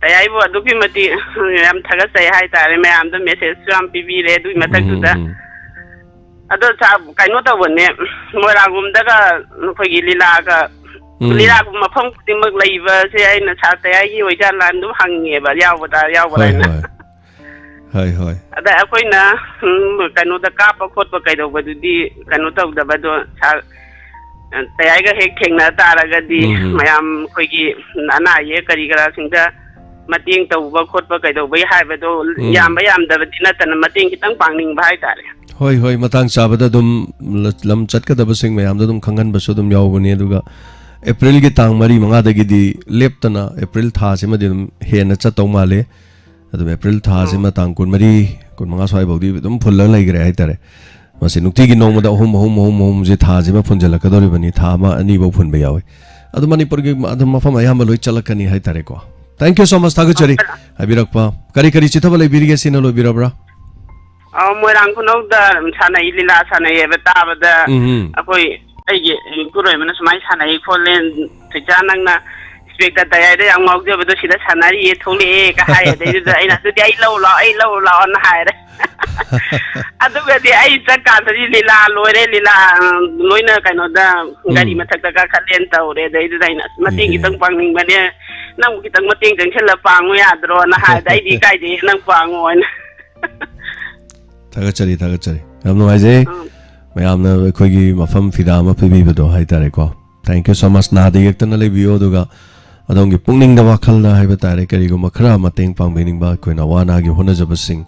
ꯇꯌꯥꯏꯕꯨ ꯑꯗꯨꯛꯀꯤ ꯃꯇꯤꯛ ꯌꯥꯝ ꯊꯥꯒꯠꯆꯩ ꯍꯥꯏꯇꯥꯔꯦ ꯃꯌꯥꯝꯗ ꯃꯦꯁꯦꯖꯁꯨ ꯌꯥꯝ ꯄꯤꯕꯤꯔꯦ ꯑꯗꯨꯒꯤ ꯃꯊꯛꯇꯨꯗ ꯑꯗꯣ ꯀꯩꯅꯣ ꯇꯧꯕꯅꯦ ꯃꯣꯏꯔꯥꯡꯒꯣꯝꯗꯒ ꯑꯩꯈꯣꯏꯒꯤ ꯂꯤꯂꯥꯒ ꯃꯐꯝ ꯈꯨꯗꯤꯡꯃꯛ ꯂꯩꯕꯁꯦ ꯑꯩꯅ ꯇꯌꯥꯏꯒꯤ ꯑꯣꯏꯖꯥꯠꯂꯥ ꯑꯗꯨꯝ ꯍꯪꯉꯦꯕ ꯌꯥꯎꯕ꯭ꯔꯥ ꯍꯥꯏꯅ ꯑꯗ ꯑꯩꯈꯣꯏꯅ ꯀꯩꯅꯣꯗ ꯀꯥꯞꯄ ꯈꯣꯠꯄ ꯀꯩꯗꯧꯕꯗꯨꯗꯤ ꯀꯩꯅꯣ ꯇꯧꯗꯕꯗꯣ ꯇꯌꯥꯏꯒ ꯍꯦꯛ ꯊꯦꯡꯅ ꯇꯥꯔꯒꯗꯤ ꯃꯌꯥꯝ ꯑꯩꯈꯣꯏꯒꯤ ꯑꯅꯥ ꯑꯌꯦꯛ ꯀꯔꯤ ꯀꯔꯥꯁꯤꯡꯗ ꯃꯇꯦꯡ ꯇꯧꯕ ꯈꯣꯠꯄ ꯀꯩꯗꯧꯕꯩ ꯍꯥꯏꯕꯗꯣ ꯌꯥꯝꯕ ꯌꯥꯝꯗꯕꯗꯤ ꯅꯠꯇꯅ ꯃꯇꯦꯡ ꯈꯤꯇꯪ ꯄꯥꯡꯅꯤꯡꯕ ꯍꯥꯏꯇꯥꯔꯦ ꯍꯣꯏ ꯃꯇꯥꯡ ꯆꯥꯕꯗ ꯑꯗꯨꯝ ꯂꯝ ꯆꯠꯀꯗꯕꯁꯤꯡ ꯃꯌꯥꯝꯗ ꯑꯗꯨꯝ ꯈꯪꯍꯟꯕꯁꯨ ꯑꯗꯨꯝ ꯌꯥꯎꯕꯅꯤ ꯑꯗꯨꯒ ꯑꯦꯄ꯭ꯔꯤꯜꯒꯤ ꯇꯥꯡ 3-5ꯗꯒꯤꯗꯤ ꯂꯦꯞꯇꯅ ꯑꯦꯄ꯭ꯔꯤꯜ ꯊꯥꯁꯤꯃꯗꯤ ꯑꯗꯨꯝ ꯍꯦꯟꯅ ꯆꯠꯇꯧ ꯃꯥꯜꯂꯦ ꯑꯗꯨꯝ ꯑꯦꯄ꯭ꯔꯤल थासिमा तांग 14-15 स्वाइबाउदी अदुम फुल्ला लैग्रे हाइतारे मसे नुक्तिगी नोंगमदा अहुम जे थाजिमा फुंजलकदोरिबनी था मा अनि बौ फुनबे यावे अदु मणिपुरगी अदुम मफम अयाम लोइ चलकनी हाइतारे को थैंक यू सो मच थागचरी हाबिरकपा करी चिथबा लैबिरिगे सिना लोबिरब्रा मोइरांग खुनौदा सानाई लीला सानाई एबे ताबदा अखोइ अइगे कुरोइमना समाइ सानाई खोलेन थैचा नंगना स्पेक्टा तयाइदे याम माउजबदो सिदा सानारी ए थोले का हाय देदा आइना सुदि आई लौ लाउ न हायरे अदुगदि आई चकादि लीला लोइरे लीला लोइना कैनोदा गाडी मथकता का खलेन तौरे देदा आइना मतेंग गितंग पांगनिंग बने नंग गितंग मतेंग जंगसेला पांगो याद्रो न हाय दाइदि काइदे नंग पांगो ओइना थागचरी याम नुवाइजे मयामना अखोइगी मफम फिदा मा पिबिबदो हाइतारेको थैंक यू सो मच नादि यक्तना लेबियो दुगा अदोंगी पुंगनिंग दा वाखलना हाइबा तारे करिगो मखरा मतेंग पांगबेनिंगबा कोइना वानागी होनजबसिंग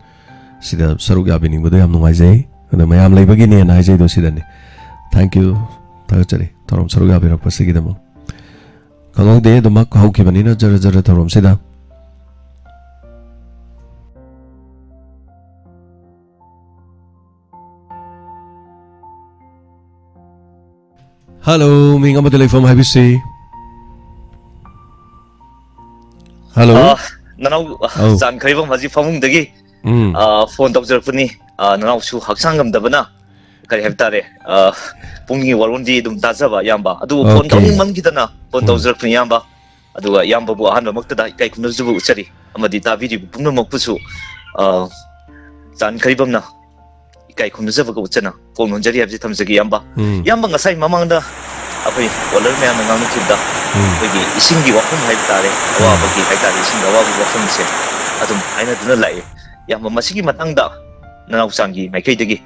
सिदा सरुग याबिनिंगबदो याम नुवाइजे अदा मयाम लेबगिने ना हाइजेदो सिदानि थैंक यू थागचरी तोरम सरुग याबिरकपसिगिदमो खनोंदे दमक हौखिबनिना जरा तोरम सिदा Hello, minga mo telephone habisi. Hello. Nanaw san khaibam haji famung dagi. Phone tawjarpuni nanaw su haksangam dabana. Kari hebtare pungi warundi dum tazaba yamba. Adu phone tawung man kitana phone tawjarpuni yamba. Aduga yamba bu ahan maktada kai kunzubu uchari. Amadi ta video pumna makpusu san khaibam na kai khumnazaba ko uchana ko nonjari habji thamjagi yamba ngasai mamangda apai walar me na ngam chida kogi isingi wakum hai tare wa bagi hai tare ising wa bu wakum se adum aina duna lai yamba masigi matangda nanaw sangi maikai dagi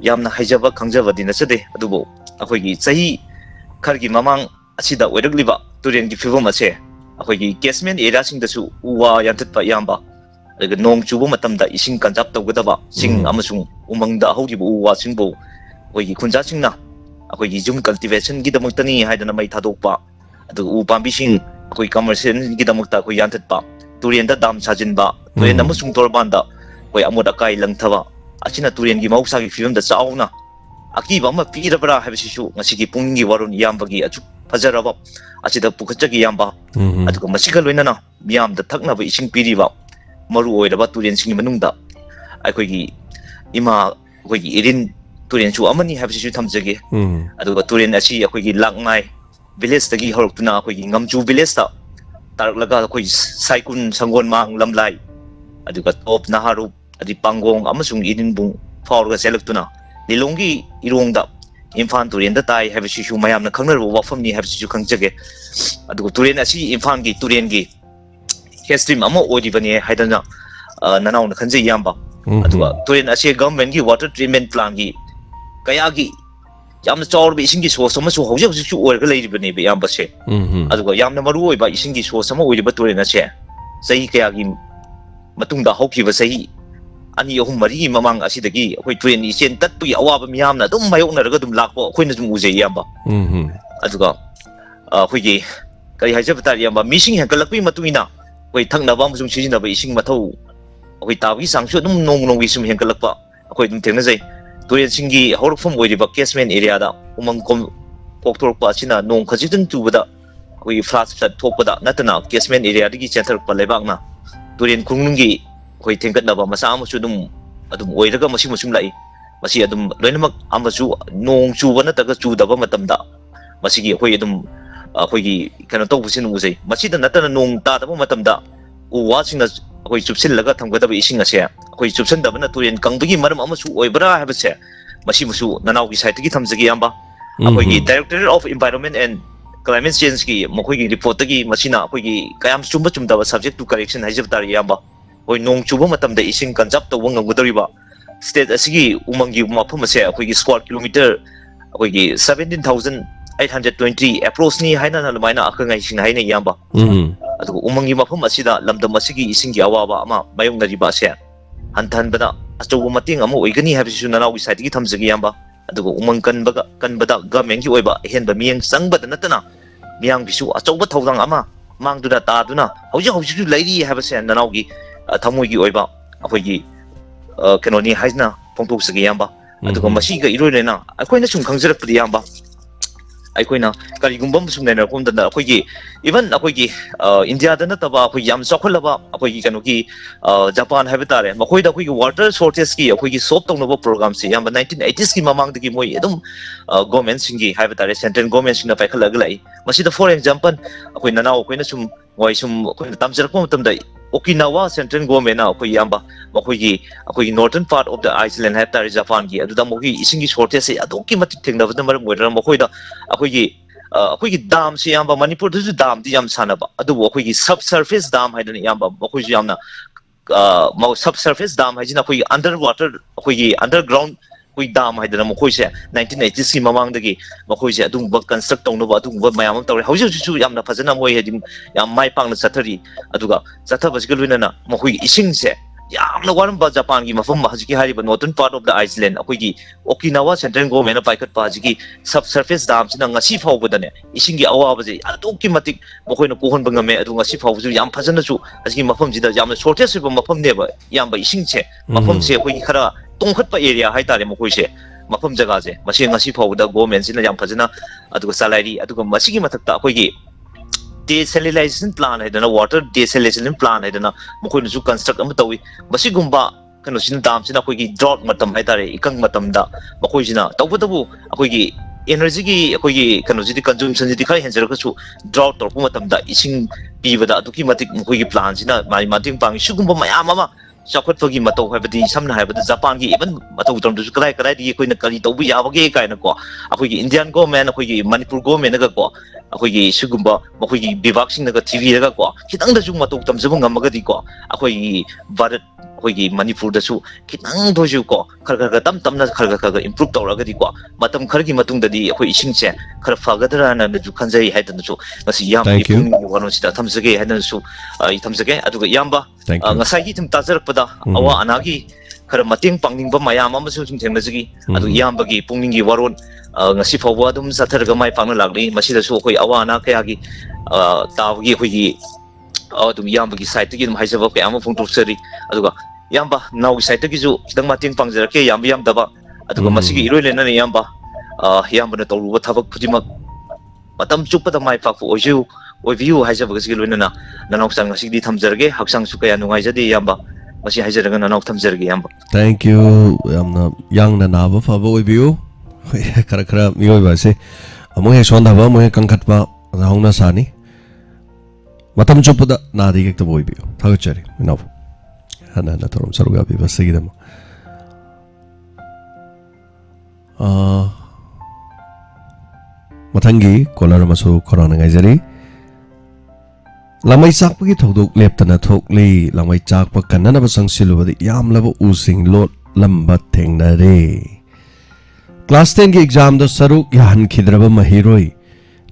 yamna haijaba khangjaba dina chade adubo akoigi chahi khargi mamang asida oiragliba turen gi fibom ase akoigi catchment area singdasu uwa yantatpa yamba अगर नोंग चुबो मतमदा इसिंग कंजाप तौगदबा सिंग अमसुंग उमंगदा हौगिबो उवा सिंगबो ओइगी खुंजा सिंगना अखोइगी जुम cultivation गी दमक्तनी हाइदना मै थादोकपा अदु उ पांबिसिंग अखोइ commercial गी दमक्ता अखोइ यानथतपा तुरेंदा दाम साजिनबा Tourane अमसुंग तोरबांदा ओइ Amod अकाइ लंगथबा अचिना Tourane गी मौसागी फिल्मदा चाउना अकीबा अमा पीरबरा हाइबसिसु ngasiगी पुंगी वरुन यामबगी अचु फजरबा अचिदा पुखचगी यामबा अदुग मसिगा लोइनना मियामदा थकनबा इसिंग पीरिबा मरु ओइरबा तुरेन सिंगी मनुंगदा अखोइगी इमा अखोइगी इरिन तुरेन सु अमनी हाबसिसु थमजगे अदुगा तुरेन असि अखोइगी लांगनाय विलेज तगी हरक्तुना अखोइगी ngamchu village ता तारकलगा अखोइ साइकुन संगोन मांग लमलाई अदुगा टॉप नहारु अदि पांगोंग अमसुंग इरिन बुंग फावरगा सेलक्तुना लिलोंगी इरोंगदा इम्फान तुरेन दा ताई हाबसिसु मयामना खंगनरबो वाफमनी हाबसिसु खंगजगे अदुगा तुरेन असि इम्फान गी तुरेन गी हिस्ट्री अमा ओदिबने हाइदना ननाव न खंजे याम्बा अदुगा तुरेन असे गवर्नमेंट की वाटर ट्रीटमेंट प्लान की कयागी यामना चौरबे इसिंगी सोर्स अमा सु हौजे हौजे सु ओरगा लेरिबने बे याम्बा से अदुगा यामना मरु ओइबा इसिंगी सोर्स अमा ओइरिबा तुरेन असे सही कयागी मतुंगदा हौखिबा सही अनि अहुम मरी ममांग असिदगी अखोइ तुरेन इसेन तत्पु अवाबा मियामना दुम मायोकनरगा दुम लाकपो अखोइना जुम उजे याम्बा अदुगा अखोइगी करि हाइजबता याम्बा मिसिंग हेंकलकपि मतुइना कोई थंगनबा मजुम सिजिनबा इसिंग मथौ अखोइ ताबगी सांगसु दुम नोंगी सुम हेंकलकपा अखोइ दुम थेंगनजै तुरेन सिंगी हौरकफम ओइरिबा केसमेन एरिया दा उमंग कोम पोक्तोरपा असिना नोंग खजितन तुबदा कोई फ्लास फ्लड थोकपदा नतना केसमेन एरिया दगी चेंथरपा लेबाकना तुरेन खुंगनुंगी अखोइ थेंगतनबा मसा अमसु दुम ओइरगा मसि मसुम लाई मसि अदुम लोइनमक अमसु नोंग चुबा नतगा चुदबा मतमदा मसिगी अखोइ अखोइगी कनो तौबसिन उजै मसिदा नतना नोंग तादबा मतमदा उ वासिंग अखोई चुपसिलगा थमगदब इसिंग असे अखोई चुपसनदबना तुरेन कंबगी मरम अमसु ओइबरा हाबसे मसी मुसु ननाउगी साइट की थमजगी याम्बा अखोई director of environment and climate change की मखोई रिपोर्ट की मसीना अखोई कयाम चुम्ब चुम्दब सब्जेक्ट टू करेक्शन हाइजब तार याम्बा होय नोंग चुब मतमदा इसिंग कंजप तो वंगमगदरिबा स्टेट असिगी उमंगी मफम असे अखोई स्क्वायर किलोमीटर अखोई 17,820 अप्रोच नि हाइना नलमाइना अखंगाई सिंग हाइना याम्बा अदु उमंगी मफम असिदा लमदम असिगी इसिंगी अवाबा अमा मायोंगनरिबा से हंथनबदा अचौब मतिंग अमा ओइगनी हाबिसु ननाउगी साइटगी थमजगी याम्बा अदुगो उमंग कनबदा गवर्नमेंट की ओइबा हेनबा मियंग संगबदा नतना मियांग बिसु अचौब थौदांग अमा मांगदुना तादुना हौजि हौजिसु लैरी हाबसे ननाउगी थमोइगी ओइबा अखोइगी केनोनी हाइजना फोंथोक्सगी याम्बा अदुगो मसीगा इरोइलेना अखोइना सुम खंगजरपदि याम्बा अखोइना करिगुंबम सुम नेना कोमदना अखोइगी इवन अखोइगी इंडिया दा नतबा अखोइ याम चखलबा अखोइगी केनोगी जापान हाइबा तारे मखोइदा अखोइगी वाटर शॉर्टेज की अखोइगी सॉल्व तौनबो प्रोग्राम से याम 1980s की ममांगदगी मोइ एकदम गवर्नमेंट सिंगी हाइबा तारे सेंट्रल गवर्नमेंट सिंना पाइखलग लाई मसीदा फॉर एग्जांपल अखोइ ननाउ अखोइना सुम वाइ सुम अखोइना तमजरको मतमदा ओकिनावा सेंट्रल गवर्नमेंट ना अखोइ याम्बा मखोइगी अखोइगी northern part of the island हाइबा तारे जापान की अदुदा मखोइ इसिंगी शॉर्टेज से अदोकी मति थेंगनबदा मरम ओइरा मखोइदा अखोइगी दाम से याम्बा मणिपुर दसु दाम दी याम सानबा अदुबो अखोइगी सब सरफेस दाम हाइदन याम्बा मखोइजु यामना सब सरफेस दाम हाइजिना अखोइगी अंडर वाटर अखोइगी अंडरग्राउंड कोई दाम हाइदन मखोइसे 1980s की ममांगदगी मखोइसे अदुंबा कंस्ट्रक्ट तौनबा अदुंबा मयाम तौरे हौजिसु यामना फजना मोइ हेदि याम माइ पांगना चथरी अदुगा चथबसगल लुइना मखोइगी इसिंगसे यामना वारंबा जापान की मफम हजिकी हारिबा northern part of the island अखोइगी ओकिनावा सेंट्रल गवर्नमेंट पाइकट पाजिकी सब सरफेस दाम सिना ngasi फावबदने इसिंगी अवाबजे अदुकी मतिक मखोइना कोहन बंगमे अदु ngasi फावबजु याम फजनसु हजिकी मफम जिदा यामना शॉर्टेज होबा मफम नेबा यामबा इसिंगसे मफम से अखोइगी खरा तोंखटपा एरिया हाइतारे मखोइसे मफम जगह से मसी ngasi फावबदा गवर्नमेंट सिना याम फजना अदुगा सालाइरी अदुगा मसिगी मतकता अखोइगी desalination plan haidana water desalination plan haidana मखोइना जु कंस्ट्रक्ट अम तौई मसिगुंबा कनो सिन दाम सिना अखोइगी ड्रॉट मतम हाइतारे इकंग मतमदा मखोइसिना तौबदबु अखोइगी एनर्जी की अखोइगी कनो जिदि कंज्यूमशन जिदि खै हेंजरकसु ड्रॉट तौरपु मतमदा इसिंग पीबदा अदुकी मतिक मखोइगी प्लान सिना माइ मातिंग पांग सुगुंबा मयाम अमा चाखटपगी मतौ हाइबदि समना हाइबदा जापान की इवन मतौ तमदु कदाय कदाय दि कोइना करी तौबु याबगे काइना को अखोइगी इंडियन गवर्नमेंट अखोइगी मणिपुर गवर्नमेंट नगा को अखोइगी सुगुंबा मखोइगी विभागसिंग नगा टीवी नगा को खितंग दजु मतौ तमजबु ngमगदि को अखोइगी भारत अखोइगी मणिपुर दसु खितंग दोजु को खरखर तम तमना खरखर इंप्रूव तौरगदि को मतम खरगी मतुंगदि अखोइ इसिंगसे खर फगदराना दजु खंजै हाइदनसु मसि याम की वनोसिदा थमजगे हाइदनसु थमजगे अदुगा यामबा ngसाइगी तुम ताजरपदा अवा अनागी खर मतेंग पांगनिंगबा मयाम अमसु तुम थेंगनजगी अदु यामबगी पुंगनिंगी वारोन ngasi फावबा अदुम साथरगा माइ पांगना लागली मसिदसु अखोइ अवा अना कयागी तावगी अखोइगी अदुम यामबगी साइटगी दम हाइजबा कयाम फोंटोक्सरी अदुगा यामबा नाउगी साइटगी जु खिदंग मतेंग पांगजरके याम याम दबा अदुगा मसिगी इरोइलेना यामबा यामबना तौरुबा थबक खुदिमक मतम चुपदा माइ पाकु ओजु ओइबियु हाइजबगसगी लोइना ननाउक्संग ngasi थमजरगे हक्संग सु कया नुगाइजदि यामबा मसि हाइजरगा ननाउ थमजरगे यामबा थैंक यू यामना यांगना नाबा फाबा ओइबियु खरा खरा मियोइबा से अमोहे सोंदाबा मोहे कंखटबा राउना सानी मतम चुपदा नादी एकत बोइबियु थागचरी नाउ हना ना तोरम सरुगा बि बसगिदम मथंगी कोलर मसु कोरोना गाइजरी lamai chakpagi thodok leptana thokli lamai chakpa kannana basangsilubadi yamlaba using lot lamba thengnare class 10 ki exam da saruk yahan khidraba mahiroi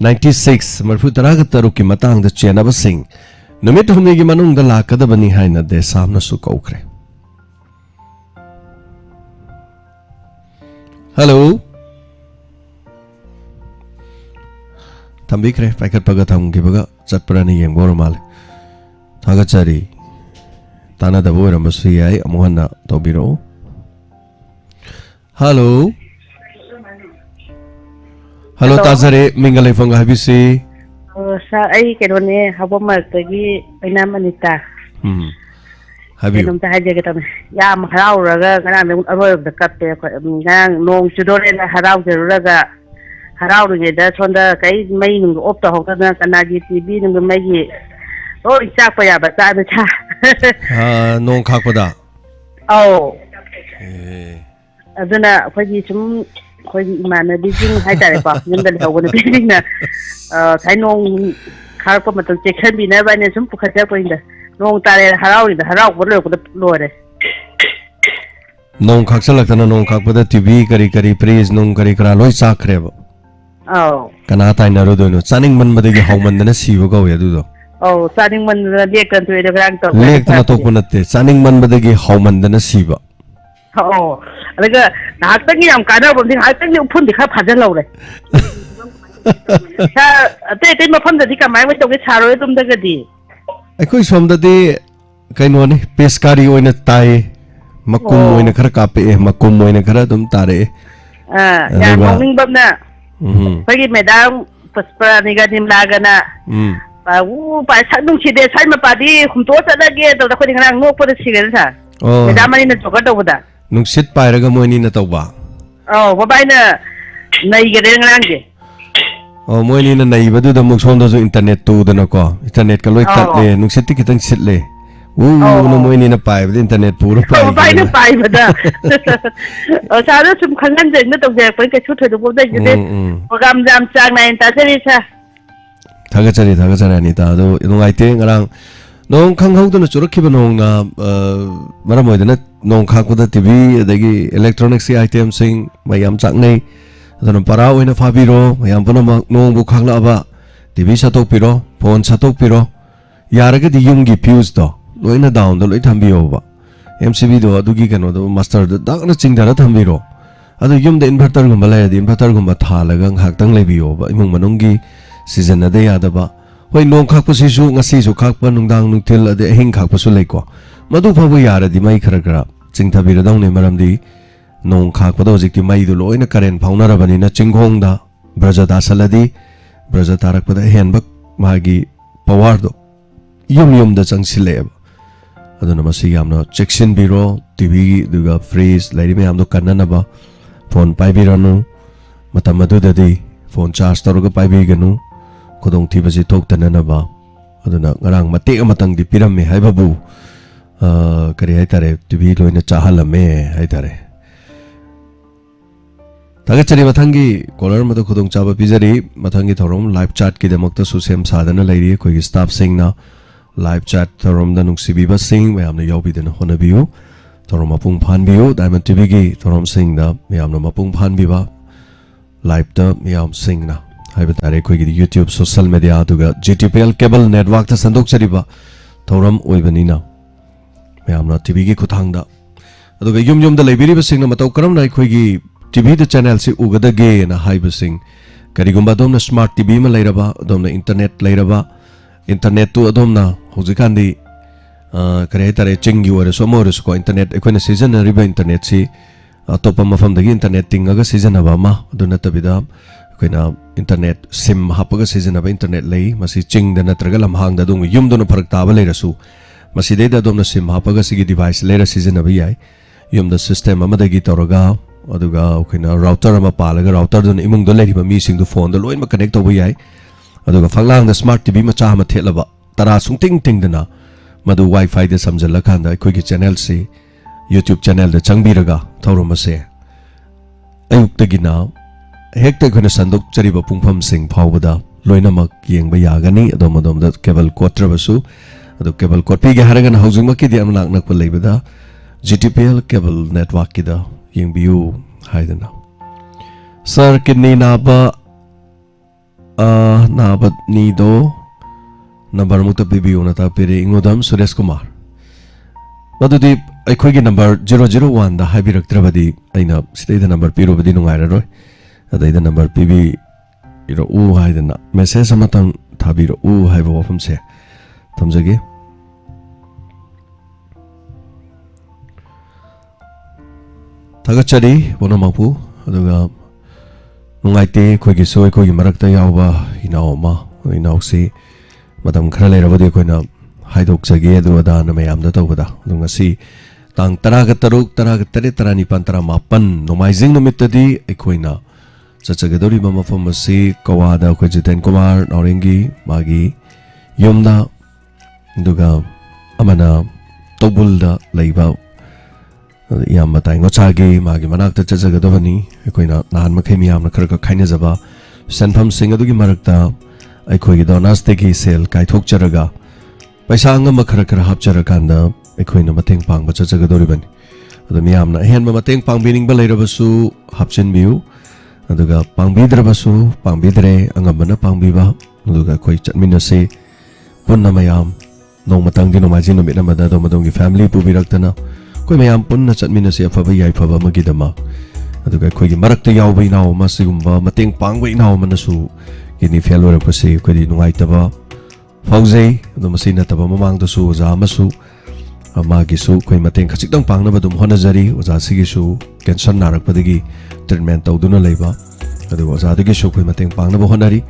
96 marfu taraga taruk ki matang da chenaba sing numit humni gi manung da lakadabani haina de samna su kaukre hello tambikre pakat pagatam gibaga चटपरानी येंगोर माल थागचरी ताना दबो रमसु याई अमुहना तोबिरो hello hello ताजरे मिंगले फंग हाबिसी सा आई केरोने हबमतगी पैना मनिता हाबी केनम ता हाजे केतम याम हराउरगा गना मे अरोयब the कत्ते गांग नोंग चुदोरे हराउ जरुरगा हराउगे दा सोंदा कई मई नुग ऑफ तो होगा कनागी टीवी नुग मई ꯂꯣꯏ ꯆꯥꯛꯄ ꯌꯥꯕ ꯆꯥꯗ ꯆꯥ ꯅꯣꯡ ꯈꯥꯛꯄꯗ ꯑꯧ ꯑꯗꯨꯅ ꯑꯩꯈꯣꯏꯒꯤ ꯁꯨꯝ ꯑꯩꯈꯣꯏꯒꯤ ꯏꯃꯥꯟꯅꯕꯤꯁꯤꯡ ꯍꯥꯏꯇꯥꯔꯦꯀꯣ ꯌꯨꯝꯗ ꯂꯩꯍꯧꯕ ꯅꯨꯄꯤꯁꯤꯡꯅ ꯉꯁꯥꯏ ꯅꯣꯡ ꯈꯥꯔꯛꯄ ꯃꯇꯝ ꯆꯦꯛꯁꯤꯟꯕꯤꯅꯕ ꯑꯩꯅ ꯁꯨꯝ ꯄꯨꯈꯠꯆꯔꯛꯄꯅꯤꯗ ꯅꯣꯡ ꯇꯥꯔꯦ ꯍꯔꯥꯎꯔꯤꯗ ꯍꯔꯥꯎꯕ ꯂꯣꯏꯔꯛꯄꯗ ꯂꯣꯏꯔꯦ nong khaksalakana nong khakpada tv kari kari praise nong kari kara loi chakreba aw kana taina ro doino chaning man badagi hawmandana siba gaw ya du do aw chaning man lek kan tu de grang to lek na to punatte chaning man badagi hawmandana siba aw alaga nahtang yam kana bom ding nahtang ni phun di kha phajal lawre sa ate mafam da di kamai mai to ge charo dum da gadi akhoi somda de kaino ne peskari oina tai makum oina khara kape makum oina khara dum tare ya morning babna pagi medam paspara niga dim lagana pa u pa sadung chide sai ma padi khumto chadage to da khodi ngang nok pod sigel sa medam ani na choka to boda nungsit pairaga moini na tawba oh babai na nai ge de ngang ge oh moini na nai badu da muk sonda jo internet to da na ko internet ka loi tat le nungsit ti kitang sit le no moini na pai bad internet pura pai pai na pai bada sa da sum khangan de na to je pai ka chu thodu bo da ju de program jam chang nai ta seri sa thaga chari ani ta do ngai te ngarang nong khang hau da na churakhi ba nong na maram oi da na nong khak da tv adagi electronics item sing mayam chak nei adana para oina fabiro mayam puna nong bu khakla ba tv satok piro phone satok piro yaraga di yum gi fuse do loina down da loi thambio ba mcb do adugi kano do master da dakna chingdara thambiro adu yum da inverter gum bala di inverter gum ba thalaga haktang lebio ba imung manungi season ade yada ba hoi nong khak pu sisu ngasi su khak pa nungdang nungtil ade hing khak pa su leiko madu phabu yara di mai khara khara chingthabira dong ne maram di nong khak pa do jikti mai do loina karen phaunara bani na chinghong da braja da saladi braja tarak pa da hen bak magi power do yum da changsil le aduna masi yamna checksin biro tv duga freeze lairi me amdo kanna ba phone pai biranu matam madu dadi phone charge taruga pai bi ganu kodong thi baji tok tanana ba aduna ngarang mate amatang di piram me hai babu kari hai tare tv loina chahalame hai tare taga chari mathangi caller madu kodong chaba bijari mathangi thorom live chat ki demakta su sem sadana lairi koi staff sing na live chat thorom da nungsibi ba sing mayamna yawbi dena honabiu thorom mapung phan biu diamond tv gi thorom sing da mayamna mapung phan bi ba live da mayam sing na haiba tare koi gi youtube social media aduga gtpl cable network ta sandok chari ba thorom oibani na mayamna tv gi khuthang da aduga yum da leibiri ba sing na matau karam nai koi gi tv da channel si ugada ge na haiba sing karigumba domna smart tv ma leiraba domna internet leiraba internet tu adomna hojikandi kare tare chingi ore so more so internet ekone season riba internet si topa mafam dagi internet tingaga season aba ma aduna tabida koina internet sim hapaga season aba internet lei masi ching da natraga lamhang da dung yum dona pharak taba leira su masi de da domna sim hapaga sigi device leira season aba yai yum da system ama dagi toraga aduga koina router ama palaga router don imung do leiri ba mi sing do phone do loin ma connect to yai aduga fanglang da smart tv ma cha ma thelaba tara sung ting ting dana madu wifi da samjala khanda khoi gi channel si youtube channel da changbiraga thoroma se ayuk ta gina hekta khona sanduk chari ba pungpham sing phawbada loina mak yengba yagani adom da cable quotra basu adu cable quot pi ge haragan housing ma ki di amnak nak pa leibada gtpl cable network ki da yengbiu haidana sir kidney na ba nabat nido number mukta bibiyo na ta pere ingodam Suresh Kumar madudi akhoi gi number 001 da habiraktrabadi aina sidai da number piro badi nungaira roi adai da number pibi iro u haidana message amatang thabiro u haiba wafam se tamjage tagachari bonamapu aduga nungaite khoi gi soi khoi gi marakta yawa inaoma inausi madam khara leirabadi koina haidok jage adu ada na mayam da tawada dunga si tang taraga taruk taraga tare tarani pantara mapan nomaizing nomitadi ekoina chachagadori mama famasi kawada ko jiten kumar naurengi magi yumna duga amana tobulda leiba yam matai ngochagi magi manakta chajagadabani ekoina nahan makhai miyamna khara khaina jaba sanpham sing adugi marakta aikhoigi donas tegi sel kaithok charaga paisa angam khara khara hapchara kanda ekoina mateng pangba chajagadoribani adu miyamna henba mateng pangbining ba leirabasu hapchin biu aduga pangbidrabasu pangbidre angambana pangbiba aduga koi chatminase punna mayam nong matang dino maji no mitna mada do madongi family pubiraktana koi mayam punna chatminase afaba yai phaba magidama aduga koi gi marakta yawbai naw masigumba mateng pangbai naw manasu gini felora pase koi di nungai taba fauzei adu masina taba mamang do su za masu amagi su koi mateng khachitang pangna badum honajari oza sigi su cancer narak padagi treatment tawduna leiba adu oza dagi su koi mateng pangna bo honari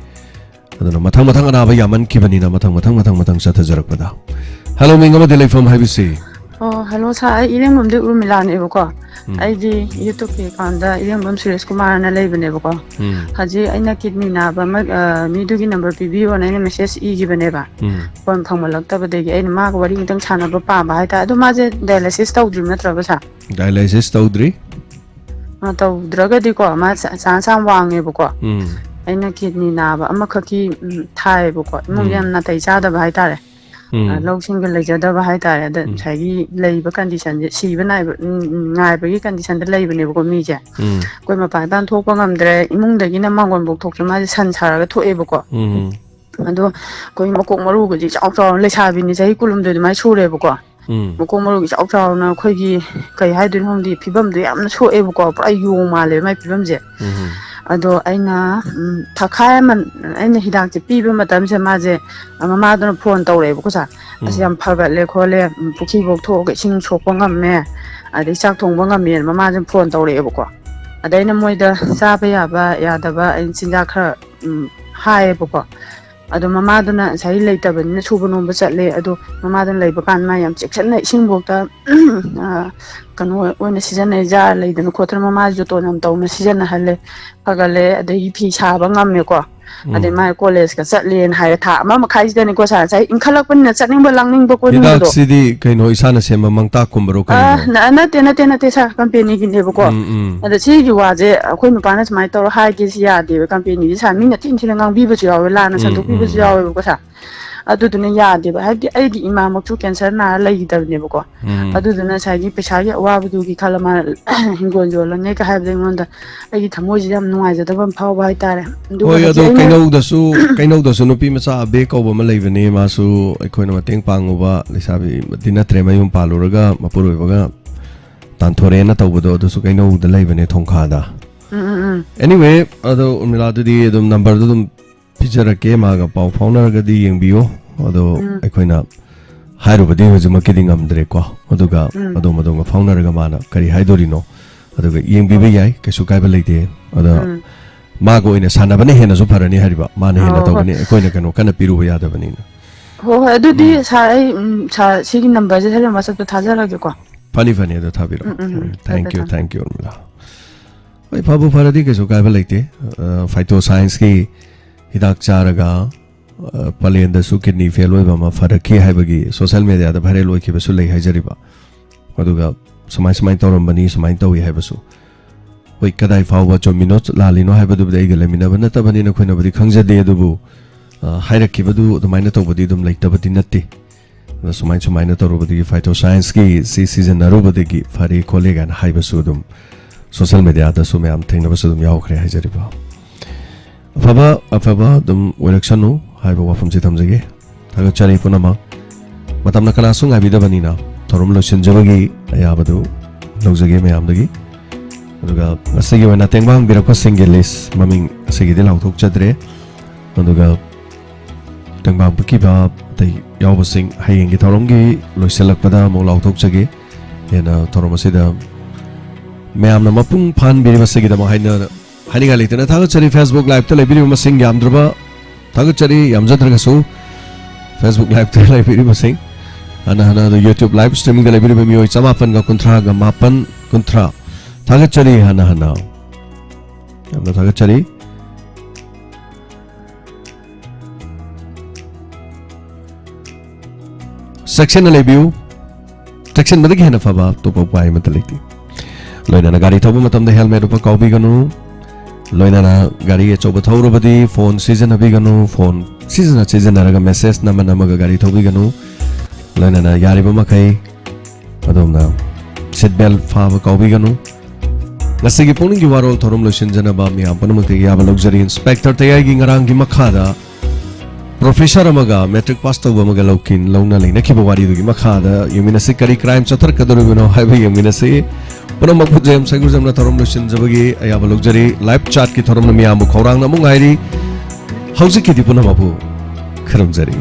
aduna mathang mathang anaba yaman kibanina mathang sathajarak pada hello mingama delay from habisi oh hello sa ileng bam de urmilan eboko ai di youtube ke kanda ileng bam suresh kumar na leibane boko haji aina kidney na ba mi dugi number pbi on aina message e gi bane ba pon thangmalak ta badegi aina ma ga wari ngtang chana ba pa ba haita adu ma je dialysis tawdri natra ba sa dialysis tawdri ma tawdraga di ko ma san wange boko aina kidney na ba ama khaki thai boko mum yam na tai cha da ba haita lawsing ga lejada ba haita da sagi leiba condition je siba nai ngai ba gi condition da leiba ne boko mi je koi ma pai ban thok pa ngamdre imung da gi na mangon bok thok ma san sara ga thoe boko ado koi makok maru ga ji chaw chaw le sabi ni jai kulum de mai sure boko makok maru gi chaw chaw na khoi gi kai hai dun hom di phibam du yam na soe boko pra yong ma le mai phibam je ado aina thakha man aina hidak je piba matam se ma je mama do phone tawre boko sa asiam phaga le khole pukhi bok tho ge sing sokpa ngam me adi chak thong ba ngam me mama je phone tawre boko adaina moida sa ba ya ba ya da ba ain sinja khara hai boko ado mama do na sai leita ban na suba no ba chatle ado mama do leiba kan ma yam cheksan na sing bok ta kanu wona season na ja leidana khotra mama jo to nam taw na season na hale pagale adai phi sa ba ngam me ko adai mai college ka chatlen hai tha ma khai da ni ko sa sai inkhalak pan na chatning ba langning ba ko ni do sidi kaino isana sema mangta kumbro kai na te sa company gi ne ba ko ada chi gi wa je akhoi ma pa na smai taw hai gi sia de company gi sa min na tin tin ngang bi ba jaw la na san du bi ba jaw ko sa aduduna yade ba habi aidi imam chu cancer na lai da ne ba ko aduduna sai gi pesa gi wa bu gi khalama hingon jo la ne ka habi ngonda ai thamoji yam nuai ja da ban phaw ba tare hoi ado kaino da su no pi macha be ko ba ma lei bane ma su aikhoina mateng pangu ba lisabi dina tremayum paluraga mapuroi baga tanthore na tawdo do su kaino da lei bane thongkha da anyway ado umila du di dum number dum picture ke ma ga pau fauna ga di yengbiyo ado aikhoina hairu badi hojuma kiding amdre ko aduga ado madonga fauna ga mana kari haidori no aduga yengbi be yai kesu kai ba leite ada ma go ina sana bane hena zo parani hariba ma ne hena to bane aikhoina kano kana piru ya da bane ho adu di sa sigi number je thale ma sa to thajara ge ko fani ado thabiro thank you umila oi babu faradi kesu kai ba leite phyto science ki hidak charaga palenda su kidney fail oi bama faraki haibagi social media da viral oi ki basu lei hajariba aduga samai tawram bani samai tawi haibasu oi kadai fawba chomino lalino haibadu dai galemina bana tabani na khoina badi khangjade adubu hairaki badu dumaina tawbadi dum leitabadi natti samai na tawrubadi phyto science ki season narubadi ki fari kollega na haibasu dum social media da su mayam thengna basu dum yaukre hajariba afaba dum election haiba wafam si thamjage thaga chari punama matamna kana sunga bidabani na thorum lo sinjabagi ayabadu lawjage mayam dagi aduga asigi wana tengbang birako single list maming asigi de lawthok chadre aduga tengbang bukiba dai yawba sing hayeng gi thorum gi loiselakpada mo lawthok chage ena thorum asida mayam na mapung phan biriba sigi da haina haninga leitena thaga chari Facebook live ta lebiri masing yamdrba thaga chari yamjadra su Facebook live ta lebiri masing ana do YouTube live streaming da lebiri mi oi chamapan ga kunthra ga mapan kunthra thaga chari hana yamna thaga chari section lebiu section madagi hena faba to pa pai mataliti loina na gari thoba matam de helmet pa kaubi ganu loina na gari e choba thawro badi phone season abi ganu phone season raga message nama ga gari thobi ganu loina na yari ba makai adom na seat belt faba kaubi ganu ngasigi pungning gi warol thorom lotion jana ba mi ampanu makte ya ba luxury inspector tayai gi ngarang gi makhada professor amaga metric pass to ba maga lokin lona leina ki ba wari du gi makhada yumina se kari crime chathar kaduru bino hai ba yumina se puno makpu jem sagur jamna thorom lotion jabagi ya ba luxury live chat ki thorom na mi am khorang na mung airi hauji ki di puno mapu kharam jari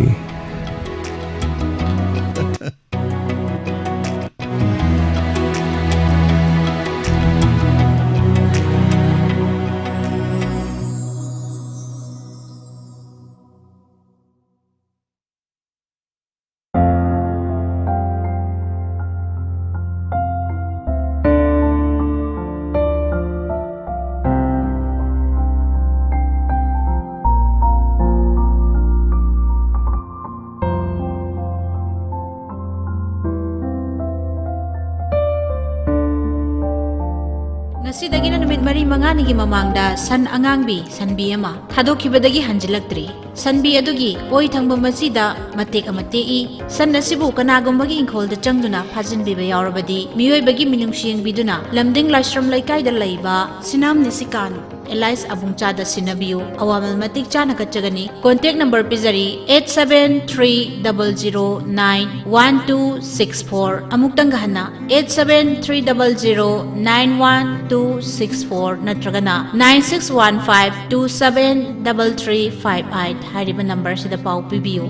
Ngasidagina numit mari mangani gi mamangda san angangbi sanbi ama thadokibadagi hanjilaktri sanbi adugi poi thangba masida matek amate i san nasibu kanagumbagi ingkholda changduna phajinbi ba yaurabadi miyoibagi minungsieng biduna lamding laisram laikai da laiba sinam nisikan Elias Abungchada sinabiyo awamal matik chana kachagani contact number pizari 8730091264 amuktang gahana 8730091264 natragana 9615273358 hariba number sida pau pibiyo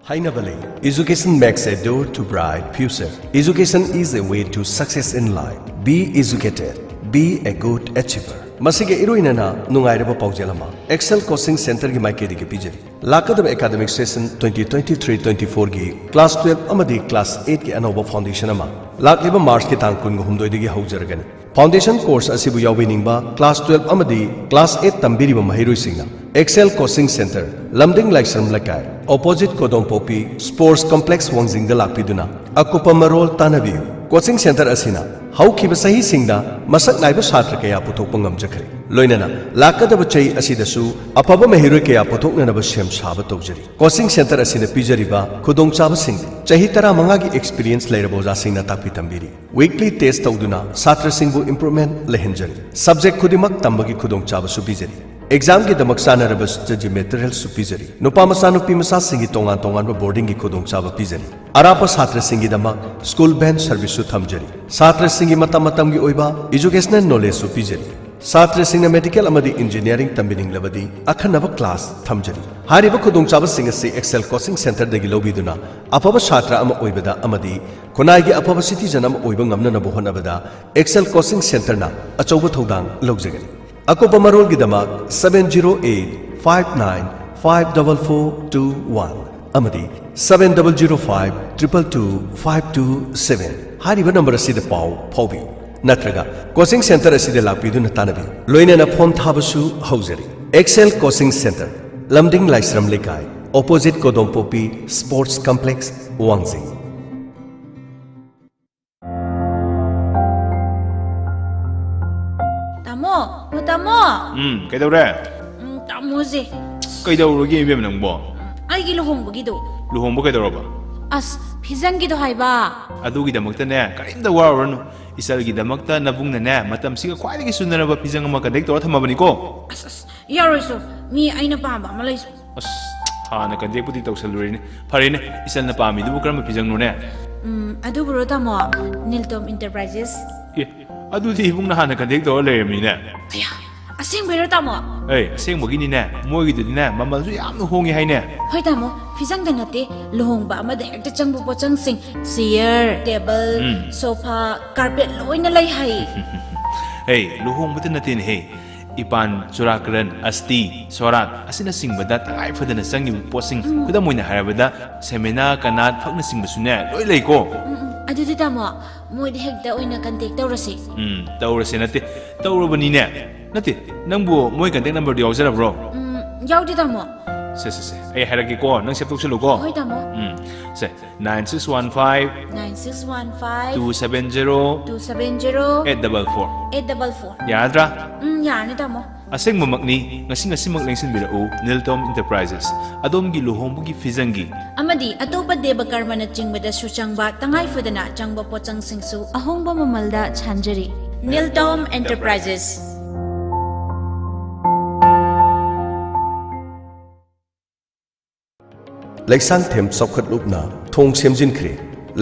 Hainabale, education makes a door to bright future. Education is a way to success in life. Be educated. Be a good achiever. Masige iruinana nungairaba paujelama. Excel Coaching Center gi maikedi gi pijeri. Lakadab academic session 2023-24 gi class 12 amadi class 8 gi anoba foundation ama. Lakliba March ki tang kun humdoi digi haujaragani. Foundation course asibu yawiningba class 12 amadi class 8 tambiriba mahiroi singna. Excel Coaching Center, Lamding Laisram Lakai, opposite Kodong Popi, Sports Complex Wangzing de Lakpiduna, Akupa Warol Tanabiu. Coaching Center Asina, how Kibasahi Singda, Masak Naiba Satrakaya Putopangam Jakari. Loinana, Lakadabachai Asidasu, Apaba Mahirukaya Potoknaba Shem Sabatojari. Coaching Center Asina Pijariba, Kodong Chaba Sing, Chahitara Mangagi experience Lairaboza Singna Tapitambiri. Weekly test Tauduna, Satra Singbu improvement Lehenjari. Subject Kudimak Tambagi Kodong Chaba Subijari. Exam ki damak sana rabas jaji material su pizari. Nupa masa nupi masa singi tongan ba boarding ki kodong chaba pizari. Arapa satra singi damak school band service su thamjari. Satra singi matam ki oiba educational knowledge su pizari. Satra singi medical amadi engineering tambining labadi akhanaba class thamjari. Hariba kodong chaba singi si Excel Coaching Center dagi lobby duna apaba satra ama oibada amadi konai ki apaba citizen ama oiba ngamna na bohon abada Excel Coaching Center na achoba thodang logjagani. Akopa Warol Gidamak 708-59-54421 Amadi 7005-222-527 Hariba number asida pau paubi Natraga Coaching Center asida lakpidu natanabi Loina na phone thabasu haujari Excel Coaching Center Lamding Laisram Lekai opposite Kodong Popi Sports Complex Wangzing Tamo. Kaidawre? Tamoze. Kaidawrugi ibem nangbo? Aigi luhongbagido. Luhongba kaidawraba? As phijangido haiba. Adugidamakta karimda warwarnu. Isalgidamakta nabungnane matamsiga khwaidagi sunaraba phijang ama connect tora thamabani ko. As yaroiso mi aina pamba ama laiso. As hana connect pudi tawsalurine. Farine isalna pami dubu karama phijang nune. Aduburo tamo Niltom Enterprises. Adudi ibung na hana connect tora lermine. Aya ꯑꯁꯦꯡꯕꯩꯔꯣ ꯇꯥꯃꯣ? ꯑꯁꯦꯡꯕꯒꯤꯅꯤꯅꯦ ꯃꯣꯏꯒꯤꯗꯨꯗꯤꯅꯦ ꯃꯃꯜꯁꯨ ꯌꯥꯝꯅ ꯍꯣꯡꯉꯤ ꯍꯥꯏꯅꯦ. ꯍꯣꯏ ꯇꯥꯃꯣ, ꯐꯤꯖꯪꯗ ꯅꯠꯇꯦ ꯂꯨꯍꯣꯡꯕ ꯑꯃꯗ ꯍꯦꯛꯇ ꯆꯪꯕ ꯄꯣꯠꯆꯪꯁꯤꯡ ꯆꯤꯌꯔ, ꯇꯦꯕꯜ, ꯁꯣꯐꯥ, ꯀꯥꯔꯄꯦꯠ ꯂꯣꯏꯅ ꯂꯩ ꯍꯥꯏ. ꯂꯨꯍꯣꯡꯕꯗ ꯅꯠꯇꯦꯅꯦ. ꯏꯄꯥꯟ, ꯆꯨꯔꯥꯀꯔꯟ, ꯑꯁꯇꯤ, ꯁꯣꯔꯥꯠ ꯑꯁꯤꯅꯆꯤꯡꯕꯗ ꯇꯉꯥꯏ ꯐꯗꯅ ꯆꯪꯉꯤꯕ ꯄꯣꯠꯁꯤꯡ ꯈꯨꯗꯝ ꯑꯣꯏꯅ ꯍꯥꯏꯔꯕꯗ ꯁꯦꯃꯤꯅꯥ, ꯀꯅꯥꯠ, ꯐꯛꯅꯆꯤꯡꯕꯁꯨꯅꯦ ꯂꯣꯏ ꯂꯩꯀꯣ. ꯑꯗꯨꯗꯤ ꯇꯥꯃꯣ, ꯃꯣꯏꯗ ꯍꯦꯛꯇ ꯑꯣꯏꯅ ꯀꯟꯇꯦꯛ ꯇꯧꯔꯁꯤ. ꯇꯧꯔꯁꯦ ꯅꯠꯇꯦ, ꯇꯧꯔꯕꯅꯤꯅꯦ. ꯅꯠꯇꯦ, ꯅꯪꯕꯨ ꯃꯣꯏ ꯀꯟꯇꯦꯛ ꯅꯝꯕꯔꯗꯨ ꯌꯥꯎꯖꯔꯕ꯭ꯔꯣ? ꯌꯥꯎꯗꯦ ꯇꯥꯃꯣ. ꯁꯦ ꯑꯩ ꯍꯥꯏꯔꯛꯀꯦꯀꯣ, ꯅꯪ ꯁꯦꯞ ꯇꯧꯁꯜꯂꯨꯀꯣ. ꯍꯣꯏ ꯇꯥꯃꯣ. ꯁꯦ 9615 270 844 ꯌꯥꯔꯗ꯭ꯔꯥ? ꯌꯥꯔꯅꯤ ꯇꯥꯃꯣ. ꯑꯁꯦꯡꯕꯃꯛꯅꯤ, ꯉꯁꯤꯃꯛ ꯂꯦꯡꯁꯤꯟꯕꯤꯔꯛꯎ ꯅꯤꯜꯇꯣꯝ ꯏꯟꯇꯔꯄ꯭ꯔꯥꯏꯖꯦꯁ, ꯑꯗꯣꯝꯒꯤ ꯂꯨꯍꯣꯡꯕꯒꯤ ꯐꯤꯖꯪꯒꯤ ꯑꯃꯗꯤ ꯑꯇꯣꯞꯄ ꯗꯦꯕ ꯀꯔꯃꯅ ꯆꯤꯡꯕꯗꯁꯨ ꯆꯪꯕ ꯇꯉꯥꯏ ꯐꯗꯅ ꯆꯪꯕ ꯄꯣꯠꯆꯪꯁꯤꯡꯁꯨ ꯑꯍꯣꯡꯕ ꯃꯃꯜꯗ ꯁꯥꯟꯖꯔꯤ. ꯅꯤꯜꯇꯣꯝ ꯑꯦꯟꯇꯔꯄ꯭ꯔꯥꯏꯖꯦꯁ. ꯂꯩꯁꯥꯡꯊꯦꯝ ꯆꯥꯎꯈꯠꯂꯨꯞꯅ ꯊꯣꯡ ꯁꯦꯝꯖꯤꯟꯈ꯭ꯔꯦ.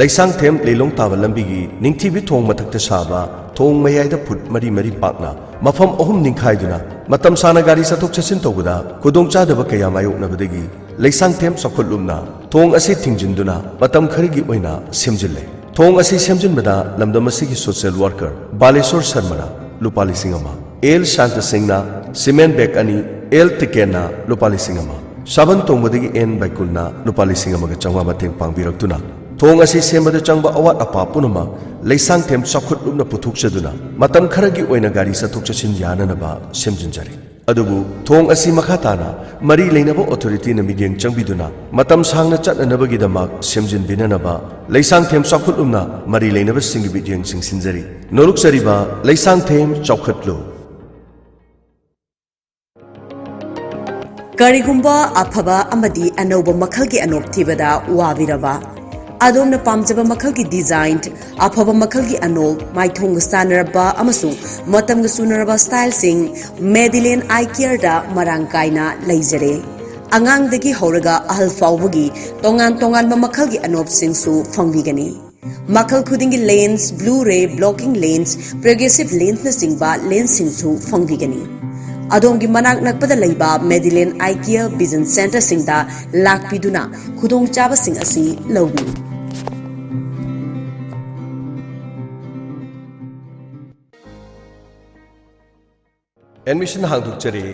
ꯂꯩꯁꯥꯡꯊꯦꯝ ꯂꯤꯂꯣꯡ ꯇꯥꯕ ꯂꯝꯕꯤꯒꯤ ꯅꯤꯡꯊꯤꯕꯤ ꯊꯣꯡ ꯃꯊꯛꯇ ꯁꯥꯕ ꯊꯣꯡ ꯃꯌꯥꯏꯗ ꯐꯨꯠ 3 ꯄꯥꯛꯅ ꯃꯐꯝ 3 ꯅꯤꯡꯈꯥꯏꯗꯨꯅ ꯃꯇꯝ ꯁꯥꯡꯅ ꯒꯥꯔꯤ ꯆꯠꯊꯣꯛ ꯆꯠꯁꯤꯟ ꯇꯧꯕꯗ ꯈꯨꯗꯣꯡꯆꯥꯗꯕ ꯀꯌꯥ ꯃꯥꯌꯣꯛꯅꯕꯗꯒꯤ ꯂꯩꯁꯥꯡꯊꯦꯝ ꯆꯥꯎꯈꯠꯂꯨꯞꯅ ꯊꯣꯡ ꯑꯁꯤ ꯊꯤꯡꯖꯤꯟꯗꯨꯅ ꯃꯇꯝ ꯈꯔꯒꯤ ꯑꯣꯏꯅ ꯁꯦꯝꯖꯤꯜꯂꯦ. ꯊꯣꯡ ꯑꯁꯤ ꯁꯦꯝꯖꯤꯟꯕꯗ ꯂꯝꯗꯝ ꯑꯁꯤꯒꯤ ꯁꯣꯁꯤꯌꯦꯜ ꯋꯥꯔꯀꯔ ꯕꯥꯂꯦꯁꯣꯔ ꯁꯔꯃꯅ ꯂꯨꯄꯥ 1,000, ꯑꯦꯜ ꯁꯥꯟꯇ ꯁꯤꯡꯅ ꯁꯤꯃꯦꯟ ꯕꯦꯛ 2, ꯑꯦꯜ ꯇꯤꯀꯦꯟꯅ ꯂꯨꯄꯥ 1,000, ꯁꯥꯕꯟ ꯇꯣꯡꯕꯗꯒꯤ ꯑꯦꯟ ꯕꯥꯏꯀꯨꯜꯅ ꯂꯨꯄꯥ 1,500 ꯃꯇꯦꯡ ꯄꯥꯡꯕꯤꯔꯛꯇꯨꯅ ꯊꯣꯡ ꯑꯁꯤ ꯁꯦꯝꯕꯗ ꯆꯪꯕ ꯑꯋꯥꯠ ꯑꯄꯥ ꯄꯨꯝꯅꯃꯛ ꯂꯩꯁꯥꯡꯊꯦꯝ ꯆꯥꯎꯈꯠꯂꯨꯞꯅ ꯄꯨꯊꯣꯛꯆꯗꯨꯅ ꯃꯇꯝ ꯈꯔꯒꯤ ꯑꯣꯏꯅ ꯒꯥꯔꯤ ꯆꯠꯊꯣꯛ ꯆꯠꯁꯤꯟ ꯌꯥꯅꯅꯕ ꯁꯦꯝꯖꯤꯟꯖꯔꯤ. ꯑꯗꯨꯕꯨ ꯊꯣꯡ ꯑꯁꯤ ꯃꯈꯥ ꯇꯥꯅ ꯃꯔꯤ ꯂꯩꯅꯕ ꯑꯣꯊꯣꯔꯤꯇꯤꯅ ꯃꯤꯠꯌꯦꯡ ꯆꯪꯕꯤꯗꯨꯅ ꯃꯇꯝ ꯁꯥꯡꯅ ꯆꯠꯅꯅꯕꯒꯤꯗꯃꯛ ꯁꯦꯝꯖꯤꯟꯕꯤꯅꯅꯕ ꯂꯩꯁꯥꯡꯊꯦꯝ ꯆꯥꯎꯈꯠꯂꯨꯞꯅ ꯃꯔꯤ ꯂꯩꯅꯕꯁꯤꯡꯒꯤ ꯃꯤꯠꯌꯦꯡ ꯆꯤꯡꯁꯤꯟꯖꯔꯤ. ꯅꯣꯂꯨꯛꯆꯔꯤꯕ ꯂꯩꯁꯥꯡꯊꯦꯝ ꯆꯥꯎꯈꯠꯂꯨ. ꯀꯔꯤꯒꯨꯝꯕ ꯑꯐꯕ ꯑꯃꯗꯤ ꯑꯅꯧꯕ ꯃꯈꯜꯒꯤ ꯑꯅꯣꯞ ꯊꯤꯕꯗ ꯋꯥꯕꯤꯔꯕ ꯑꯗꯣꯝꯅ ꯄꯥꯝꯖꯕ ꯃꯈꯜꯒꯤ ꯗꯤꯖꯥꯏꯟ ꯑꯐꯕ ꯃꯈꯜꯒꯤ ꯑꯅꯣꯞ ꯃꯥꯏꯊꯣꯡꯒ ꯆꯥꯟꯅꯔꯕ ꯑꯃꯁꯨꯡ ꯃꯇꯝꯒ ꯆꯨꯅꯔꯕ ꯁ꯭ꯇꯥꯏꯜꯁꯤꯡ ꯃꯦꯗꯤꯂꯦꯟ ꯑꯥꯏ ꯀꯦꯌꯔꯗ ꯃꯔꯥꯡ ꯀꯥꯏꯅ ꯂꯩꯖꯔꯦ. ꯑꯉꯥꯡꯗꯒꯤ ꯍꯧꯔꯒ ꯑꯍꯜ ꯐꯥꯎꯕꯒꯤ ꯇꯣꯉꯥꯟ ꯇꯣꯉꯥꯟꯕ ꯃꯈꯜꯒꯤ ꯑꯅꯣꯞꯁꯤꯡꯁꯨ ꯐꯪꯕꯤꯒꯅꯤ. ꯃꯈꯜ ꯈꯨꯗꯤꯡꯒꯤ ꯂꯦꯟꯁ, ꯕ꯭ꯂꯨ ꯔꯦ, ꯕ꯭ꯂꯣꯀꯤꯡ ꯂꯦꯟꯁ, ꯄ꯭ꯔꯣꯒ꯭रेसिꯚ ꯂꯦꯟꯁꯅꯆꯤꯡꯕ ꯂꯦꯟꯁꯁꯤꯡꯁꯨ ꯐꯪꯕꯤꯒꯅꯤ. ꯑꯗꯣꯝꯒꯤ ꯃꯅꯥꯛ ꯅꯛꯄꯗ ꯂꯩꯕ ꯃꯦꯗꯤꯂꯦꯟ ꯑꯥꯏ ꯀꯦꯌꯔ ꯚꯤꯖꯟ ꯁꯦꯟꯇꯔꯁꯤꯡꯗ ꯂꯥꯛꯄꯤꯗꯨꯅ ꯈꯨꯗꯣꯡꯆꯥꯕꯁꯤꯡ ꯑꯁꯤ ꯂꯧꯕꯤꯌꯨ. Admission hangdukchari.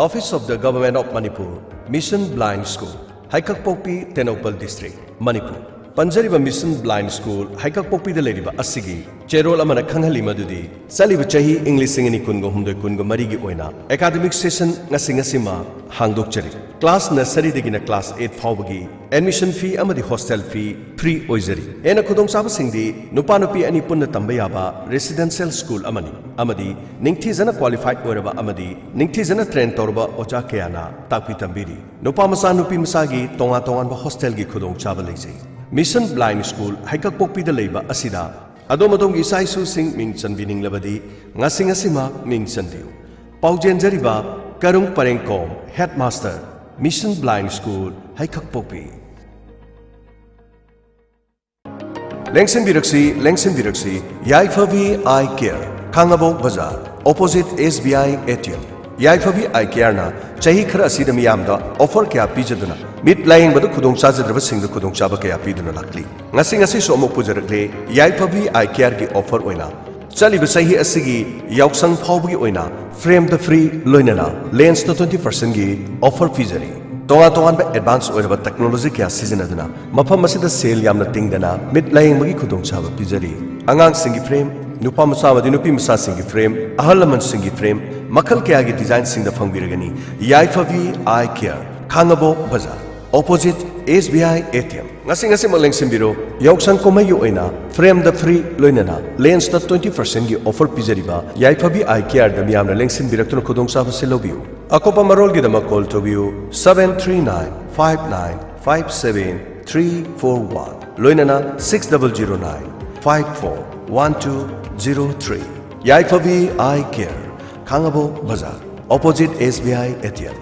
Office of the Government of Manipur, Mission Blind School, Haikakpokpi, Tenopal District, Manipur. Panjariba Mission Blind School, Haikakpokpi da leiriba asigi, cherol amana khanghali madudi, saliba chahi English singani kungo humdoi kungo marigi oina, academic session ngasingasima hangdukchari. Class nursery degina class 8 fawbagi, admission fee amadi hostel fee free oizari. Ena khudong saba singdi nupa nupi ani punna tambayaba residential school amadi ningthizana qualified oiraba amadi ningthizana train torba ocha kayana takpi tambiri. Nupa masa nupi masagi tongan ba hostel gi khudong chaba leijai. Mission Blind School Haikakpokpi da leiba asida adomadong isai su sing ming chanbining labadi ngasingasima ming chanbiu. Paujenjariba Karung Parengkom Headmaster Mission Blind School Haikakpokpi. Lengsen Biraksi Yaifavi Eye Care Kangabok Bazaar Opposite SBI ATM. Yaifavi Eye Care na chahi khara asida miyamda offer kaya pijaduna mit laying badu khudong chajadraba singda khudong chaba kaya piduna lakli. Ngasi so amok pujarakle Yaifavi Eye Care ki offer oina chaliba chahi asigi yauksang phawbagi oina frame the free loinana lens to 20% gi offer pijari. Tongan ba advance oiraba technology kya sizinaduna mafam asida sale yamna tingdana mit laying bagi khudong chaba pijari. Angang singi frame nupa masa wadi nupi masa singi frame ahalaman singi frame makal kaya gi design singda fangbiragani. Yaifavi Eye Care Khangabo Bazaar Opposite SBI ATM. Ngasi maleng simbiro yauksan komayu oina frame the free loinana lens the 20% gi offer pijariba Yaifavi Eye Care da miyamna leng simbiraktuno khudong saba silobiu. Akopa marol gi dama call to view 7395957 loinana 6009541203. Yaifavi Eye Care Khangabo Bazaar Opposite SBI ATM.